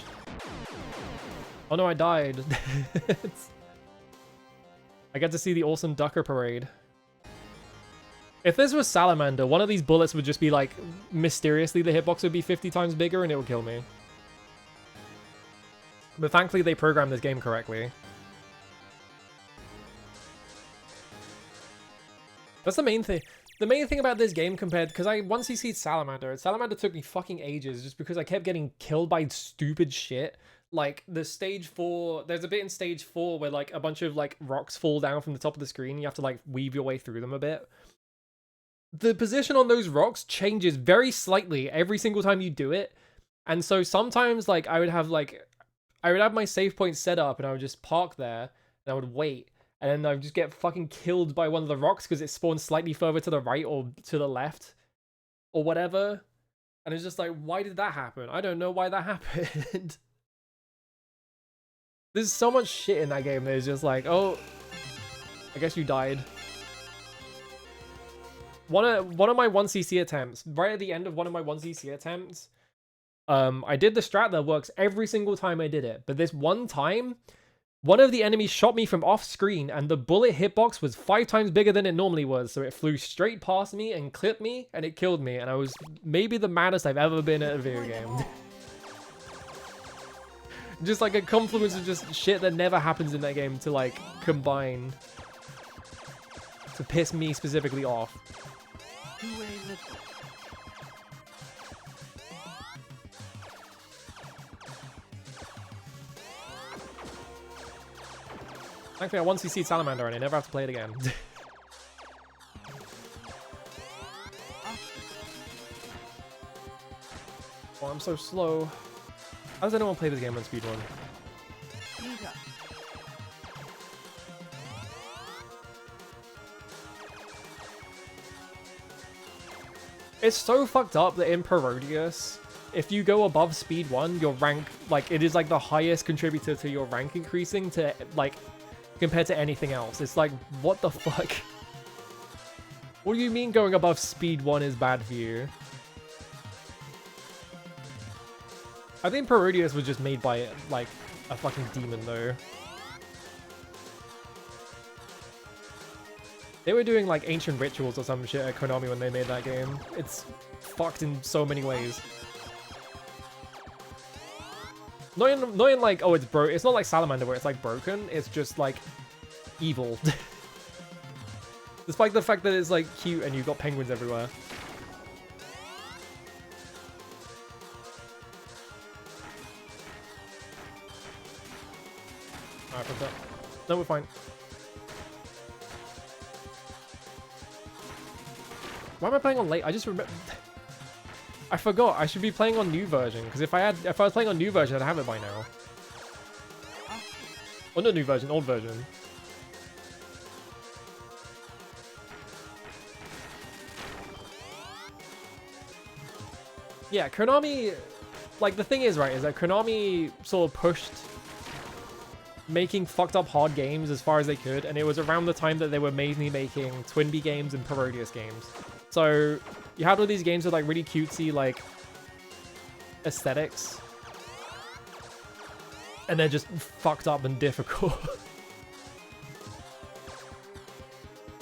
[SPEAKER 1] Oh no, I died. I get to see the awesome Ducker Parade. If this was Salamander, one of these bullets would just be like, mysteriously the hitbox would be 50 times bigger and it would kill me. But thankfully they programmed this game correctly. That's the main thing. The main thing about this game compared... because I once you see Salamander took me fucking ages just because I kept getting killed by stupid shit. Like, the stage 4... there's a bit in stage 4 where, like, a bunch of, like, rocks fall down from the top of the screen. You have to, like, weave your way through them a bit. The position on those rocks changes very slightly every single time you do it. And so sometimes, like, I would have my save point set up and I would just park there and I would wait. And then I would just get fucking killed by one of the rocks because it spawned slightly further to the right or to the left. Or whatever. And it's just like, why did that happen? I don't know why that happened. There's so much shit in that game that is just like, oh, I guess you died. One of my 1cc attempts, right at the end of one of my 1cc attempts, I did the strat that works every single time I did it. But this one time, one of the enemies shot me from off screen and the bullet hitbox was 5 times bigger than it normally was. So it flew straight past me and clipped me and it killed me. And I was maybe the maddest I've ever been at a video game. Just like a confluence of just shit that never happens in that game to like combine to piss me specifically off. Thankfully, I once see Salamander and I never have to play it again. Oh, I'm so slow. How does anyone play this game on speedrun? It's so fucked up that in Parodius, if you go above speed 1, your rank, like, it is like the highest contributor to your rank increasing to, like, compared to anything else. It's like, what the fuck? What do you mean going above speed 1 is bad for you? I think Parodius was just made by, like, a fucking demon, though. They were doing, like, ancient rituals or some shit at Konami when they made that game. It's fucked in so many ways. Not in like, oh, it's broke. It's not like Salamander where it's, like, broken. It's just, like, evil. Despite the fact that it's, like, cute and you've got penguins everywhere. I forgot. No, we're fine. Why am I playing on late? I just remember. I forgot. I should be playing on new version because if I was playing on new version, I'd have it by now. Oh, not new version, old version. Yeah, Konami. Like the thing is, right, is that Konami sort of pushed making fucked up hard games as far as they could, and it was around the time that they were mainly making Twinbee games and Parodius games. So you had all these games with like really cutesy like aesthetics, and they're just fucked up and difficult.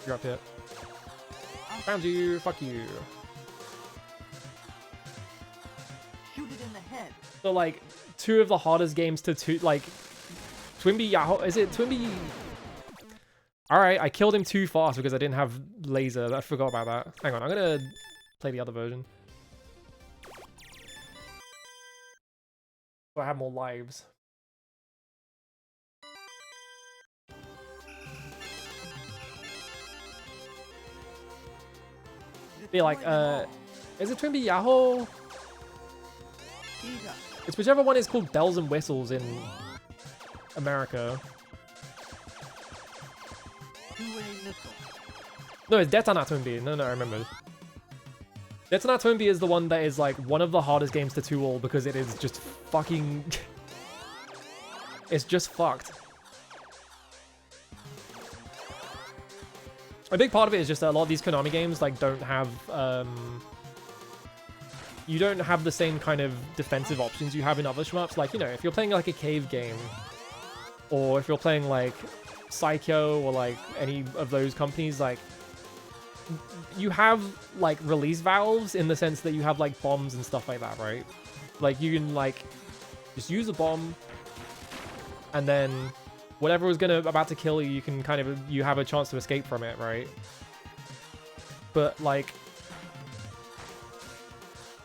[SPEAKER 1] You're up here. Found you. Fuck you.
[SPEAKER 2] Shoot it in the head.
[SPEAKER 1] So like two of the hardest games to like Twinbee Yahoo. Is it Twinbee? Alright, I killed him too fast because I didn't have laser. I forgot about that. Hang on, I'm gonna play the other version. So I have more lives. Be like, is it Twinbee Yahoo? It's whichever one is called Bells and Whistles in America. No, it's Detonat Twinbee. No, I remember. Detonat Twinbee is the one that is like one of the hardest games to 2-all because it is just fucking... it's just fucked. A big part of it is just that a lot of these Konami games like don't have you don't have the same kind of defensive options you have in other shmups. Like, you know, if you're playing like a cave game, or if you're playing like Psycho or like any of those companies, like you have like release valves in the sense that you have like bombs and stuff like that, right? Like you can like just use a bomb, and then whatever was about to kill you, you can kind of, you have a chance to escape from it, right? But like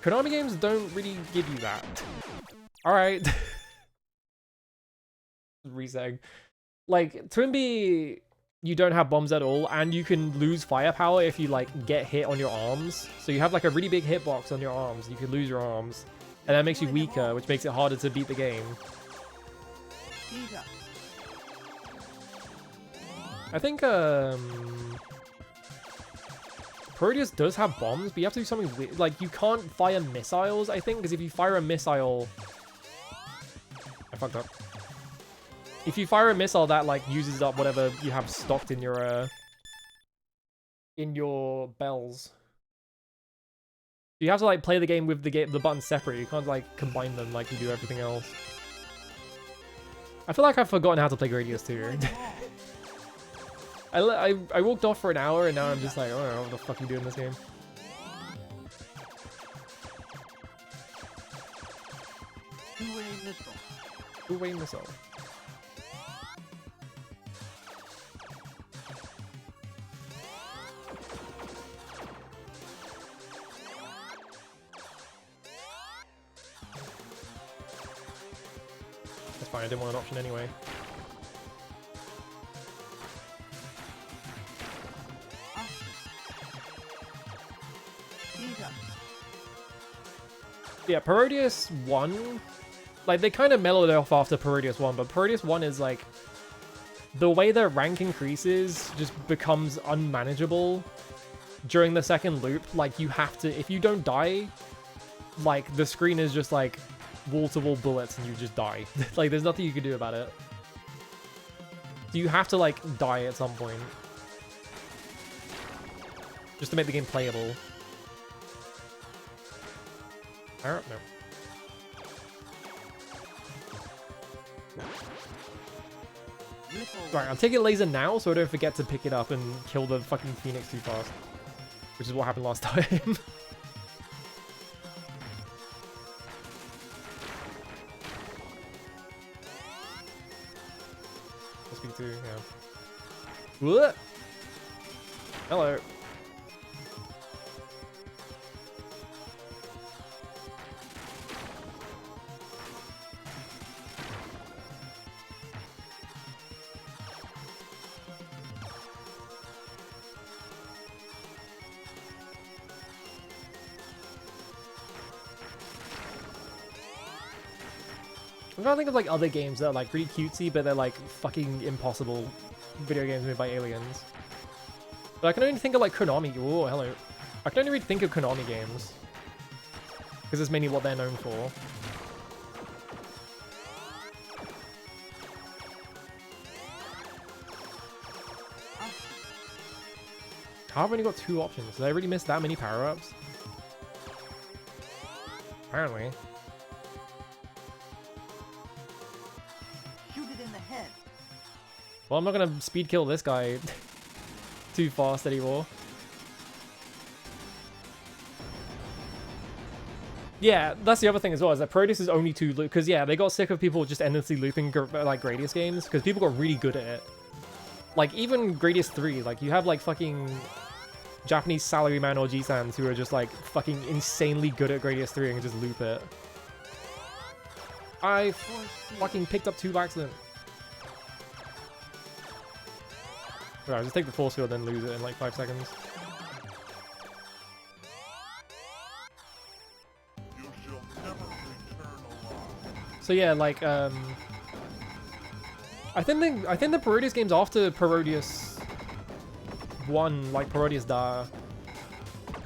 [SPEAKER 1] Konami games don't really give you that. All right. Reseg. Like Twinbee, you don't have bombs at all, and you can lose firepower if you like get hit on your arms. So you have like a really big hitbox on your arms. You can lose your arms, and that makes you weaker, which makes it harder to beat the game. I think Parodius does have bombs, but you have to do something weird. Like you can't fire missiles, I think, because if you fire a missile, I fucked up. If you fire a missile, that like uses up whatever you have stocked in your bells. You have to like play the game with the buttons separate. You can't like combine them like you do everything else. I feel like I've forgotten how to play Gradius II. I walked off for an hour and now I'm just like, I don't know what the fuck you do in this game. Two-way missile. That's fine, I didn't want an option anyway. Yeah, Parodius 1, like, they kind of mellowed off after Parodius 1, but Parodius 1 is, like, the way their rank increases just becomes unmanageable during the second loop. Like, you have to, if you don't die, like, the screen is just, like, wall-to-wall bullets and you just die. Like, there's nothing you can do about it. So you have to, like, die at some point. Just to make the game playable. No. Right, I'm taking laser now so I don't forget to pick it up and kill the fucking Phoenix too fast. Which is what happened last time. SP2, yeah. What? Hello. I'm trying to think of like other games that are like pretty cutesy, but they're like fucking impossible video games made by aliens. But I can only think of like Konami. Oh, hello. I can only really think of Konami games. Because it's mainly what they're known for. How have I only got 2 options? Did I really miss that many power-ups? Apparently.
[SPEAKER 2] Shoot it in the head.
[SPEAKER 1] Well, I'm not gonna speed kill this guy too fast anymore. Yeah, that's the other thing as well, is that Gradius is only 2 loop, because yeah, they got sick of people just endlessly looping like Gradius games, because people got really good at it. Like, even Gradius 3, like, you have like fucking Japanese salaryman or G-sans who are just like fucking insanely good at Gradius 3 and can just loop it. I fucking picked up 2 by accident. Right, just take the force field and lose it in like 5 seconds.
[SPEAKER 3] You shall never return alive.
[SPEAKER 1] So yeah, like I think the Parodius games after Parodius 1, like Parodius Da,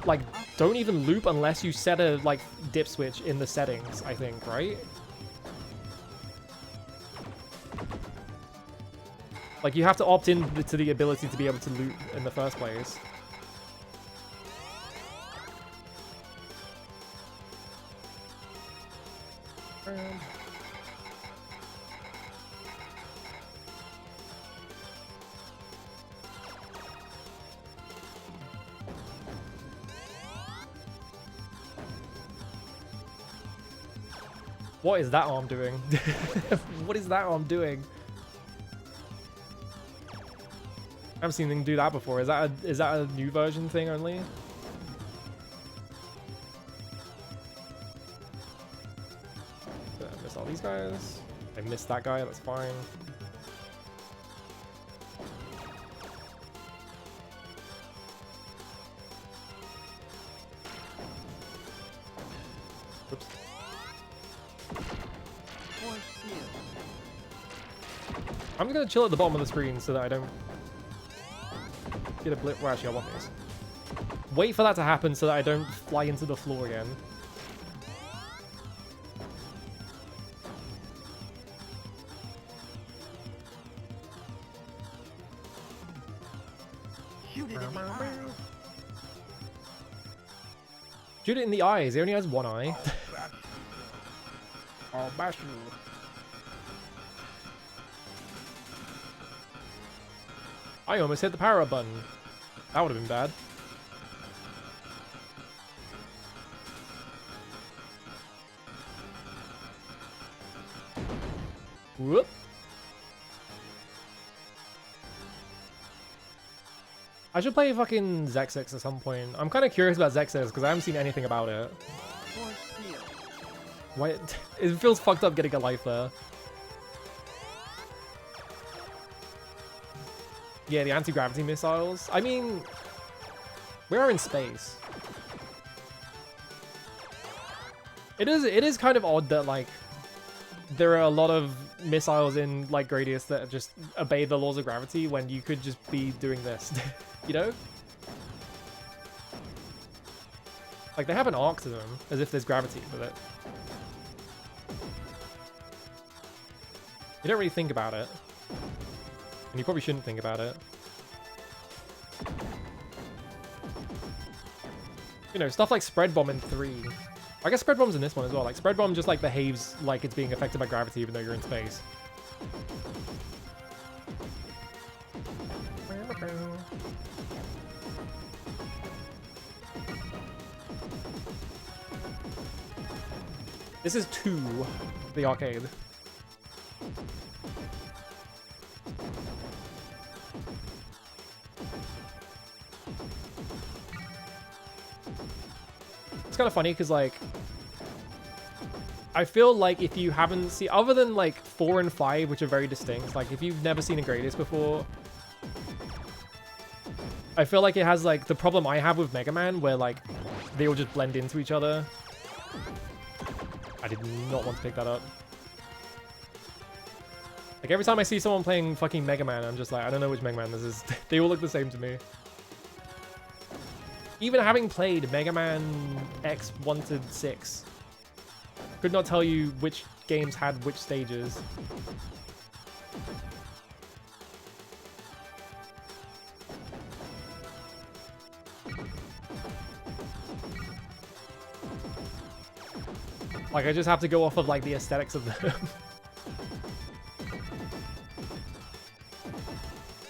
[SPEAKER 1] like don't even loop unless you set a like dip switch in the settings, I think, right? Like you have to opt in to the ability to be able to loop in the first place. What is that arm doing? What is that arm doing? I haven't seen them do that before. Is that a new version thing only? Did I miss all these guys? I missed that guy, that's fine. Oops. I'm just gonna chill at the bottom of the screen so that I don't get a blip. Well, actually, I want these. Wait for that to happen so that I don't fly into the floor again.
[SPEAKER 2] Shoot it in the eye.
[SPEAKER 1] Shoot it in the eyes. He only has 1 eye. I'll bash you. I almost hit the power up button. That would have been bad. Whoop. I should play fucking Zexix at some point. I'm kind of curious about Zexix because I haven't seen anything about it. Why? It feels fucked up getting a life there. Yeah, the anti-gravity missiles. I mean, we are in space. It is kind of odd that like there are a lot of missiles in like Gradius that just obey the laws of gravity when you could just be doing this, you know? Like they have an arc to them, as if there's gravity with it. You don't really think about it. And you probably shouldn't think about it. You know, stuff like Spread Bomb in 3. I guess Spread Bomb's in this one as well. Like, Spread Bomb just, like, behaves like it's being affected by gravity even though you're in space. This is 2, the arcade. It's kind of funny because like I feel like if you haven't seen, other than like 4 and 5, which are very distinct, like if you've never seen a Gradius before, I feel like it has like the problem I have with Mega Man where like they all just blend into each other. I did not want to pick that up. Like every time I see someone playing fucking Mega Man, I'm just like, I don't know which Mega Man this is. They all look the same to me. Even having played Mega Man X 1 to 6, could not tell you which games had which stages. Like I just have to go off of like the aesthetics of them.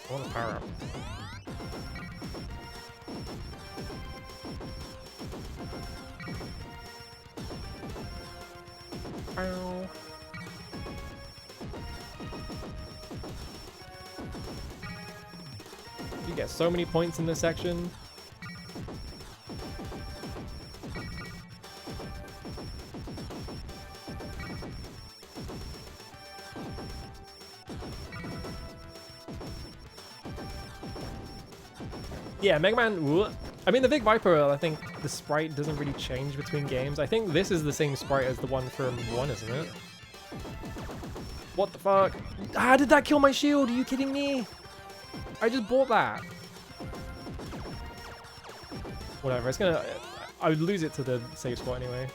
[SPEAKER 1] I want to power up. Ow. You get so many points in this section. Yeah, Mega Man. I mean, the Big Viper, I think the sprite doesn't really change between games. I think this is the same sprite as the one from 1, isn't it? What the fuck? How did that kill my shield? Are you kidding me? I just bought that. Whatever, it's gonna... I would lose it to the save spot anyway.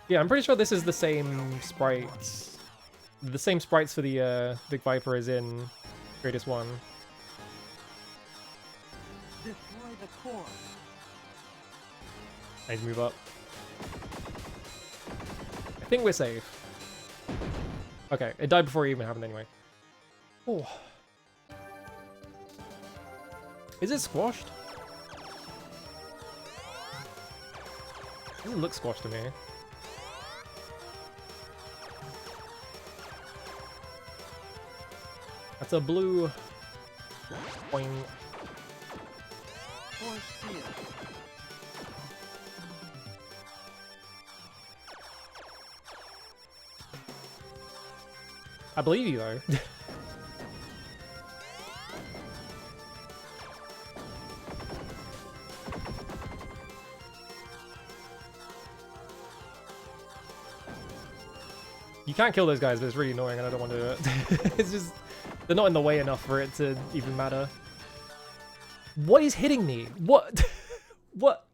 [SPEAKER 1] Yeah, I'm pretty sure this is the same sprites. The same sprites for the Big Viper as in Gradius 1.
[SPEAKER 2] Destroy the core.
[SPEAKER 1] I need to move up. I think we're safe. Okay, it died before it even happened anyway. Oh. Is it squashed? Doesn't look squashed to me. That's a blue. Boing.
[SPEAKER 2] Force field.
[SPEAKER 1] I believe you though. You can't kill those guys, but it's really annoying and I don't want to do it. It's just, they're not in the way enough for it to even matter. What is hitting me? What? What?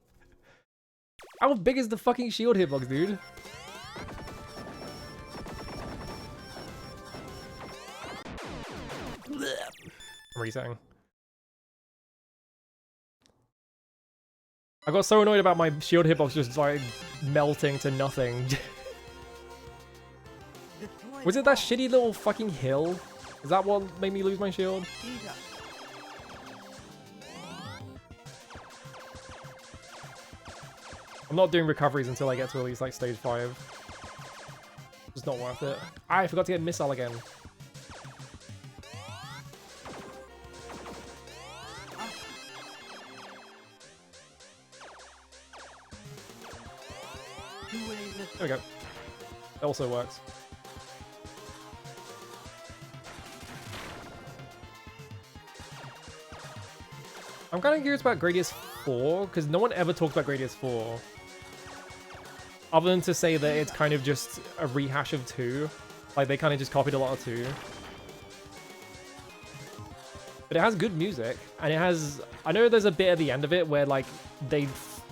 [SPEAKER 1] How big is the fucking shield hitbox, dude? I'm resetting. I got so annoyed about my shield hitbox just like melting to nothing.
[SPEAKER 2] Destroy
[SPEAKER 1] Was it that shitty little fucking hill? Is that what made me lose my shield?
[SPEAKER 2] Speed up.
[SPEAKER 1] I'm not doing recoveries until I get to at least like stage 5. It's not worth it. I forgot to get missile again.
[SPEAKER 2] Two-way missile.
[SPEAKER 1] There we go. That also works. I'm kind of curious about Gradius 4, because no one ever talked about Gradius 4. Other than to say that it's kind of just a rehash of 2. Like, they kind of just copied a lot of 2. But it has good music, and it has... I know there's a bit at the end of it where, like, they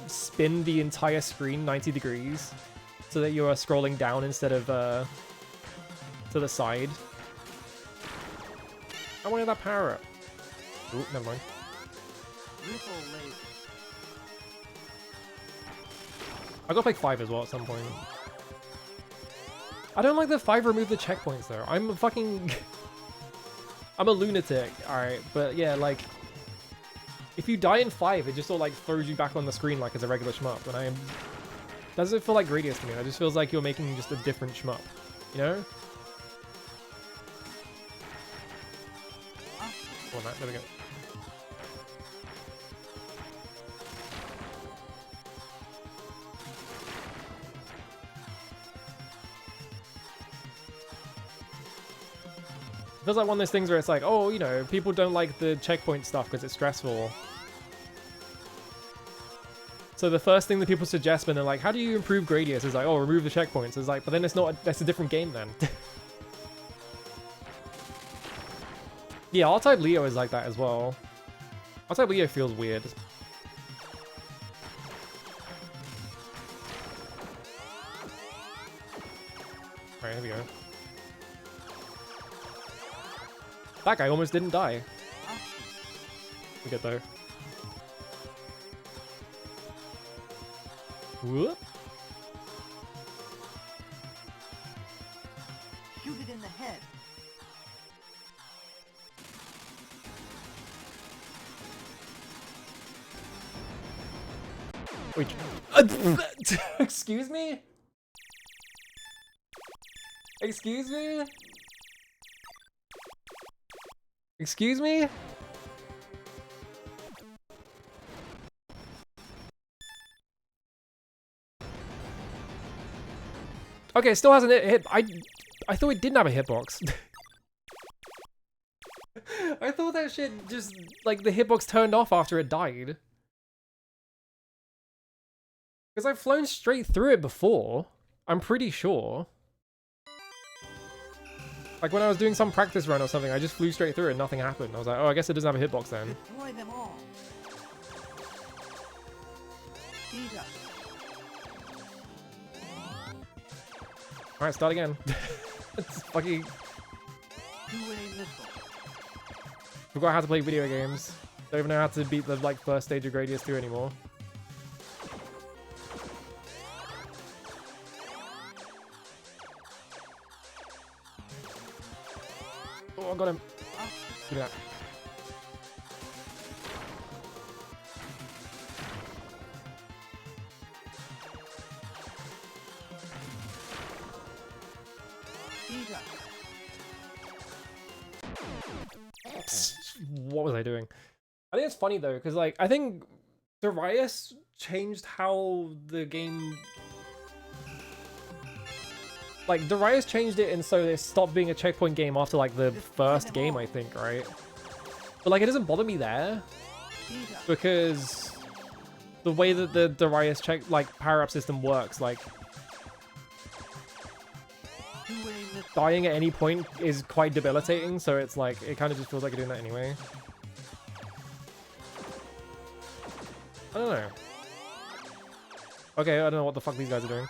[SPEAKER 1] spin the entire screen 90 degrees so that you're scrolling down instead of to the side. I wanted that power up. Ooh, never mind.
[SPEAKER 2] Ripple laser.
[SPEAKER 1] I gotta play 5 as well at some point. I don't like that 5 removed the checkpoints though. I'm a fucking... I'm a lunatic, alright, but yeah, like... If you die in 5, it just sort of like throws you back on the screen like as a regular shmup, and I am... Doesn't feel like Gradius to me, it just feels like you're making just a different shmup, you know? Come on, Matt, there we go. It feels like one of those things where it's like, oh, you know, people don't like the checkpoint stuff because it's stressful. So the first thing that people suggest when they're like, how do you improve Gradius? Is like, oh, remove the checkpoints. It's like, but then it's not, that's a different game then. Yeah, R-Type Leo is like that as well. R-Type Leo feels weird. Alright, here we go. That guy almost didn't die. We good though. Whoop.
[SPEAKER 2] Shoot it in the head.
[SPEAKER 1] Wait. Excuse me? Excuse me? Excuse me? Okay, it still hasn't hit. I thought it didn't have a hitbox. I thought that shit just, like, the hitbox turned off after it died. Because I've flown straight through it before. I'm pretty sure. Like, when I was doing some practice run or something, I just flew straight through it and nothing happened. I was like, oh, I guess it doesn't have a hitbox then.
[SPEAKER 2] Destroy them all. Speed up.
[SPEAKER 1] Alright, start again. It's fucking...
[SPEAKER 2] Two-way missile.
[SPEAKER 1] Forgot how to play video games. Don't even know how to beat the, like, first stage of Gradius II anymore. Oh, I got him. Look at that.
[SPEAKER 2] Speed up.
[SPEAKER 1] What was I doing? I think it's funny though, because like I think Darius changed how the game. Like Darius changed it, and so it stopped being a checkpoint game after like the first game, I think, right? But like it doesn't bother me there
[SPEAKER 2] Speed up.
[SPEAKER 1] because the way that the Darius power up system works, like
[SPEAKER 2] Two-way missile.
[SPEAKER 1] dying at any point is quite debilitating. So it's like it kind of just feels like you're doing that anyway. I don't know. Okay, I don't know what the fuck these guys are doing.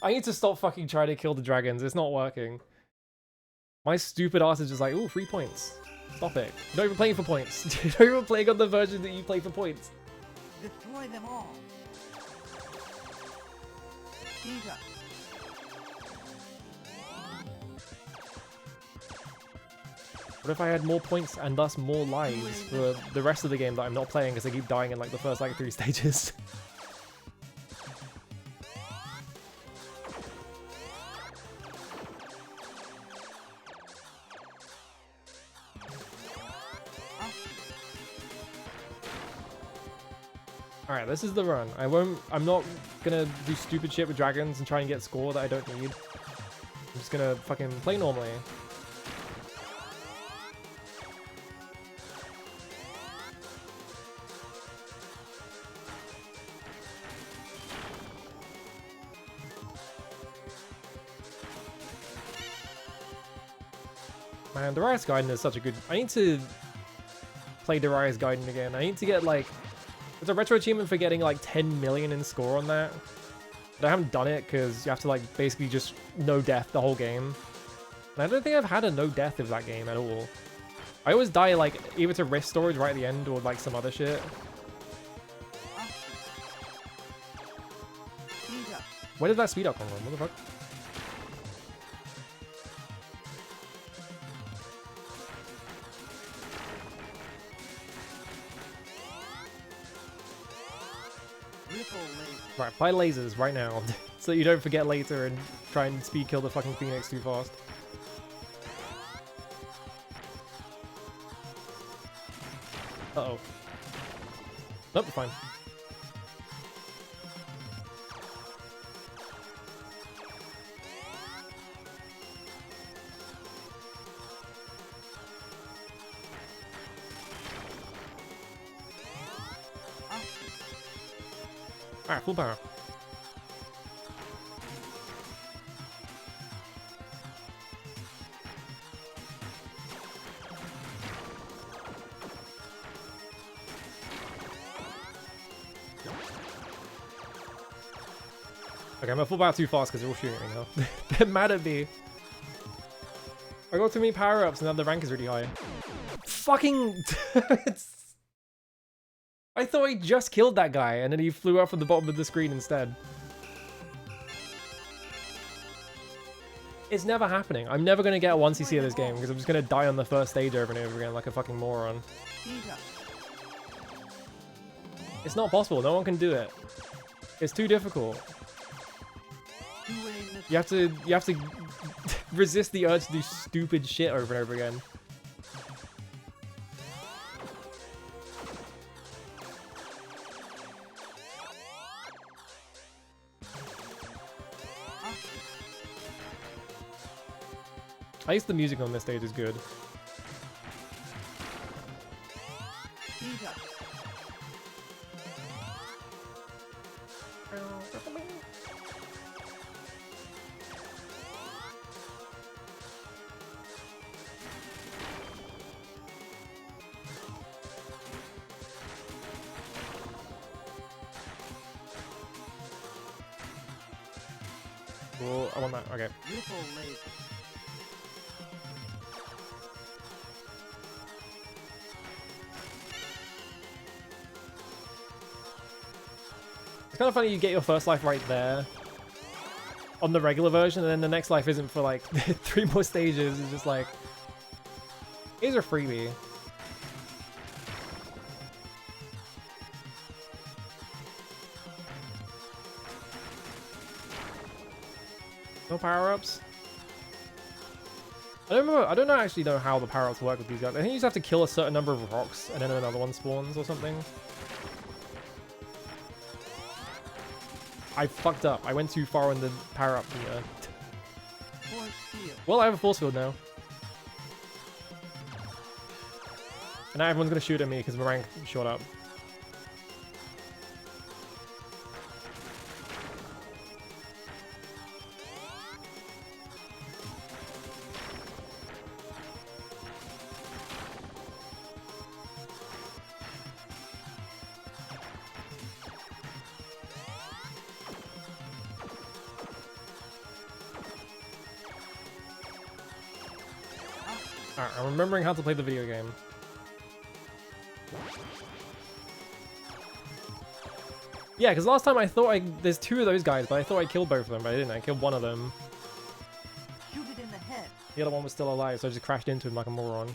[SPEAKER 1] I need to stop fucking trying to kill the dragons. It's not working. My stupid ass is just like, ooh, 3 points. Stop it. You're not even playing for points. You're not even playing on the version that you play for points.
[SPEAKER 2] Destroy them all. Speed up.
[SPEAKER 1] What if I had more points and thus more lives for the rest of the game that I'm not playing because I keep dying in like the first like 3 stages? Alright, this is the run. I'm not gonna do stupid shit with dragons and try and get score that I don't need. I'm just gonna fucking play normally. Man, Darius Gaiden is such a good... I need to play Darius Gaiden again. I need to get like... There's a retro achievement for getting like 10 million in score on that. But I haven't done it because you have to like basically just no death the whole game. And I don't think I've had a no death of that game at all. I always die like either to rift storage right at the end or like some other shit.
[SPEAKER 2] Speed up.
[SPEAKER 1] Where did that speed up come from? What the fuck?
[SPEAKER 2] Ripple laser.
[SPEAKER 1] Right, buy lasers right now. So that you don't forget later and try and speed kill the fucking Phoenix too fast. Uh-oh. Nope, fine. Alright, full power. Okay, I'm gonna full power too fast because they're all shooting at me now. They're mad at me. I got too many power-ups and now the rank is really high. Fucking... I thought he just killed that guy and then he flew up from the bottom of the screen instead. It's never happening. I'm never going to get a 1cc of this game because I'm just going to die on the first stage over and over again like a fucking moron. It's not possible. No one can do it. It's too difficult. You have to resist the urge to do stupid shit over and over again. At least the music on this stage is good. Cool, I want that, okay.
[SPEAKER 2] Ripple laser.
[SPEAKER 1] It's kind of funny you get your first life right there on the regular version and then the next life isn't for like 3 more stages. It's just like, here's a freebie. No power-ups? I don't actually know how the power-ups work with these guys. I think you just have to kill a certain number of rocks and then another one spawns or something. I fucked up. I went too far in the power-up here. Well, I have a force field now. And now everyone's gonna shoot at me because my rank shot up. Alright, I'm remembering how to play the video game. Yeah, because last time I thought there's 2 of those guys, but I thought I killed both of them, but I didn't. I killed one of them.
[SPEAKER 2] Shoot it in the head.
[SPEAKER 1] The other one was still alive, so I just crashed into him like a moron.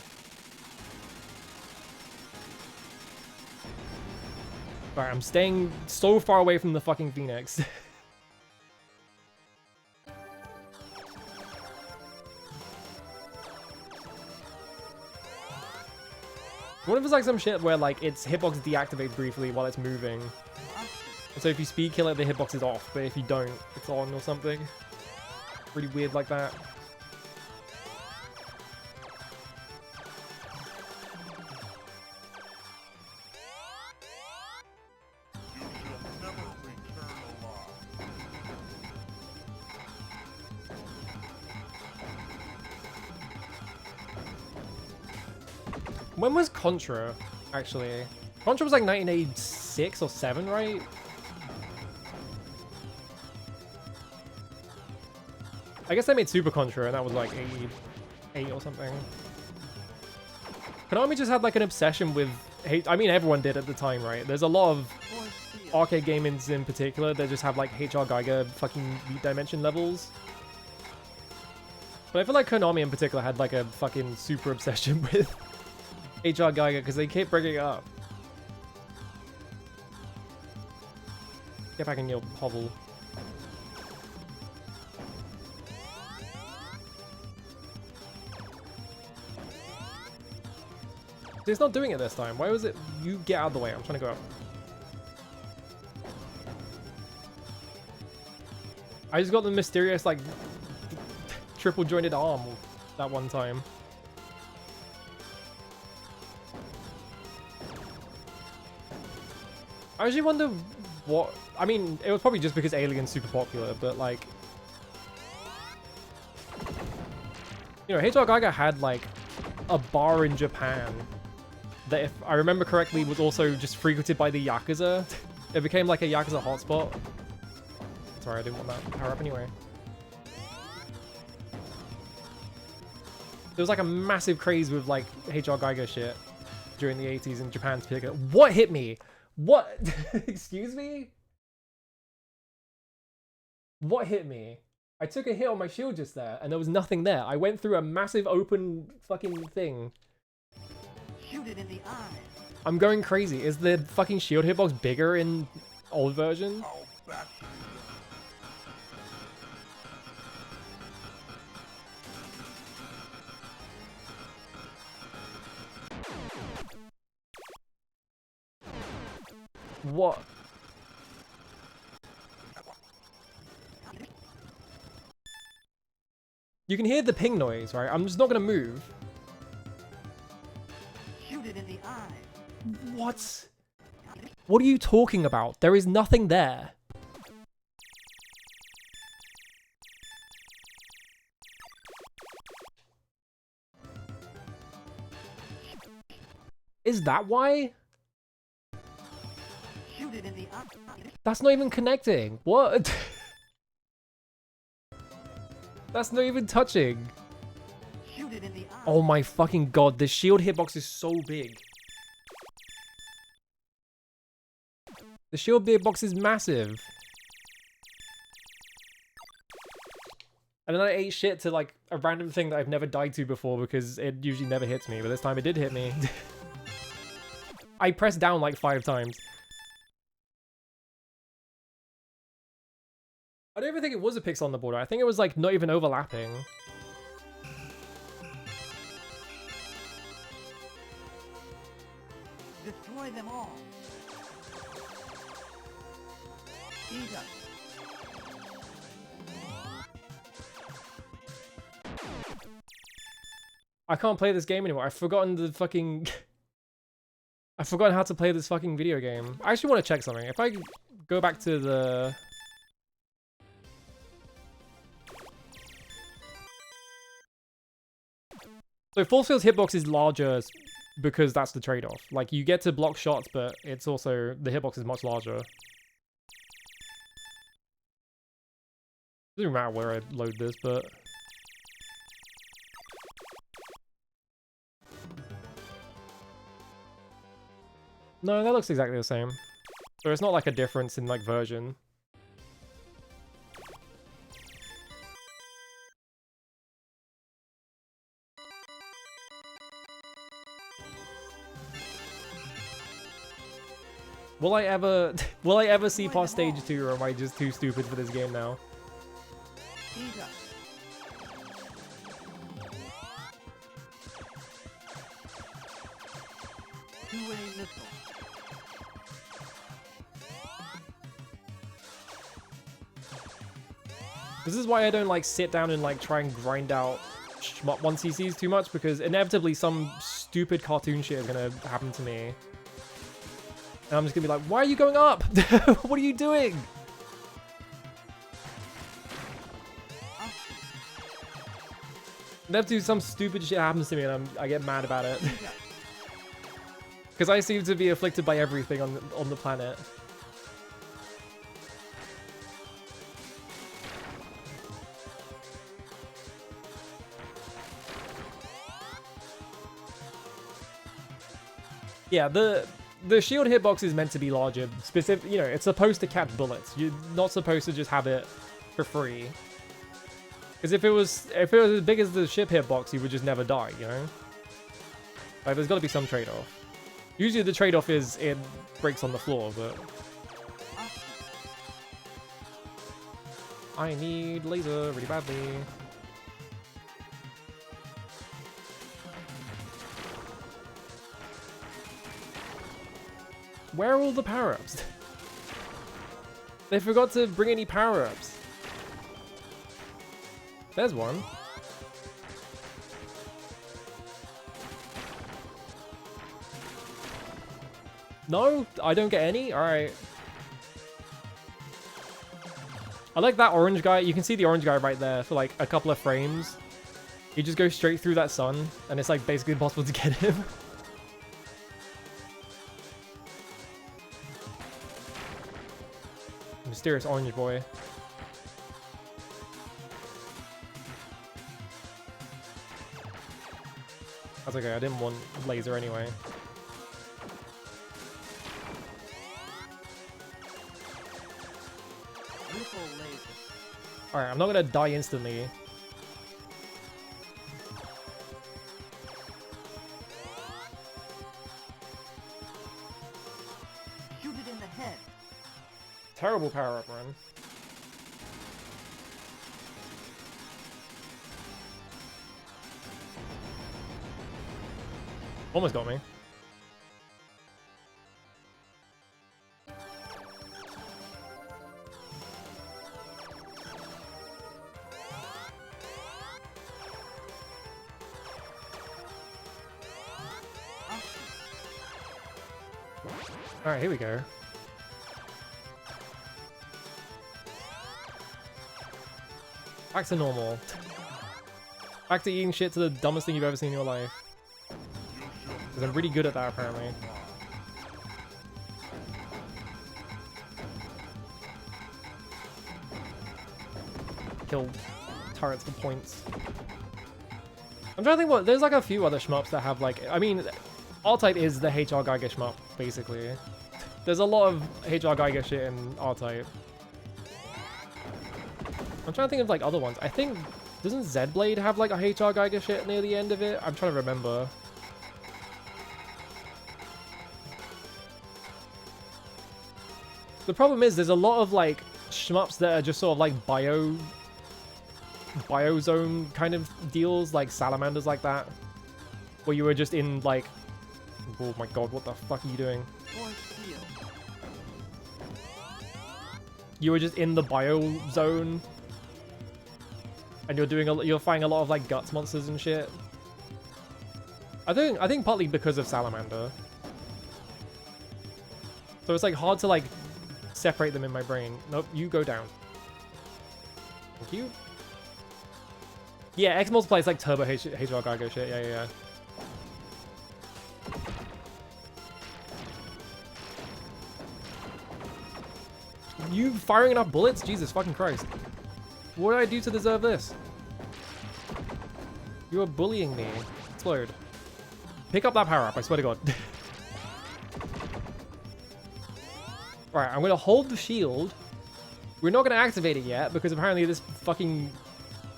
[SPEAKER 1] Alright, I'm staying so far away from the fucking Phoenix. What if it's like some shit where like its hitbox deactivates briefly while it's moving? And so if you speed kill it, the hitbox is off, but if you don't, it's on or something. Really weird like that. When was Contra, actually? Contra was like 1986 or 7, right? I guess they made Super Contra and that was like 88 or something. Konami just had like an obsession with... I mean, everyone did at the time, right? There's a lot of arcade gamers in particular that just have like HR Geiger fucking beat dimension levels. But I feel like Konami in particular had like a fucking super obsession with HR Geiger because they keep bringing it up. Get back in your hovel. It's not doing it this time. Why was it? You get out of the way. I'm trying to go up. I just got the mysterious like triple jointed arm that one time. I actually wonder what... I mean, it was probably just because Alien's super popular, but like, you know, Hedgehog Geiger had like a bar in Japan that, if I remember correctly, was also just frequented by the Yakuza. It became like a Yakuza hotspot. Sorry, I didn't want that power up anyway. There was like a massive craze with like Hedgehog Geiger shit during the 80s in Japan particular. What hit me? What? Excuse me? What hit me? I took a hit on my shield just there, and there was nothing there. I went through a massive open fucking thing.
[SPEAKER 2] Shoot it in the eye.
[SPEAKER 1] I'm going crazy. Is the fucking shield hitbox bigger in old version? What? You can hear the ping noise, right? I'm just not gonna move.
[SPEAKER 2] Shoot it in the eye.
[SPEAKER 1] What? What are you talking about? There is nothing there. Is that why?
[SPEAKER 2] Shoot it in the eye.
[SPEAKER 1] That's not even connecting. What? That's not even touching.
[SPEAKER 2] Shoot it in the eye.
[SPEAKER 1] Oh my fucking god, the shield hitbox is so big. The shield hitbox is massive. And then I ate shit to like a random thing that I've never died to before because it usually never hits me, but this time it did hit me. I pressed down like 5 times. I don't even think it was a pixel on the border. I think it was like not even overlapping.
[SPEAKER 2] Destroy them all. Eat us.
[SPEAKER 1] I can't play this game anymore. I've forgotten the fucking... I've forgotten how to play this fucking video game. I actually want to check something. If I go back to the... So Force Field's hitbox is larger because that's the trade-off. Like, you get to block shots, but it's also... The hitbox is much larger. Doesn't matter where I load this, but... No, that looks exactly the same. So it's not like a difference in like version. Will I ever see past stage 2, or am I just too stupid for this game now?
[SPEAKER 2] Eat us. Two-way missile.
[SPEAKER 1] This is why I don't like sit down and like try and grind out 1cc's too much, because inevitably some stupid cartoon shit is gonna happen to me. And I'm just gonna be like, why are you going up? What are you doing? Inevitably some stupid shit happens to me and I get mad about it. Because I seem to be afflicted by everything on the planet. Yeah, the shield hitbox is meant to be larger. You know, it's supposed to catch bullets. You're not supposed to just have it for free. Because if it was as big as the ship hitbox, you would just never die, you know? Like, there's got to be some trade-off. Usually the trade-off is it breaks on the floor, but... I need laser really badly. Where are all the power-ups? They forgot to bring any power-ups. There's one. No? I don't get any? Alright. I like that orange guy. You can see the orange guy right there for like a couple of frames. He just goes straight through that sun, and it's like basically impossible to get him. Mysterious orange boy. That's okay, I didn't want laser anyway.
[SPEAKER 2] Ripple laser.
[SPEAKER 1] Alright, I'm not gonna die instantly.
[SPEAKER 2] Shoot it in the head.
[SPEAKER 1] Terrible power-up run. Almost got me. Alright, here we go. Back to normal. Back to eating shit to the dumbest thing you've ever seen in your life. Because I'm really good at that, apparently. Kill turrets for points. I'm trying to think what... There's like a few other shmups that have like... I mean, R-Type is the HR Geiger shmup, basically. There's a lot of HR Geiger shit in R-Type. I'm trying to think of like other ones. I think... Doesn't Z-Blade have like a HR Geiger shit near the end of it? I'm trying to remember. The problem is there's a lot of like shmups that are just sort of like biozone kind of deals, like salamanders like that, where you were just in like, oh my god, what the fuck are you doing? You were just in the biozone, and you're fighting a lot of like guts monsters and shit. I think partly because of salamander, so it's like hard to like separate them in my brain. Nope, you go down. Thank you. Yeah, X multiply is like turbo HR Geiger shit. Yeah. You firing enough bullets? Jesus fucking Christ. What did I do to deserve this? You are bullying me. Explode. Pick up that power up, I swear to god. Alright, I'm gonna hold the shield. We're not gonna activate it yet because apparently this fucking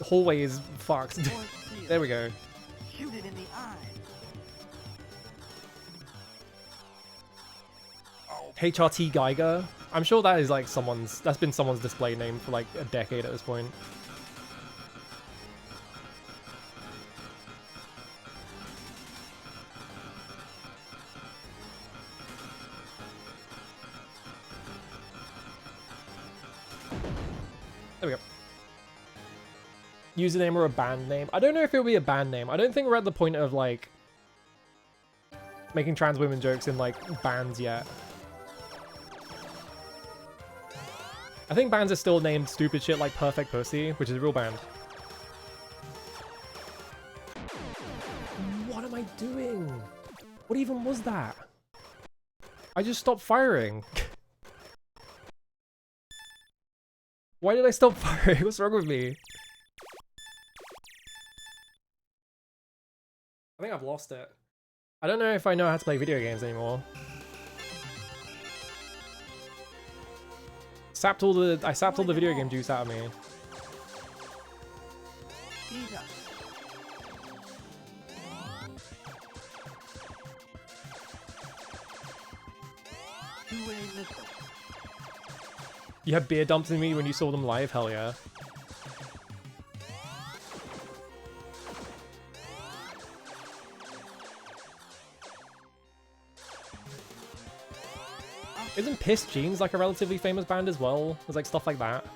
[SPEAKER 1] hallway is fucked. There we go.
[SPEAKER 2] Shoot it in the eye.
[SPEAKER 1] HRT Geiger. I'm sure that is like that's been someone's display name for like a decade at this point. There we go. Username or a band name? I don't know if it'll be a band name. I don't think we're at the point of like making trans women jokes in like bands yet. I think bands are still named stupid shit like Perfect Pussy, which is a real band. What am I doing? What even was that? I just stopped firing. Why did I stop firing? What's wrong with me? I think I've lost it. I don't know if I know how to play video games anymore. I sapped all the video game juice out of me. You had beer dumps in me when you saw them live? Hell yeah. Isn't Piss Jeans like a relatively famous band as well? There's like stuff like that.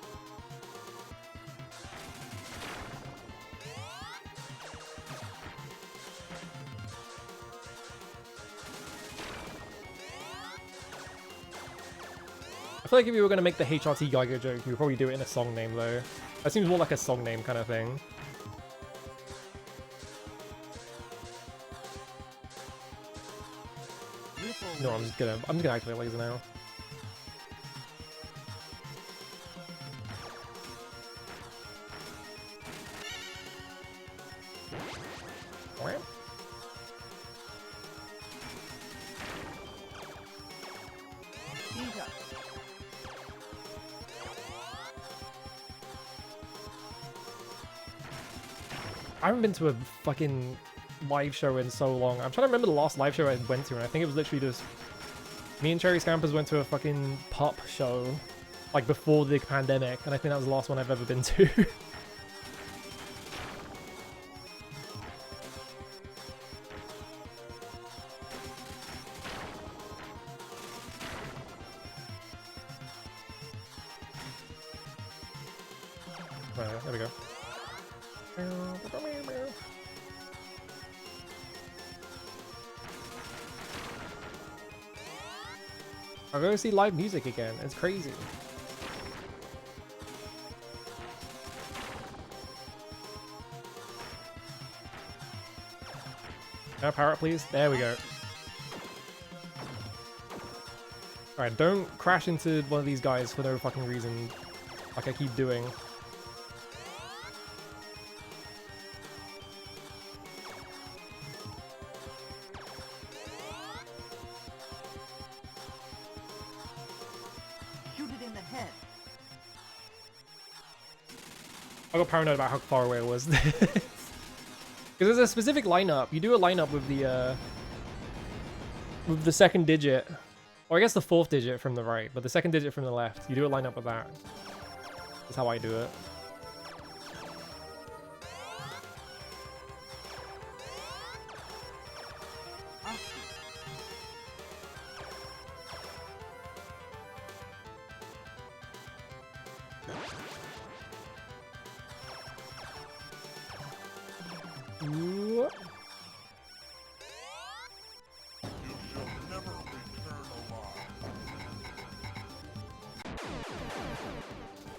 [SPEAKER 1] I feel like if you were going to make the HRT Geiger joke, you would probably do it in a song name, though. That seems more like a song name kind of thing. No, I'm just gonna activate laser now. I haven't been to a fucking live show in so long. I'm trying to remember the last live show I went to, and I think it was literally just me and Cherry Scampers went to a fucking pop show like before the pandemic, and I think that was the last one I've ever been to. Right, there we go. I'll go see live music again. It's crazy. Can I power up, please? There we go. Alright, don't crash into one of these guys for no fucking reason, like I keep doing. I got paranoid about how far away it was. Because there's a specific lineup. You do a lineup with the second digit. Or I guess the fourth digit from the right, but the second digit from the left. You do a lineup with that. That's how I do it.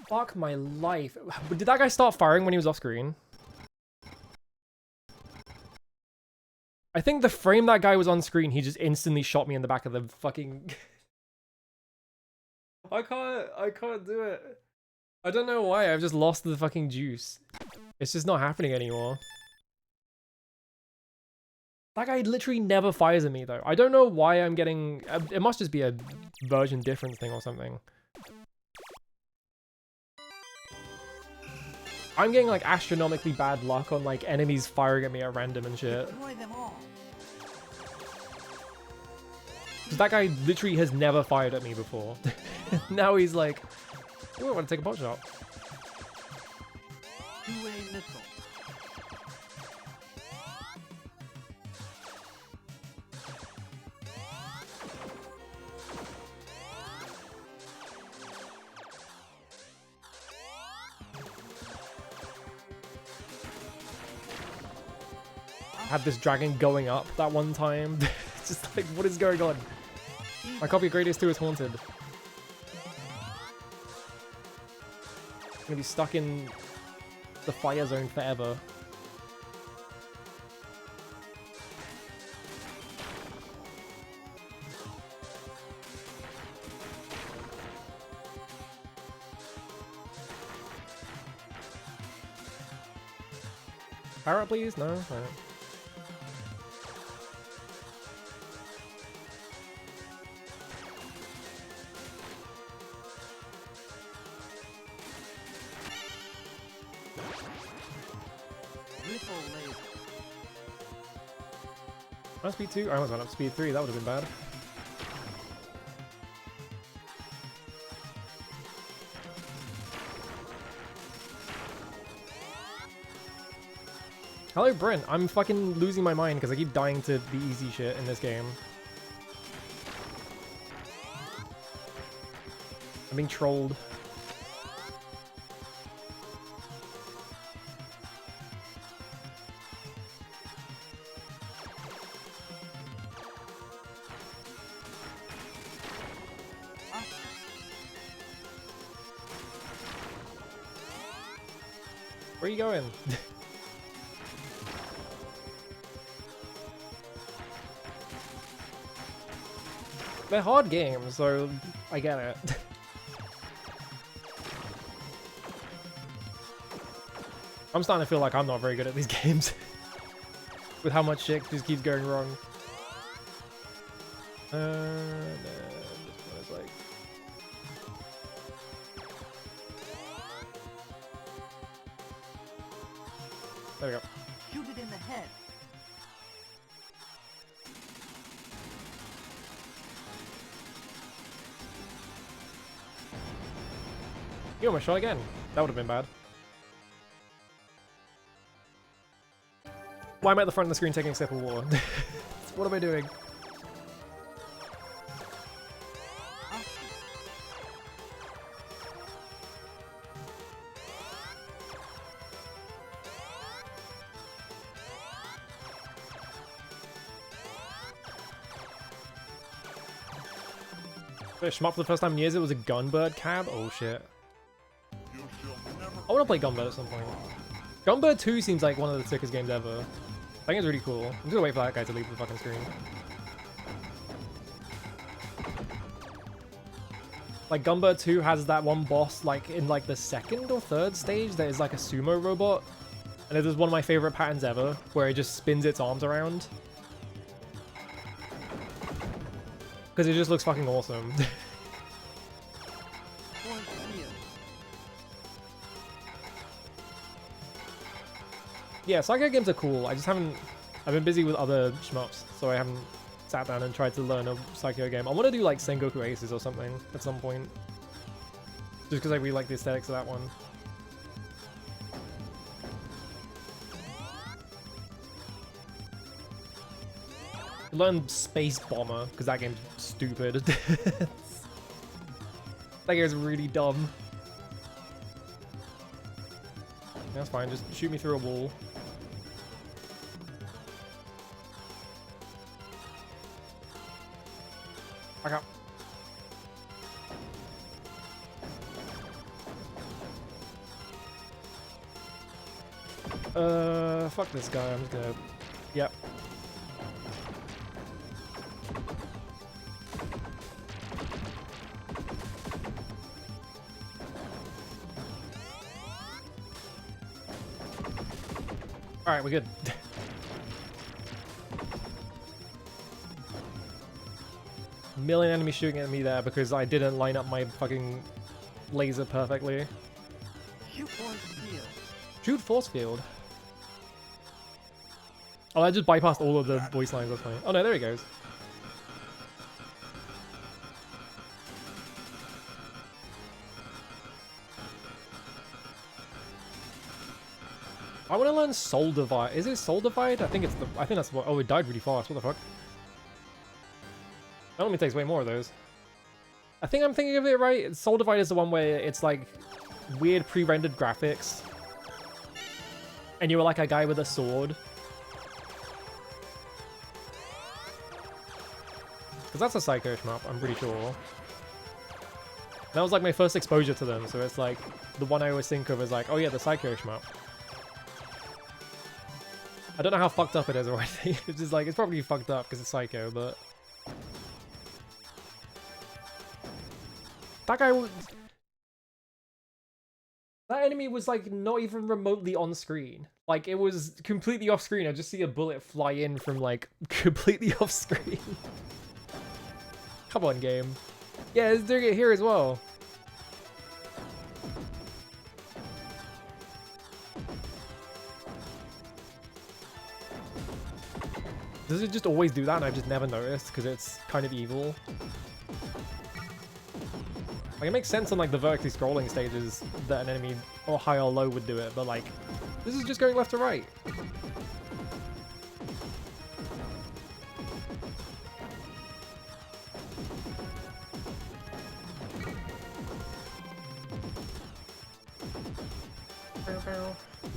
[SPEAKER 1] Fuck my life. Did that guy start firing when he was off screen? I think the frame that guy was on screen, he just instantly shot me in the back of the fucking... I can't do it. I don't know why, I've just lost the fucking juice. It's just not happening anymore. That guy literally never fires at me though. I don't know why I'm getting... It must just be a version difference thing or something. I'm getting like astronomically bad luck on like enemies firing at me at random and shit. Because that guy literally has never fired at me before. Now he's like, oh, I want to take a pot shot.
[SPEAKER 2] Two-way missile.
[SPEAKER 1] Had this dragon going up that one time. It's just like, what is going on? My copy of Gradius II is haunted. I'm gonna be stuck in the fire zone forever. Power up, please? No? Alright. Am I speed 2? I almost went up speed 3, that would have been bad. Hello Brent, I'm fucking losing my mind because I keep dying to the easy shit in this game. I'm being trolled. Where are you going? They're hard games, so I get it. I'm starting to feel like I'm not very good at these games. With how much shit just keeps going wrong. No, this one is like... There we go.
[SPEAKER 2] Shoot it in the head.
[SPEAKER 1] You almost shot again. That would have been bad. Why am I at the front of the screen taking a sip of water? What am I doing? Shmup for the first time in years, it was a Gunbird cab? Oh shit. I want to play Gunbird at some point. Gunbird 2 seems like one of the sickest games ever. I think it's really cool. I'm just gonna wait for that guy to leave the fucking screen. Like, Gunbird 2 has that one boss, like, in, like, the second or third stage that is, like, a sumo robot. And it is one of my favorite patterns ever, where it just spins its arms around. Because it just looks fucking awesome. Yeah, Psycho games are cool. I just haven't... I've been busy with other shmups, so I haven't sat down and tried to learn a Psycho game. I want to do, like, Sengoku Aces or something at some point. Just because I really like the aesthetics of that one. Learn Space Bomber, because that game's stupid. That game's really dumb. That's fine, just shoot me through a wall. Back up. Fuck this guy, I'm just gonna... Yep. Alright, we're good. Million enemies shooting at me there because I didn't line up my fucking laser perfectly.
[SPEAKER 2] Shoot force field.
[SPEAKER 1] Shoot force field. Oh, I just bypassed all of the voice lines, that's funny. Oh no, there he goes. I want to learn Soul Divide. Is it Soul Divide? I think it's the... I think that's what... Oh, it died really fast. What the fuck? That only takes way more of those. I think I'm thinking of it right. Soul Divide is the one where it's like weird pre-rendered graphics. And you were like a guy with a sword. Because that's a Psycho shmup, I'm pretty sure. That was like my first exposure to them, so it's like the one I always think of as like, oh yeah, the Psycho shmup. I don't know how fucked up it is or anything. It's just like, it's probably fucked up because it's Psycho, but... That guy was... That enemy was like not even remotely on screen. Like it was completely off screen. I just see a bullet fly in from like completely off screen. Come on, game. Yeah, it's doing it here as well. Does it just always do that and I've just never noticed because it's kind of evil? Like, it makes sense on like the vertically scrolling stages that an enemy or high or low would do it, but like, this is just going left to right.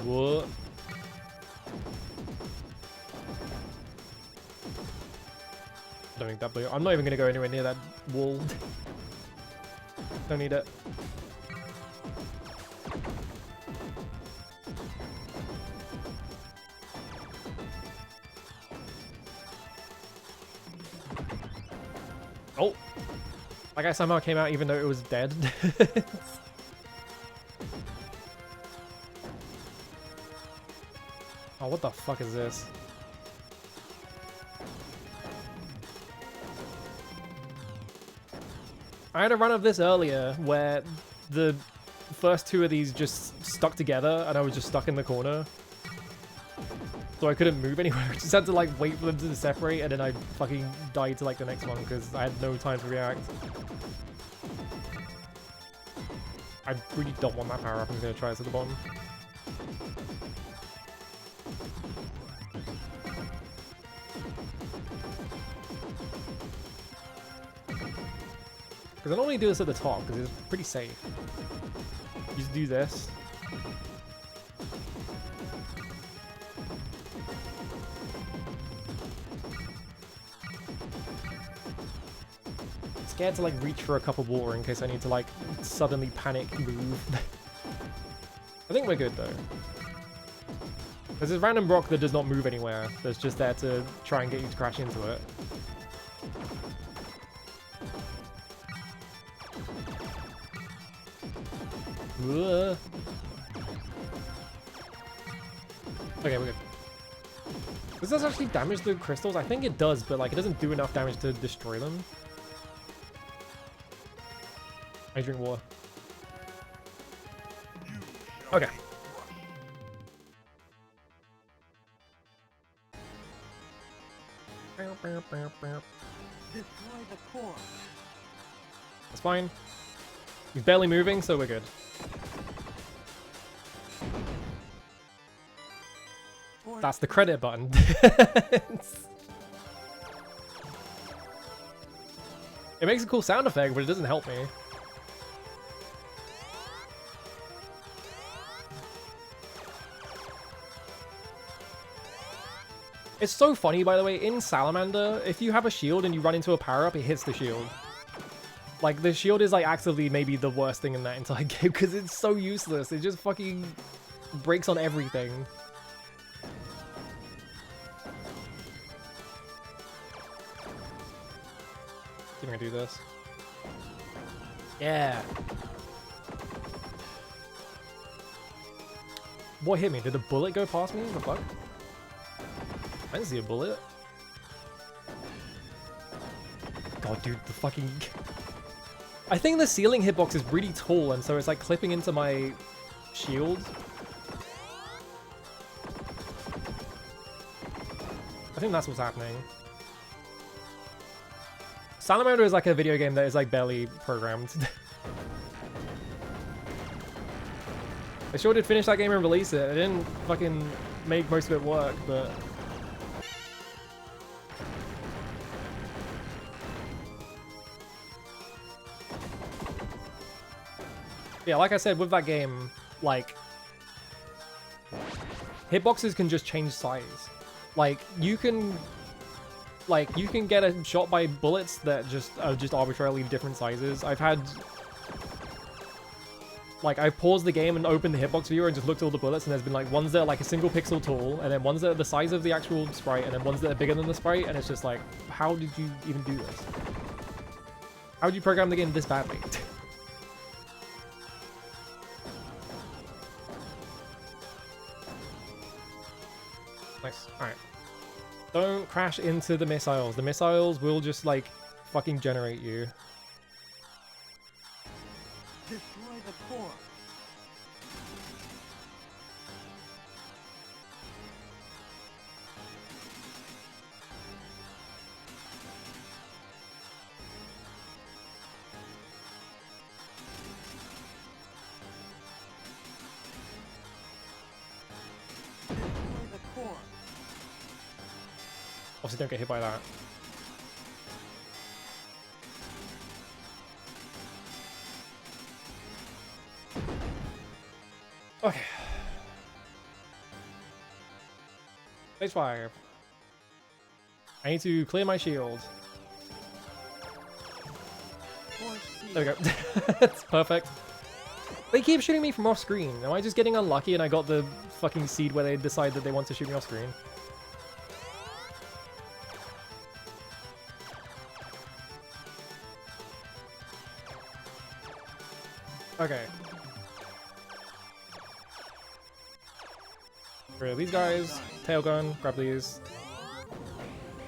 [SPEAKER 1] What? I don't think that blew. I'm not even gonna go anywhere near that wall. Don't need it. Oh! That guy somehow came out even though it was dead. Oh, what the fuck is this? I had a run of this earlier where the first two of these just stuck together and I was just stuck in the corner. So I couldn't move anywhere. I just had to like wait for them to separate and then I fucking died to like the next one because I had no time to react. I really don't want that power up. I'm gonna try this at the bottom. Because I normally do this at the top because it's pretty safe. You just do this. Scared to like reach for a cup of water in case I need to like suddenly panic move. I think we're good though. There's this random rock that does not move anywhere. That's just there to try and get you to crash into it. Ugh. Okay, we're good. Does this actually damage the crystals? I think it does, but like it doesn't do enough damage to destroy them. I drink water. Okay.
[SPEAKER 2] Destroy the core.
[SPEAKER 1] That's fine. He's barely moving, so we're good. That's the credit button. It makes a cool sound effect, but it doesn't help me. It's so funny, by the way, in Salamander, if you have a shield and you run into a power-up, it hits the shield. Like, the shield is, like, actively maybe the worst thing in that entire game, because it's so useless. It just fucking breaks on everything. I'm gonna do this. Yeah. What hit me? Did the bullet go past me? What the fuck? I didn't see a bullet. God, dude, the fucking... I think the ceiling hitbox is really tall, and so it's like clipping into my shield. I think that's what's happening. Salamander is like a video game that is like barely programmed. I sure did finish that game and release it. I didn't fucking make most of it work, but... Yeah, like I said, with that game, like... hitboxes can just change size. Like, you can get a shot by bullets that are just arbitrarily different sizes. I've had... Like, I've paused the game and opened the hitbox viewer and just looked at all the bullets, and there's been, like, ones that are, like, a single pixel tall, and then ones that are the size of the actual sprite, and then ones that are bigger than the sprite, and it's just like, how did you even do this? How did you program the game this badly? Nice. Alright. Don't crash into the missiles. The missiles will just, like, fucking generate you.
[SPEAKER 2] Destroy the core. Destroy the core.
[SPEAKER 1] Obviously, don't get hit by that. Okay. Phase 5. I need to clear my shield.
[SPEAKER 2] Force
[SPEAKER 1] There we go. That's perfect. They keep shooting me from off screen. Am I just getting unlucky and I got the fucking seed where they decide that they want to shoot me off screen? Okay. Get rid of these guys. Tail gun. Grab these.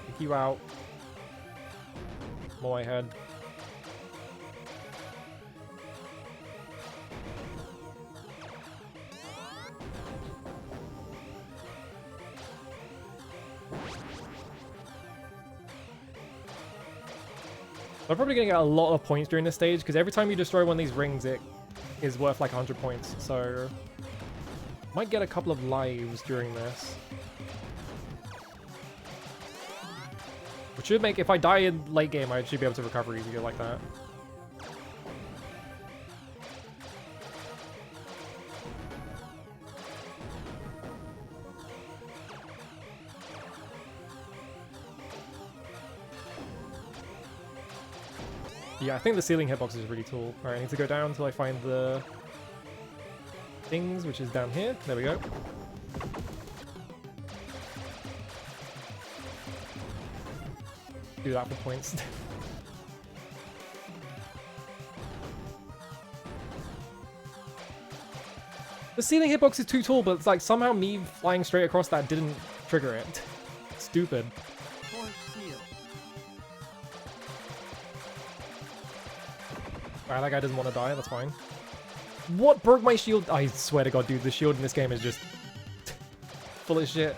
[SPEAKER 1] Take you out. More my head. I'm probably gonna get a lot of points during this stage because every time you destroy one of these rings, it is worth like 100 points. So might get a couple of lives during this. Which should make, if I die in late game, I should be able to recover easier like that. Yeah, I think the ceiling hitbox is really cool. Alright, I need to go down until I find the things, which is down here. There we go. Do that for points. The ceiling hitbox is too tall, but it's like somehow me flying straight across that didn't trigger it. Stupid. Alright, that guy doesn't want to die, that's fine. What broke my shield? I swear to god, dude, the shield in this game is just full of shit.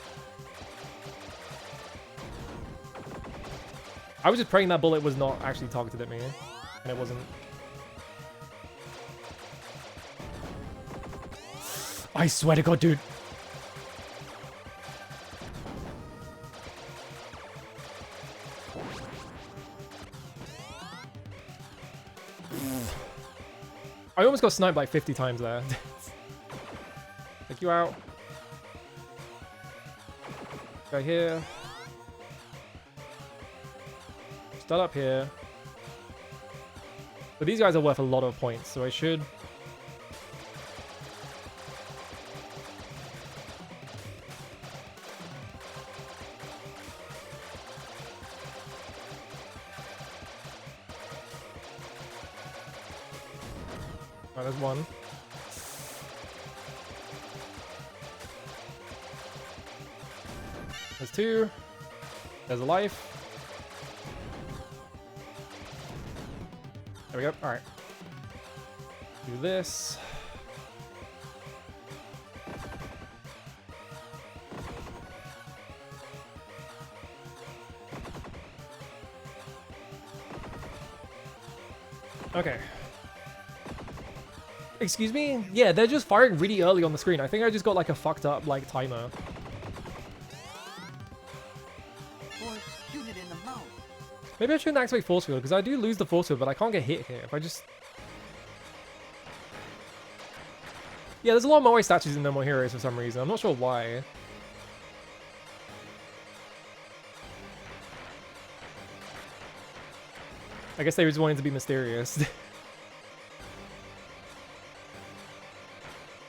[SPEAKER 1] I was just praying that bullet was not actually targeted at me, and it wasn't. I swear to god, dude. I almost got sniped like 50 times there. Take you out. Go here. Start up here. But these guys are worth a lot of points, so I should... Oh, there's one. There's two. There's a life. There we go. Alright. Do this. Okay. Excuse me? Yeah, they're just firing really early on the screen. I think I just got like a fucked up like timer. Maybe I shouldn't activate force field because I do lose the force field, but I can't get hit here. If I just... Yeah, there's a lot of Moe statues in No More Heroes for some reason. I'm not sure why. I guess they just wanted to be mysterious.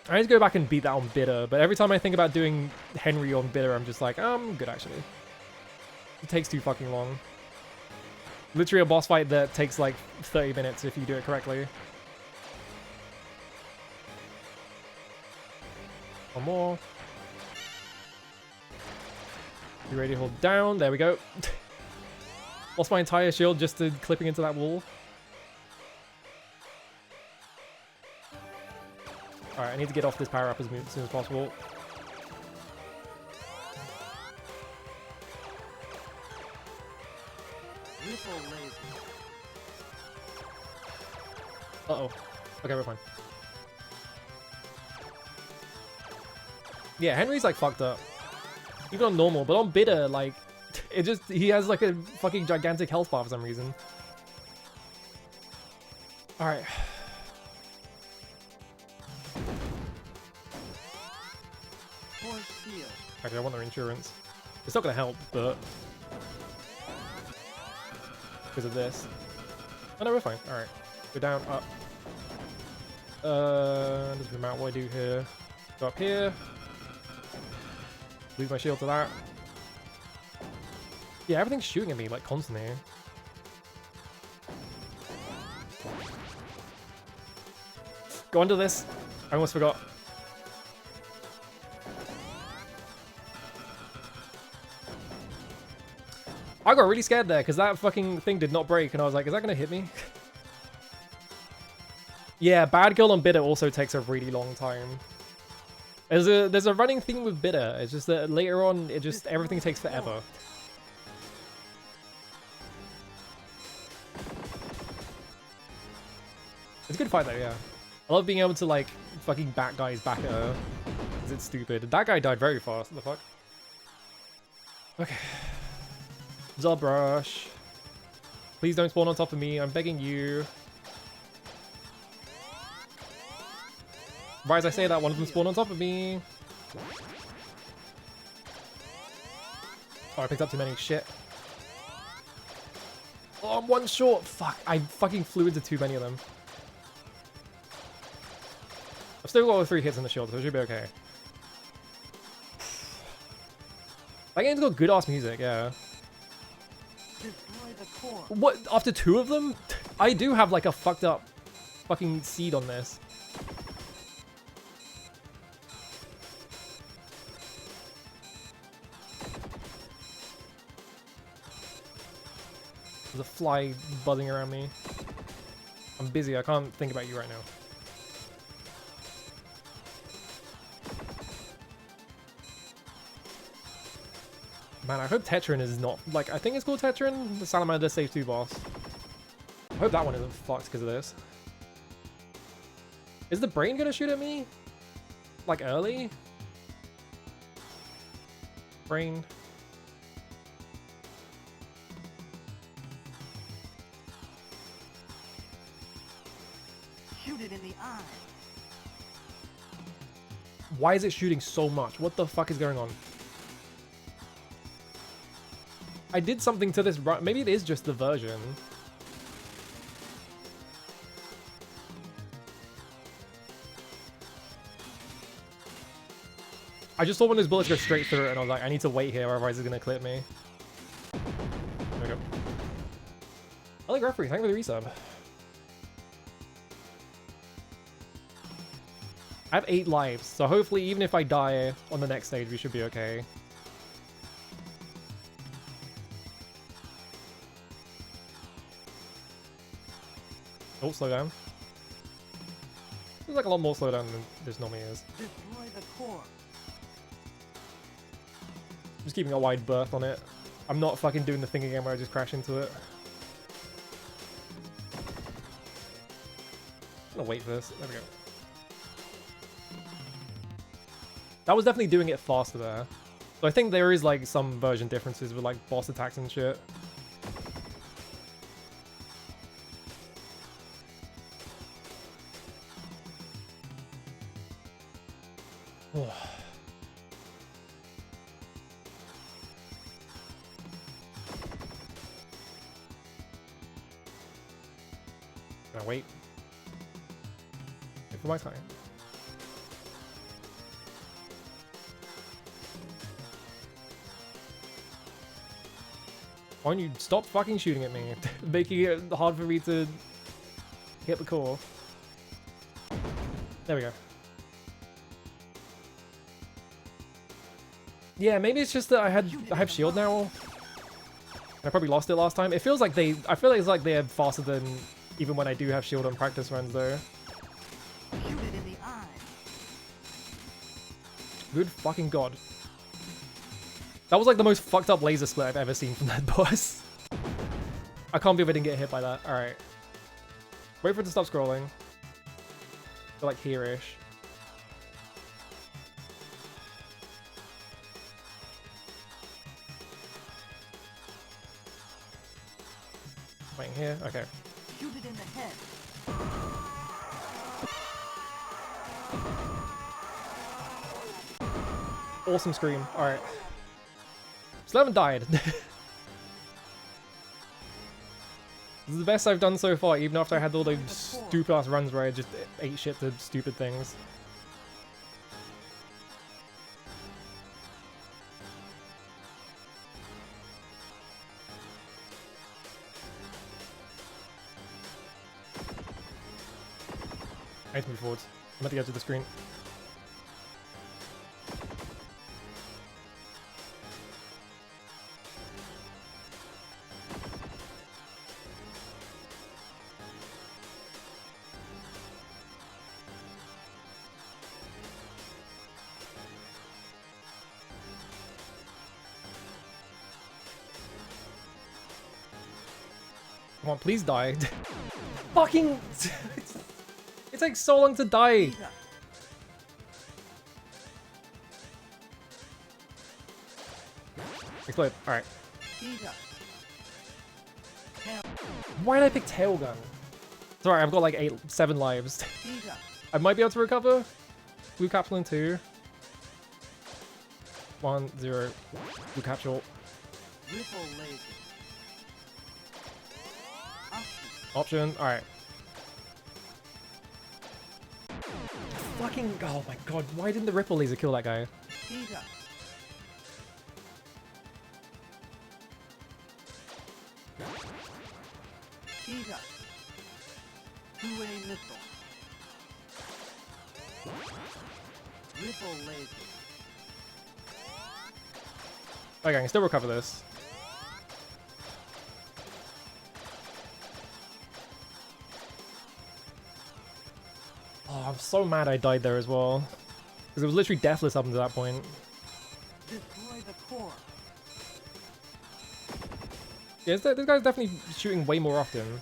[SPEAKER 1] I need to go back and beat that on Bitter, but every time I think about doing Henry on Bitter, I'm just like, I'm good actually. It takes too fucking long. Literally a boss fight that takes like 30 minutes if you do it correctly. One more. You ready to hold down? There we go. Lost my entire shield just to clipping into that wall. Alright, I need to get off this power up as soon as possible. Uh-oh. Okay, we're fine. Yeah, Henry's like fucked up. Even on normal, but on Bitter, like, it just, he has like a fucking gigantic health bar for some reason. Alright. Actually, I want their insurance. It's not gonna help, but... because of this. Oh no, we're fine. Alright. Go down, up. Doesn't really matter what I do here. Go up here. Lose my shield to that. Yeah, everything's shooting at me like constantly. Go under this. I almost forgot. I got really scared there because that fucking thing did not break and I was like, is that going to hit me? Yeah, Bad Girl on Bitter also takes a really long time. There's a running theme with Bitter. It's just that later on, everything takes forever. It's a good fight though, yeah. I love being able to like fucking bat guys back at her. Because it's stupid. That guy died very fast. What the fuck? Okay. Zubrush. Please don't spawn on top of me. I'm begging you. Right as I say that, one of them spawned on top of me. Oh, I picked up too many. Shit. Oh, I'm one short. Fuck. I fucking flew into too many of them. I've still got all 3 hits in the shield, so it should be okay. That game's got good ass music, yeah.
[SPEAKER 2] Destroy the core.
[SPEAKER 1] What? After 2 of them? I do have like a fucked up fucking seed on this. There's a fly buzzing around me. I'm busy, I can't think about you right now. Man, I hope Tetrin is not, like, I think it's called Tetrin, the Salamander Save 2 boss. I hope that one isn't fucked because of this. Is the brain gonna shoot at me? Like, early? Brain.
[SPEAKER 2] Shoot it in the eye.
[SPEAKER 1] Why is it shooting so much? What the fuck is going on? I did something to this run. Maybe it is just the version. I just saw one of those bullets go straight through it and I was like, I need to wait here, otherwise it's gonna clip me. There we go. I like referee, thank you for the resub. I have 8 lives, so hopefully even if I die on the next stage, we should be okay. Oh, slow down. There's like a lot more slowdown than this normally is.
[SPEAKER 2] Destroy the core.
[SPEAKER 1] Just keeping a wide berth on it. I'm not fucking doing the thing again where I just crash into it. I'm gonna wait for this. There we go. That was definitely doing it faster there. So I think there is like some version differences with like boss attacks and shit. Oh. Can I wait? Wait for my time. Why don't you stop fucking shooting at me? Making it hard for me to hit the core. There we go. Yeah, maybe it's just that I have shield now. I probably lost it last time. It feels like I feel like it's like they're faster than even when I do have shield on practice runs though.
[SPEAKER 2] Shoot it in the eye.
[SPEAKER 1] Good fucking god. That was like the most fucked up laser split I've ever seen from that boss. I can't believe I didn't get hit by that. Alright. Wait for it to stop scrolling. They're like here-ish. Waiting here? Okay.
[SPEAKER 2] Shoot it in the head.
[SPEAKER 1] Awesome scream. Alright. Still haven't died. This is the best I've done so far, even after I had all those stupid ass runs where I just ate shit to stupid things. I need to move forwards. I'm at the edge of the screen. Come on, please die. Fucking... It takes so long to die. Explode. Alright. Why did I pick tail gun? Sorry, I've got like 7 lives. I might be able to recover. Blue capsule in 2. 1, 0. Blue capsule. Option. Alright. Fucking... Oh my god, why didn't the ripple laser kill that guy?
[SPEAKER 2] Two-way missile. Ripple laser.
[SPEAKER 1] Okay, I can still recover this. Oh, I'm so mad I died there as well. Because it was literally deathless up until that point.
[SPEAKER 2] Destroy the core.
[SPEAKER 1] Yeah, this guy's definitely shooting way more often.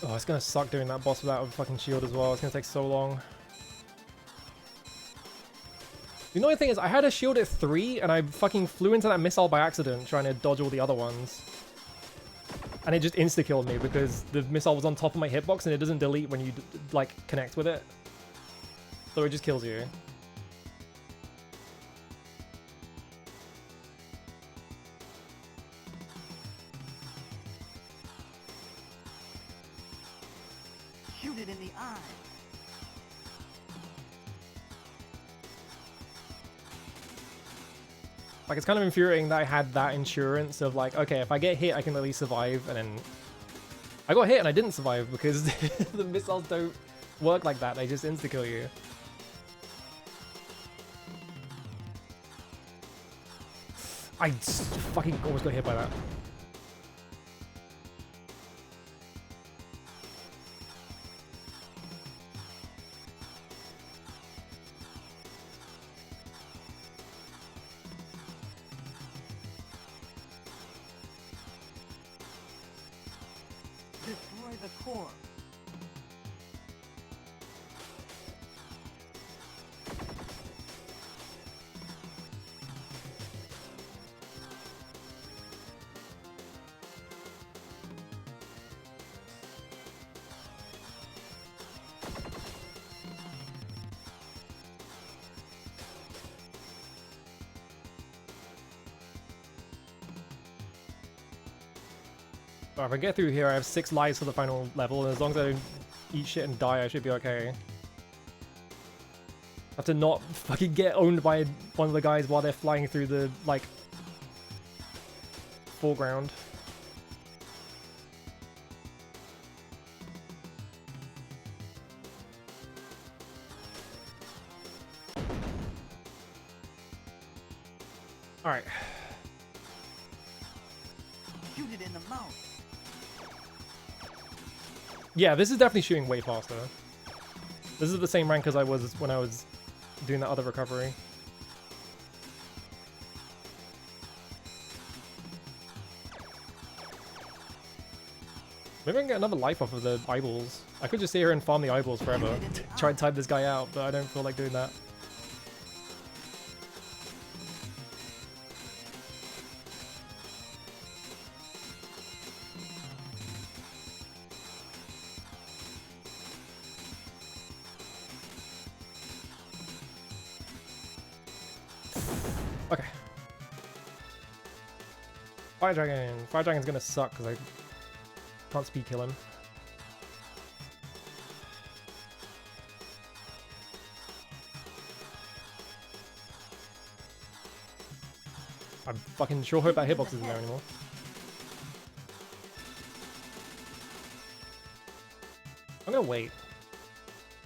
[SPEAKER 1] Oh, it's gonna suck doing that boss without a fucking shield as well. It's gonna take so long. The annoying thing is, I had a shield at 3, and I fucking flew into that missile by accident, trying to dodge all the other ones. And it just insta-killed me, because the missile was on top of my hitbox, and it doesn't delete when you, like, connect with it. So it just kills you.
[SPEAKER 2] Shoot it in the eye.
[SPEAKER 1] Like, it's kind of infuriating that I had that insurance of like, okay, if I get hit, I can at least survive, and then I got hit and I didn't survive because the missiles don't work like that. They just insta-kill you. I fucking almost got hit by that.
[SPEAKER 2] Destroy the core.
[SPEAKER 1] If I get through here, I have 6 lives for the final level, and as long as I don't eat shit and die, I should be okay. I have to not fucking get owned by one of the guys while they're flying through the, like, foreground. Alright.
[SPEAKER 2] Shoot it in the mouth.
[SPEAKER 1] Yeah, this is definitely shooting way faster. This is the same rank as I was when I was doing that other recovery. Maybe I can get another life off of the eyeballs. I could just sit here and farm the eyeballs forever. Try and time this guy out, but I don't feel like doing that. Okay. Fire Dragon. Fire Dragon's gonna suck because I can't speed kill him. I fucking sure hope that hitbox isn't there anymore. I'm gonna wait.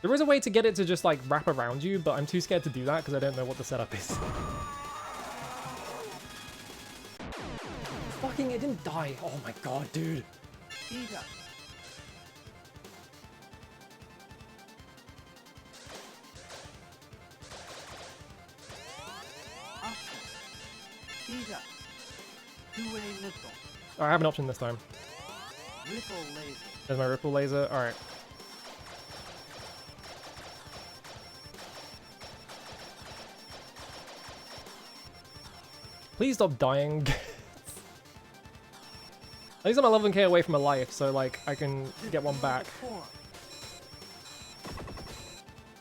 [SPEAKER 1] There is a way to get it to just like wrap around you, but I'm too scared to do that because I don't know what the setup is. Fucking, it didn't die. Oh my god, dude.
[SPEAKER 2] Speed up. Up. Speed up. Two-way missile.
[SPEAKER 1] Oh, I have an option this time.
[SPEAKER 2] Ripple laser.
[SPEAKER 1] There's my ripple laser. Alright. Please stop dying. At least I'm 11k away from a life, so like I can get one back.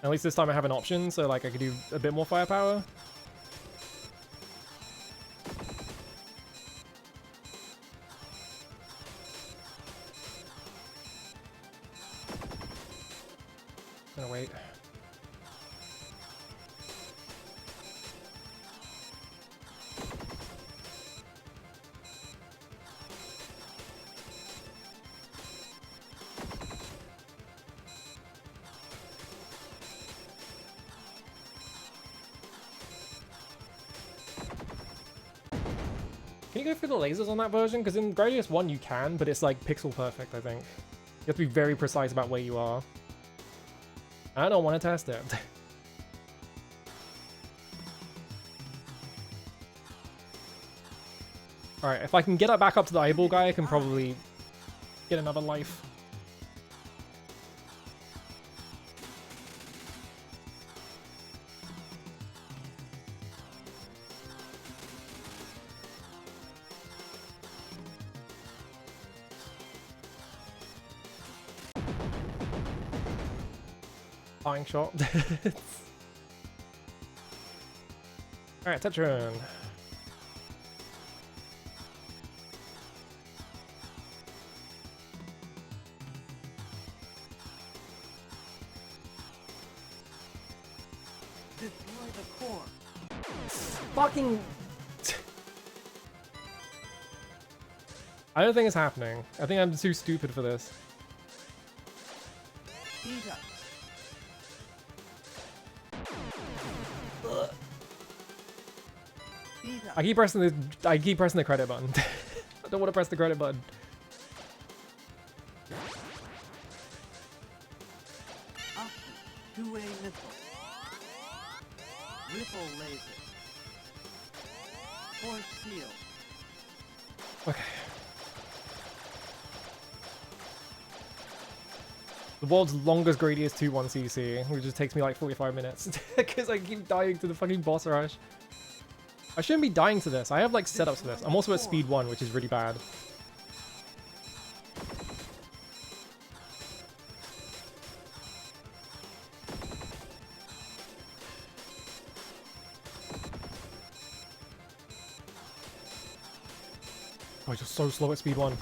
[SPEAKER 1] At least this time I have an option, so like I could do a bit more firepower. Gonna wait. Can you go through the lasers on that version? Because in Gradius 1 you can, but it's like pixel perfect, I think. You have to be very precise about where you are. I don't want to test it. Alright, if I can get it back up to the eyeball guy, I can probably get another life. Dying shot. Alright, Tetron.
[SPEAKER 2] Destroy the core.
[SPEAKER 1] Fucking... I don't think it's happening. I think I'm too stupid for this.
[SPEAKER 2] Speed up. Speed up.
[SPEAKER 1] I keep pressing the credit button. I don't want to press the credit button.
[SPEAKER 2] Option. Two-way missile. Ripple laser. Force field.
[SPEAKER 1] Okay. The world's longest Gradius II 1cc, which just takes me like 45 minutes because I keep dying to the fucking boss rush. I shouldn't be dying to this. I have like setups for this. I'm also at speed 1, which is really bad. Oh, it's just so slow at speed 1.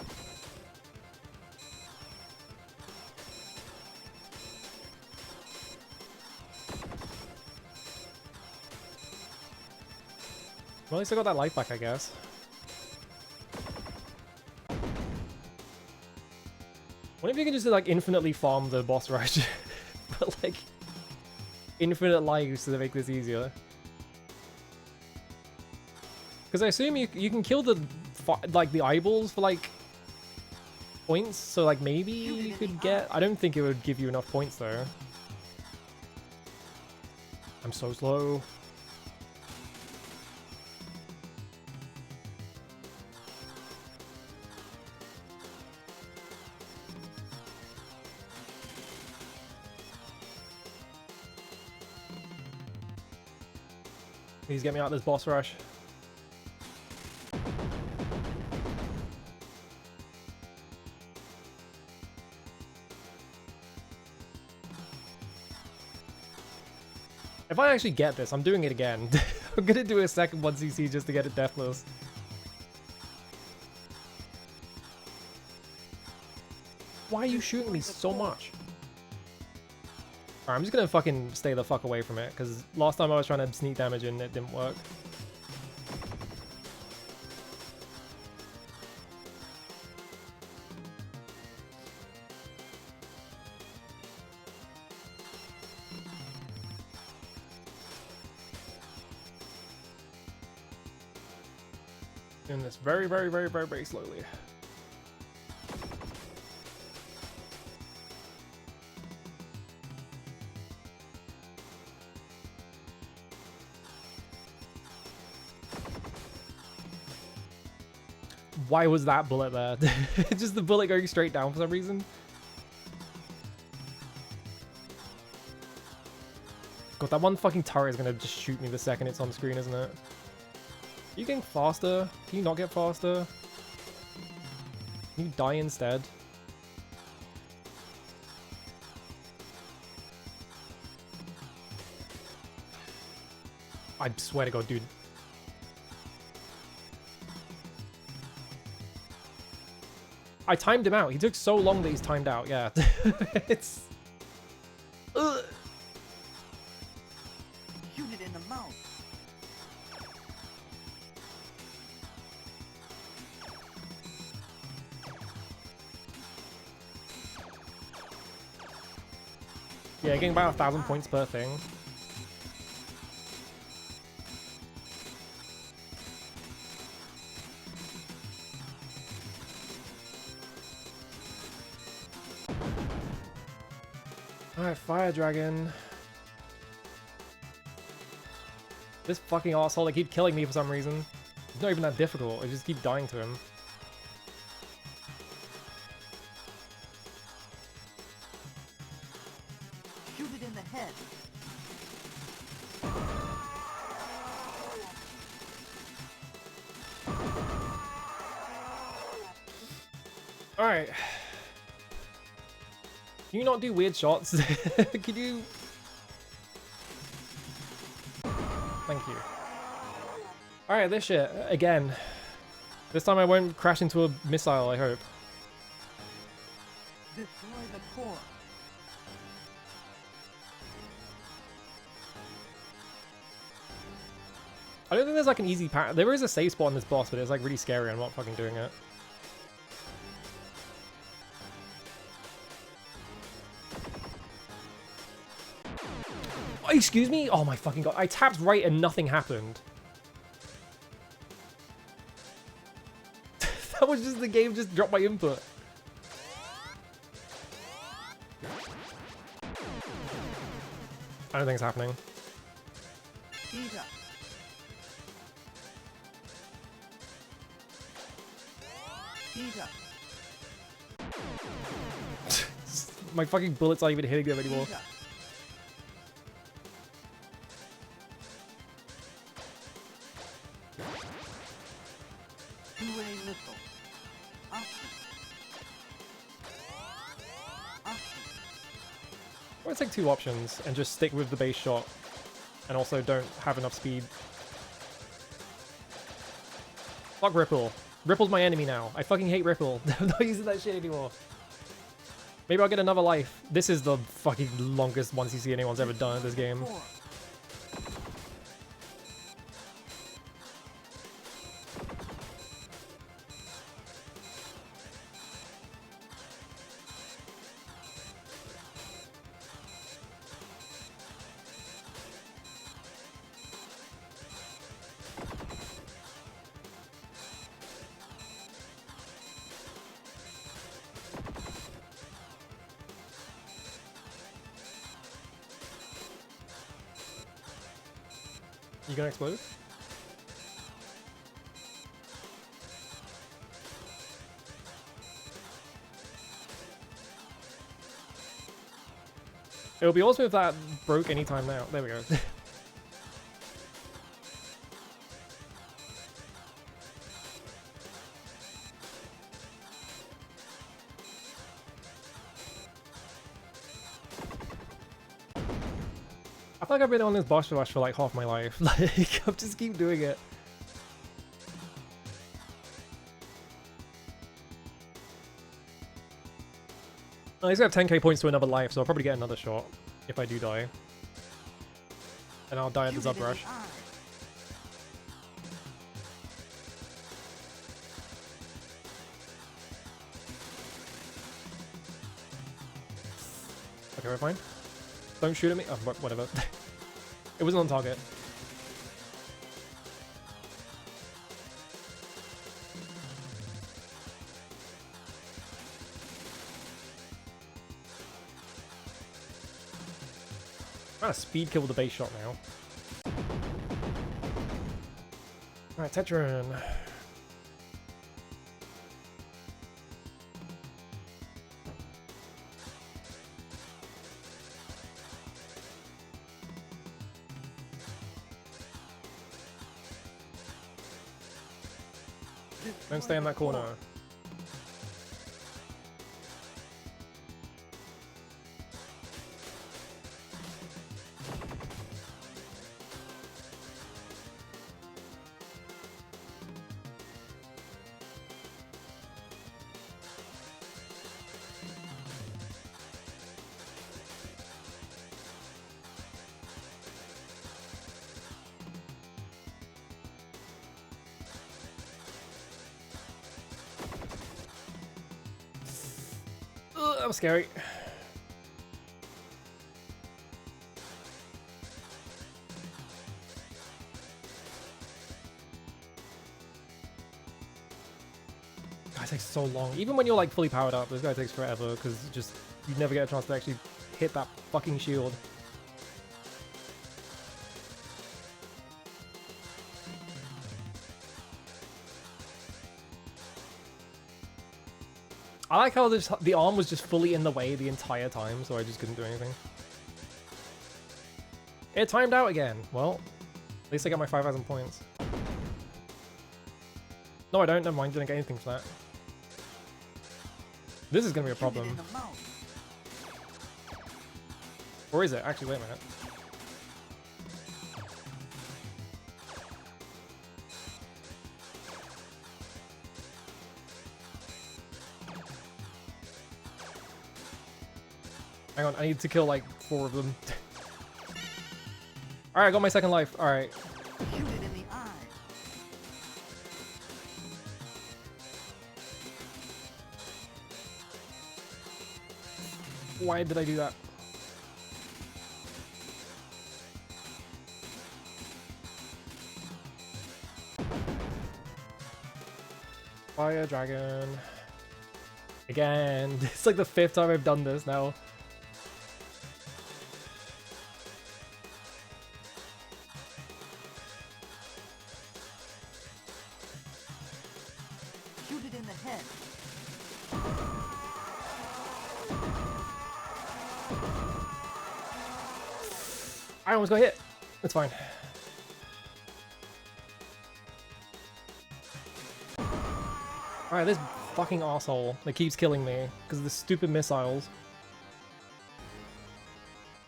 [SPEAKER 1] Well, at least I got that life back, I guess. What if you can just like infinitely farm the boss rush? But like infinite lives to make this easier. Because I assume you can kill the like the eyeballs for like points, so like maybe you could get... I don't think it would give you enough points though. I'm so slow. Please get me out of this boss rush. If I actually get this, I'm doing it again. I'm gonna do a second 1cc just to get it deathless. Why are you shooting me so much? Alright, I'm just gonna fucking stay the fuck away from it, because last time I was trying to sneak damage and it didn't work. Doing this very, very, very, very, very slowly. Why was that bullet there? Just the bullet going straight down for some reason. God, that one fucking turret is gonna just shoot me the second it's on screen, isn't it? Are you getting faster? Can you not get faster? Can you die instead? I swear to God, dude. I timed him out. He took so long that he's timed out. Yeah. It's... Ugh.
[SPEAKER 2] Shoot it in the mouth.
[SPEAKER 1] Yeah, getting about 1,000 points per thing. Alright, Fire Dragon. This fucking arsehole, they keep killing me for some reason. It's not even that difficult, I just keep dying to him.
[SPEAKER 2] Shoot it in the head.
[SPEAKER 1] Alright. Can you not do weird shots? Can you... Thank you. Alright, this shit. Again. This time I won't crash into a missile, I hope.
[SPEAKER 2] Destroy the core.
[SPEAKER 1] I don't think there's like an easy path. There is a safe spot on this boss, but it's like really scary. I'm not fucking doing it. Oh, excuse me? Oh my fucking God. I tapped right and nothing happened. That was just the game just dropped my input. I don't think it's happening.
[SPEAKER 2] Eat up. Eat up.
[SPEAKER 1] My fucking bullets aren't even hitting them anymore.
[SPEAKER 2] Eat up. Two-way missile. Option. Option.
[SPEAKER 1] I'm gonna take two options and just stick with the base shot. And also don't have enough speed. Fuck Ripple. Ripple's my enemy now. I fucking hate Ripple. I'm not using that shit anymore. Maybe I'll get another life. This is the fucking longest 1cc anyone's ever done in this game.
[SPEAKER 2] Core.
[SPEAKER 1] You gonna explode? It would be awesome if that broke anytime now. There we go. I feel like I've been on this boss rush for like half my life. Like, I just keep doing it. I just have 10k points to another life, so I'll probably get another shot if I do die. And I'll die at the
[SPEAKER 2] Shoot it in
[SPEAKER 1] Zub Rush.
[SPEAKER 2] the eye.
[SPEAKER 1] Okay, we're fine. Don't shoot at me. Oh, whatever. It wasn't on target. I'm trying to speed kill with the base shot now. Alright, Tetran. Don't stay in that corner. Ugh, that was scary. Guy takes so long. Even when you're like fully powered up, this guy takes forever because just you never get a chance to actually hit that fucking shield. I like how the arm was just fully in the way the entire time, so I just couldn't do anything. It timed out again. Well, at least I got my 5,000 points. No, I don't. Never mind. Didn't get anything for that. This is gonna be a
[SPEAKER 2] Shoot it in
[SPEAKER 1] problem.
[SPEAKER 2] the mouth.
[SPEAKER 1] Or is it? Actually, wait a minute. Hang on, I need to kill like 4 of them. Alright, I got my second life. Alright.
[SPEAKER 2] Shoot it in the eye.
[SPEAKER 1] Why did I do that? Fire dragon. Again. It's like the 5th time I've done this now.
[SPEAKER 2] Shoot it in the head.
[SPEAKER 1] I almost got hit. It's fine. Alright, this fucking asshole that keeps killing me because of the stupid missiles.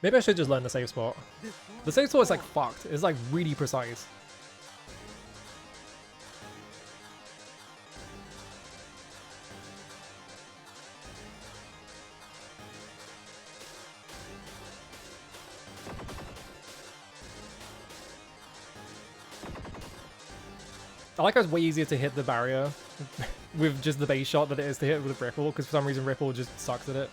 [SPEAKER 1] Maybe I should just learn the safe spot. The safe spot is like fucked. It's like really precise. I like how it's way easier to hit the barrier with just the base shot than it is to hit with Ripple, because for some reason Ripple just sucks at it.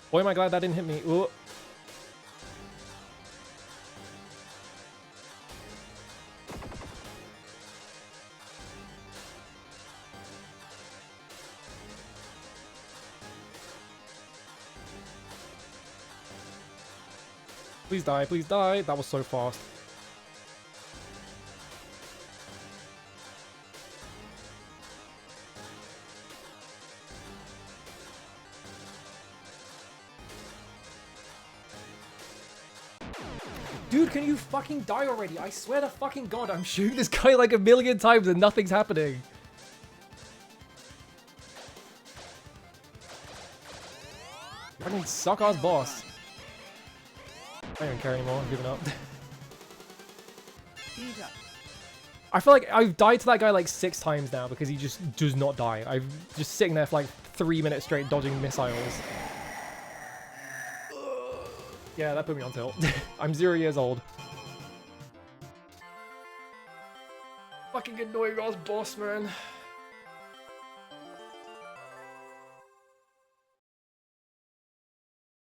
[SPEAKER 1] Boy, am I glad that didn't hit me. Ooh. Please die, please die. That was so fast. Dude, can you fucking die already? I swear to fucking god, I'm shooting this guy like a million times and nothing's happening. Fucking suck-ass boss. I don't even care anymore. I'm giving up.
[SPEAKER 2] Speed up.
[SPEAKER 1] I feel like I've died to that guy like 6 times now because he just does not die. I'm just sitting there for like 3 minutes straight dodging missiles. Yeah, that put me on tilt. I'm 0 years old. Fucking annoying ass boss, man.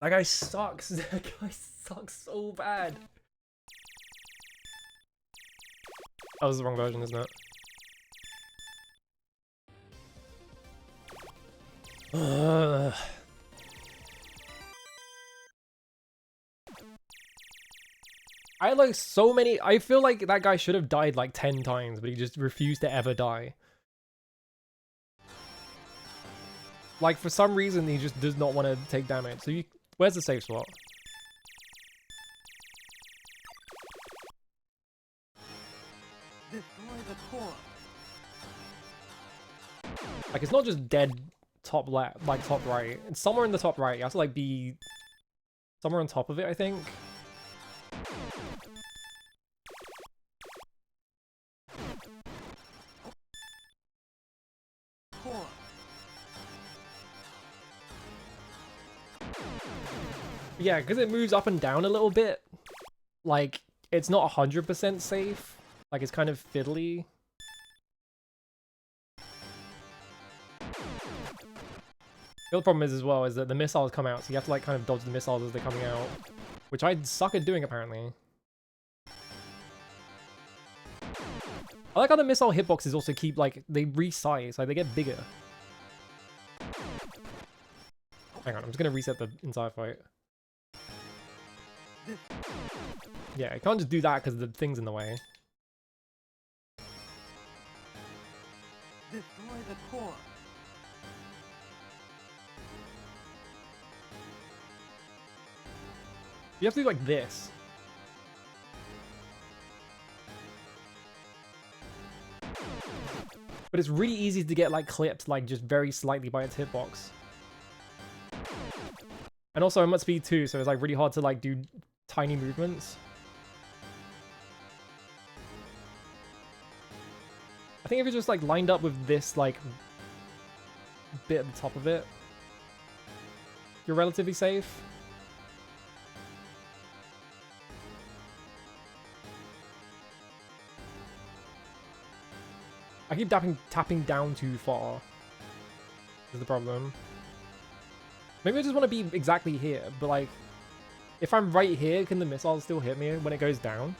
[SPEAKER 1] That guy sucks. That guy sucks so bad. That was the wrong version, isn't it? I had like so many. I feel like that guy should have died like 10 times, but he just refused to ever die. Like for some reason, he just does not want to take damage. So where's the safe spot?
[SPEAKER 2] Destroy the core.
[SPEAKER 1] Like it's not just dead top left, like top right. It's somewhere in the top right. You have to like be somewhere on top of it, I think.
[SPEAKER 2] Core.
[SPEAKER 1] Yeah, because it moves up and down a little bit. Like, it's not 100% safe. Like, it's kind of fiddly. The other problem is, as well, is that the missiles come out, so you have to, like, kind of dodge the missiles as they're coming out. Which I suck at doing, apparently. I like how the missile hitboxes also keep, like, they resize, like, they get bigger. Hang on, I'm just gonna reset the entire fight. Yeah, I can't just do that because the thing's in the way.
[SPEAKER 2] Destroy the core.
[SPEAKER 1] You have to do like this. But it's really easy to get like clipped like just very slightly by its hitbox. And also I'm at speed 2, so it's like really hard to like do tiny movements. I think if you're just like lined up with this like bit at the top of it, you're relatively safe. I keep tapping down too far. Is the problem. Maybe I just want to be exactly here, but like, if I'm right here, can the missile still hit me when it goes down?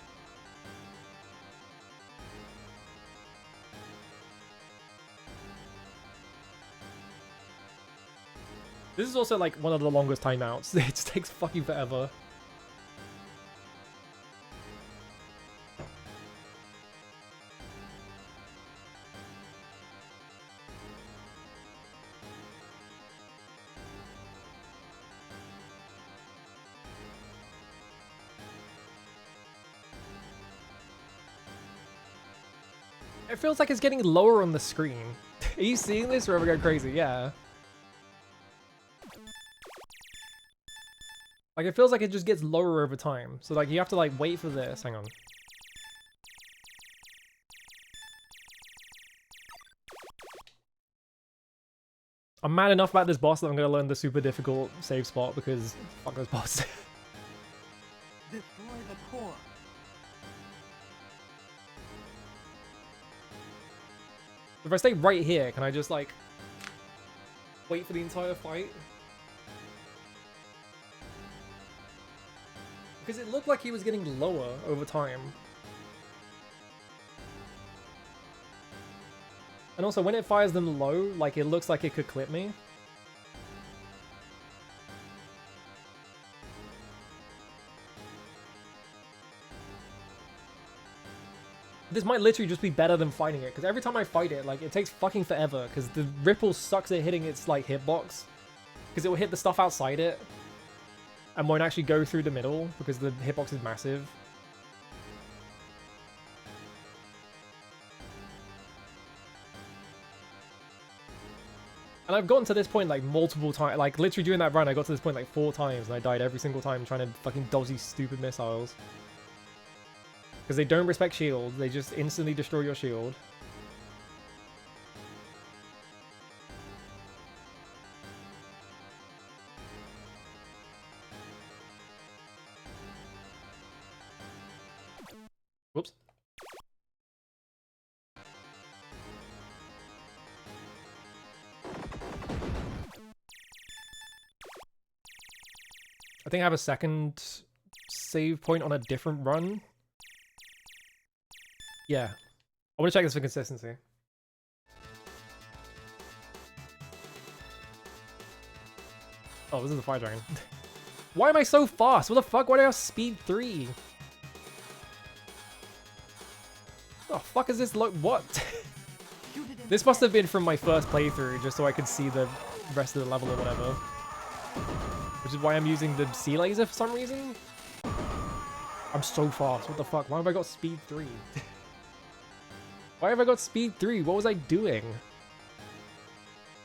[SPEAKER 1] This is also like one of the longest timeouts. It just takes fucking forever. It feels like it's getting lower on the screen. Are you seeing this or am I going crazy? Yeah. Like it feels like it just gets lower over time. So like you have to like wait for this. Hang on. I'm mad enough about this boss that I'm going to learn the super difficult save spot because fuck this boss.
[SPEAKER 2] Destroy the core.
[SPEAKER 1] If I stay right here, can I just like wait for the entire fight? Because it looked like he was getting lower over time. And also when it fires them low, like it looks like it could clip me. This might literally just be better than fighting it, because every time I fight it, like, it takes fucking forever, because the ripple sucks at hitting its, like, hitbox. Because it will hit the stuff outside it, and won't actually go through the middle, because the hitbox is massive. And I've gotten to this point like multiple times. Like literally during that run, I got to this point like 4 times and I died every single time trying to fucking dodge these stupid missiles. Because they don't respect shields. They just instantly destroy your shield. Whoops. I think I have a second save point on a different run. Yeah. I want to check this for consistency. Oh, this is the fire dragon. Why am I so fast? What the fuck? Why do I have speed 3? What the fuck is this? Look, what? This must have been from my first playthrough, just so I could see the rest of the level or whatever. Which is why I'm using the sea laser for some reason. I'm so fast. What the fuck? Why have I got speed 3? Why have I got speed 3? What was I doing?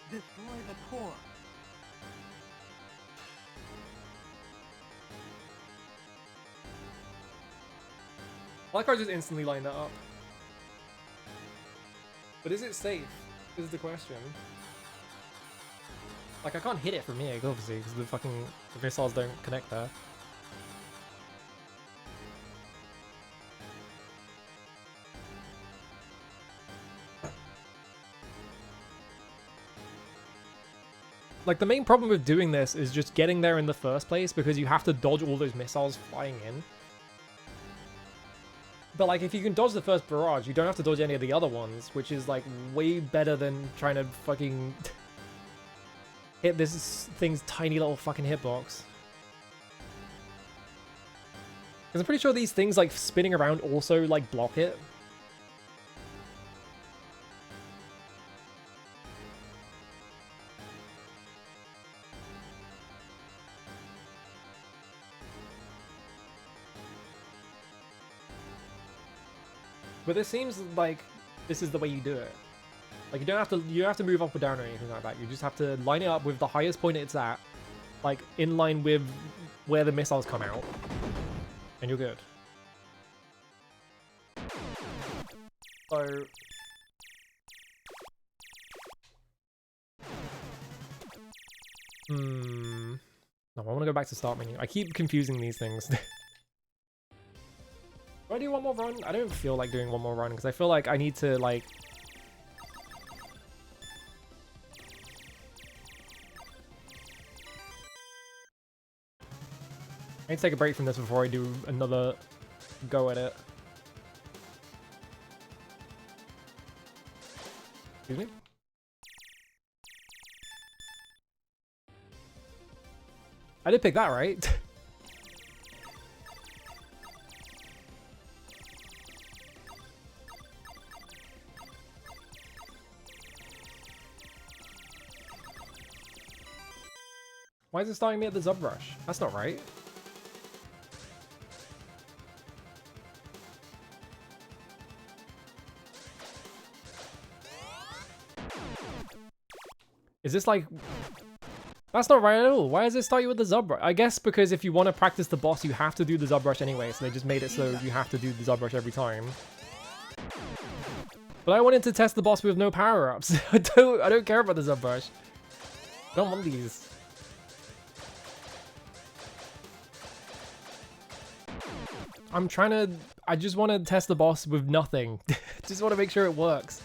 [SPEAKER 2] Destroy the core.
[SPEAKER 1] I like how I just instantly line that up. But is it safe? Is the question. Like, I can't hit it from here, obviously, because the fucking missiles don't connect there. Like, the main problem with doing this is just getting there in the first place, because you have to dodge all those missiles flying in. But, like, if you can dodge the first barrage, you don't have to dodge any of the other ones, which is, like, way better than trying to fucking hit this thing's tiny little fucking hitbox. Because I'm pretty sure these things, like, spinning around also, like, block it. But this seems like this is the way you do it. Like you don't have to move up or down or anything like that. You just have to line it up with the highest point it's at, like in line with where the missiles come out, and you're good. So no, I want to go back to start menu. I keep confusing these things. Do I do one more run? I don't feel like doing one more run because I feel like I need to like I need to take a break from this before I do another go at it. Excuse me? I did pick that, right? Why is it starting me at the Zub Rush? That's not right. Is this like... That's not right at all. Why does it start you with the Zub Rush? I guess because if you want to practice the boss, you have to do the Zub Rush anyway, so they just made it so you have to do the Zub Rush every time. But I wanted to test the boss with no power-ups. I don't care about the Zub Rush. I don't want these. I just want to test the boss with nothing. Just want to make sure it works.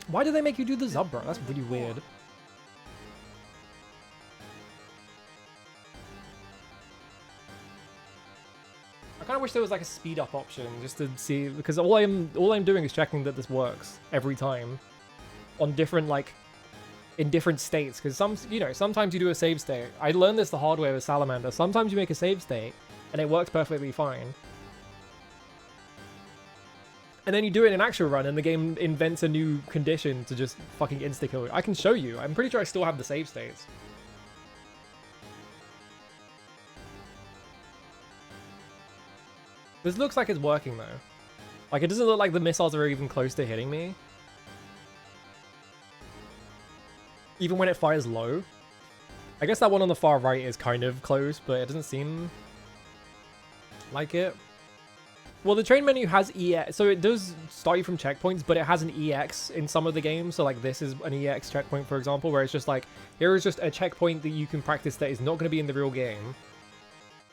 [SPEAKER 1] Why do they make you do the Zub Rush? That's really weird. I kind of wish there was like a speed up option just to see, because all I'm doing is checking that this works every time on different in different states, because sometimes you do a save state. I learned this the hard way with Salamander. Sometimes you make a save state and it works perfectly fine. And then you do it in an actual run and the game invents a new condition to just fucking insta-kill you. I can show you. I'm pretty sure I still have the save states. This looks like it's working though. Like, it doesn't look like the missiles are even close to hitting me. Even when it fires low. I guess that one on the far right is kind of close, but it doesn't seem like it. Well, the train menu has EX, so it does start you from checkpoints, but it has an EX in some of the games. So like this is an EX checkpoint, for example, where it's just like, here is just a checkpoint that you can practice that is not going to be in the real game,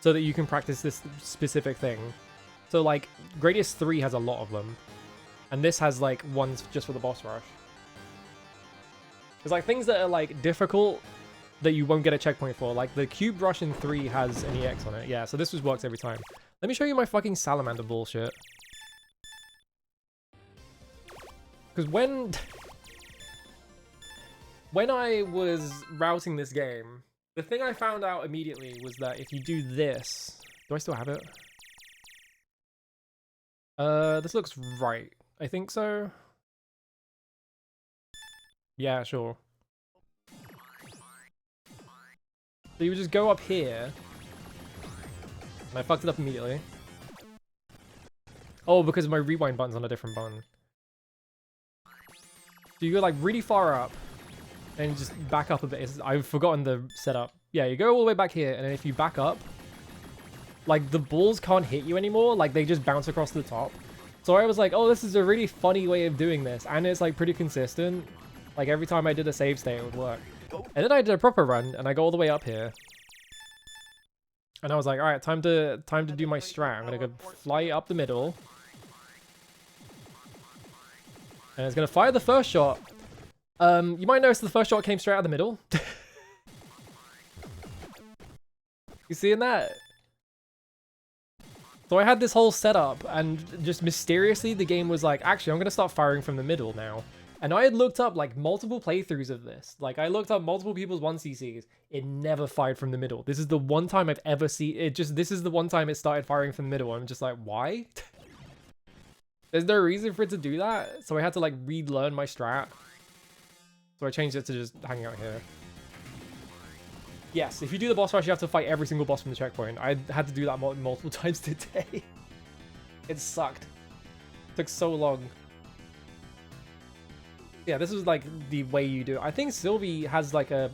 [SPEAKER 1] so that you can practice this specific thing. So like Gradius 3 has a lot of them, and this has like ones just for the boss rush. There's like things that are like difficult that you won't get a checkpoint for. Like the cube rush in 3 has an EX on it. Yeah, so this just works every time. Let me show you my fucking salamander bullshit. Because when I was routing this game, the thing I found out immediately was that if you do this... Do I still have it? This looks right. I think so. Yeah, sure. So you would just go up here. And I fucked it up immediately. Oh, because my rewind button's on a different button. So you go like really far up. And just back up a bit. I've forgotten the setup. Yeah, you go all the way back here. And then if you back up, like the balls can't hit you anymore. Like they just bounce across the top. So I was like, oh, this is a really funny way of doing this. And it's like pretty consistent. Like every time I did a save state, it would work. And then I did a proper run and I go all the way up here. And I was like, all right, time to do my strat. I'm gonna go fly up the middle. And it's gonna fire the first shot. You might notice the first shot came straight out of the middle. You seeing that? So I had this whole setup and just mysteriously the game was like, actually, I'm gonna start firing from the middle now. And I had looked up like multiple playthroughs of this. Like I looked up multiple people's 1cc's. It never fired from the middle. This is the one time I've ever seen it. This is the one time it started firing from the middle. I'm just like, why? There's no reason for it to do that. So I had to like relearn my strat. So I changed it to just hanging out here. Yes, if you do the boss rush, you have to fight every single boss from the checkpoint. I had to do that multiple times today. It sucked. It took so long. Yeah, this is like the way you do it. I think Sylvie has like a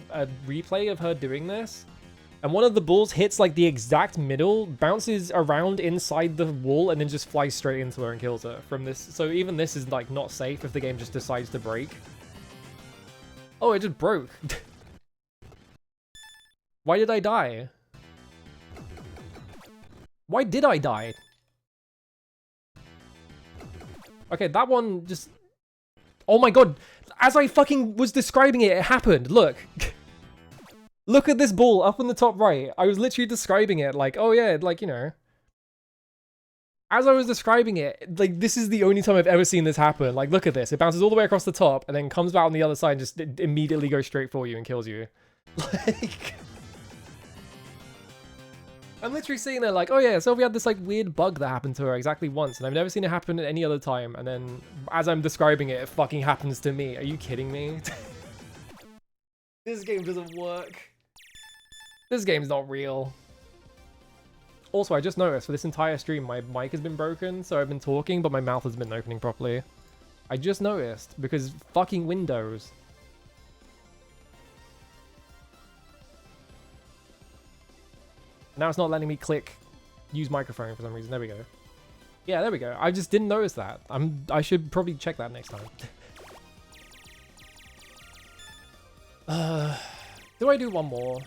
[SPEAKER 1] replay of her doing this. And one of the bulls hits like the exact middle, bounces around inside the wall, and then just flies straight into her and kills her from this. So even this is like not safe if the game just decides to break. Oh, it just broke. Why did I die? Why did I die? Okay, that one just... Oh my god, as I fucking was describing it, it happened. Look. Look at this ball up in the top right. I was literally describing it like, oh yeah, like, you know. As I was describing it, like, this is the only time I've ever seen this happen. Like, look at this. It bounces all the way across the top and then comes out on the other side and just immediately goes straight for you and kills you. Like... I'm literally sitting there like, oh yeah, so we had this like weird bug that happened to her exactly once, and I've never seen it happen at any other time, and then as I'm describing it, it fucking happens to me. Are you kidding me? This game doesn't work. This game's not real. Also, I just noticed for this entire stream, my mic has been broken, so I've been talking, but my mouth has been opening properly. I just noticed, because fucking Windows. Now it's not letting me click use microphone for some reason. There we go. Yeah, there we go. I just didn't notice that. I should probably check that next time. Do I do one more?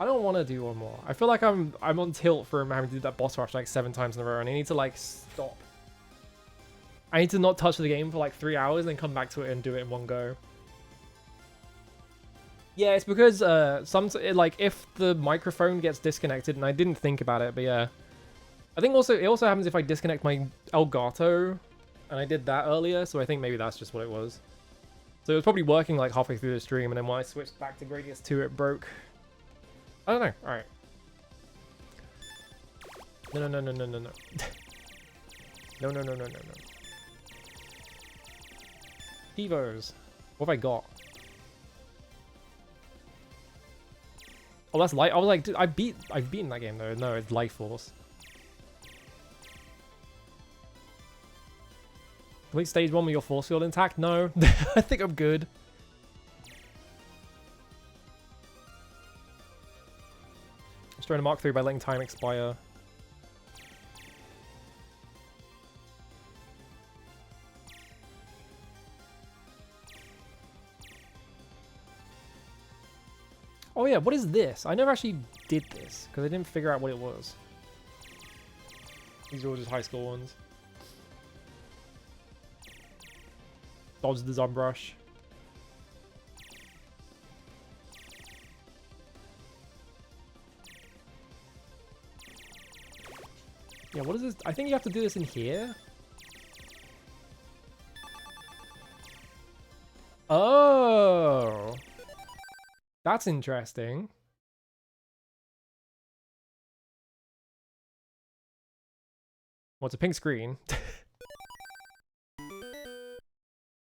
[SPEAKER 1] I don't want to do one more. I feel like I'm on tilt for having to do that boss rush like 7 times in a row, and I need to like stop. I need to not touch the game for like 3 hours and then come back to it and do it in one go. Yeah, it's because like if the microphone gets disconnected, and I didn't think about it, but yeah. I think also it also happens if I disconnect my Elgato, and I did that earlier, so I think maybe that's just what it was. So it was probably working like halfway through the stream, and then when I switched back to Gradius II, it broke. I don't know. All right. No. No, no, no, no, no, no. Evos. What have I got? Oh, that's light. I was like, dude, I've beaten that game though. No, it's Life Force. Complete stage 1 with your force field intact? No. I think I'm good. Destroying a Mark 3 by letting time expire. Oh yeah, what is this? I never actually did this, because I didn't figure out what it was. These are all just high school ones. Dodge the Zumbrush. Yeah, what is this? I think you have to do this in here. Oh! That's interesting. What's a pink screen?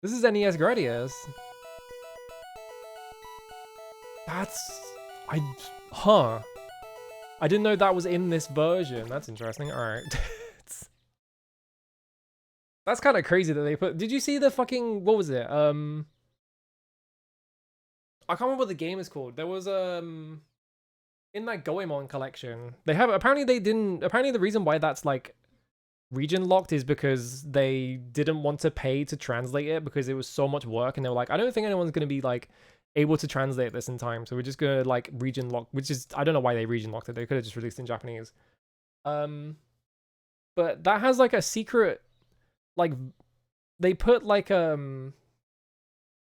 [SPEAKER 1] This is NES Gradius. That's... Huh. I didn't know that was in this version. That's interesting. Alright. That's kind of crazy that they put... Did you see the fucking... What was it? I can't remember what the game is called. There was, in that Goemon collection, they have... Apparently they didn't... Apparently the reason why that's, like, region locked is because they didn't want to pay to translate it because it was so much work, and they were like, I don't think anyone's going to be, like, able to translate this in time, so we're just gonna, like, region lock, which is, I don't know why they region locked it. They could have just released in Japanese. But that has, like, a secret, like, they put, like, oh,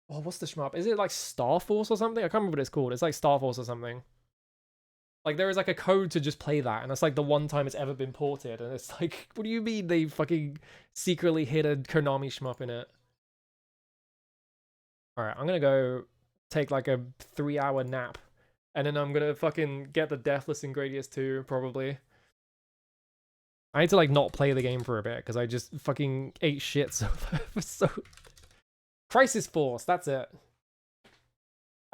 [SPEAKER 1] what's the shmup? Is it, like, Star Force or something? I can't remember what it's called. It's, like, Star Force or something. Like, there is, like, a code to just play that, and that's, like, the one time it's ever been ported, and it's like, what do you mean they fucking secretly hid a Konami shmup in it? Alright, I'm gonna go take like a 3-hour nap, and then I'm gonna fucking get the Deathless in Gradius II, probably. I need to like not play the game for a bit because I just fucking ate shit so Crisis Force, that's it.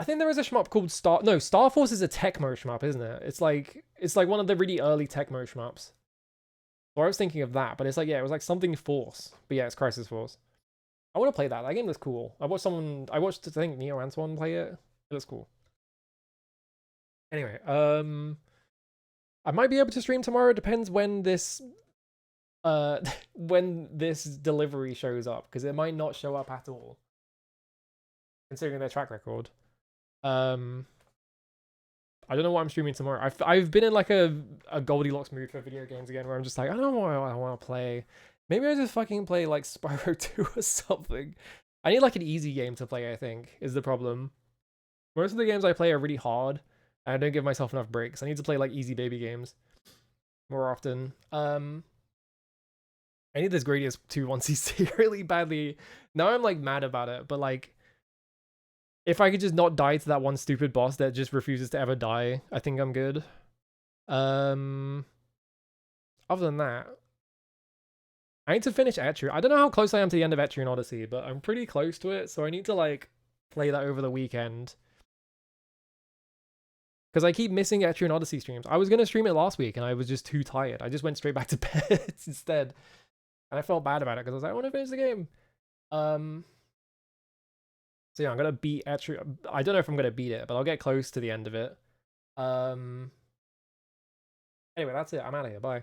[SPEAKER 1] I think there is a shmup called Star Force is a Tecmo shmup, isn't it? It's like one of the really early Tecmo shmups. Or I was thinking of that, but it's like, yeah, it was like something Force. But yeah, it's Crisis Force. I want to play that. That game looks cool. I watched, I think, Neo Antoine play it. It looks cool. Anyway, I might be able to stream tomorrow. It depends when this, when this delivery shows up, because it might not show up at all, considering their track record. I don't know what I'm streaming tomorrow. I've been in like a Goldilocks mood for video games again, where I'm just like, I don't know what I want to play. Maybe I just fucking play like Spyro 2 or something. I need like an easy game to play, I think, is the problem. Most of the games I play are really hard, and I don't give myself enough breaks. I need to play like easy baby games more often. I need this Gradius II 1cc really badly. Now I'm like mad about it, but like, if I could just not die to that one stupid boss that just refuses to ever die, I think I'm good. Other than that, I need to finish Etrian. I don't know how close I am to the end of Etrian Odyssey, but I'm pretty close to it, so I need to, like, play that over the weekend. Because I keep missing Etrian Odyssey streams. I was going to stream it last week, and I was just too tired. I just went straight back to bed instead. And I felt bad about it, because I was like, I want to finish the game. So yeah, I'm going to beat Etrian. I don't know if I'm going to beat it, but I'll get close to the end of it. Anyway, that's it. I'm out of here. Bye.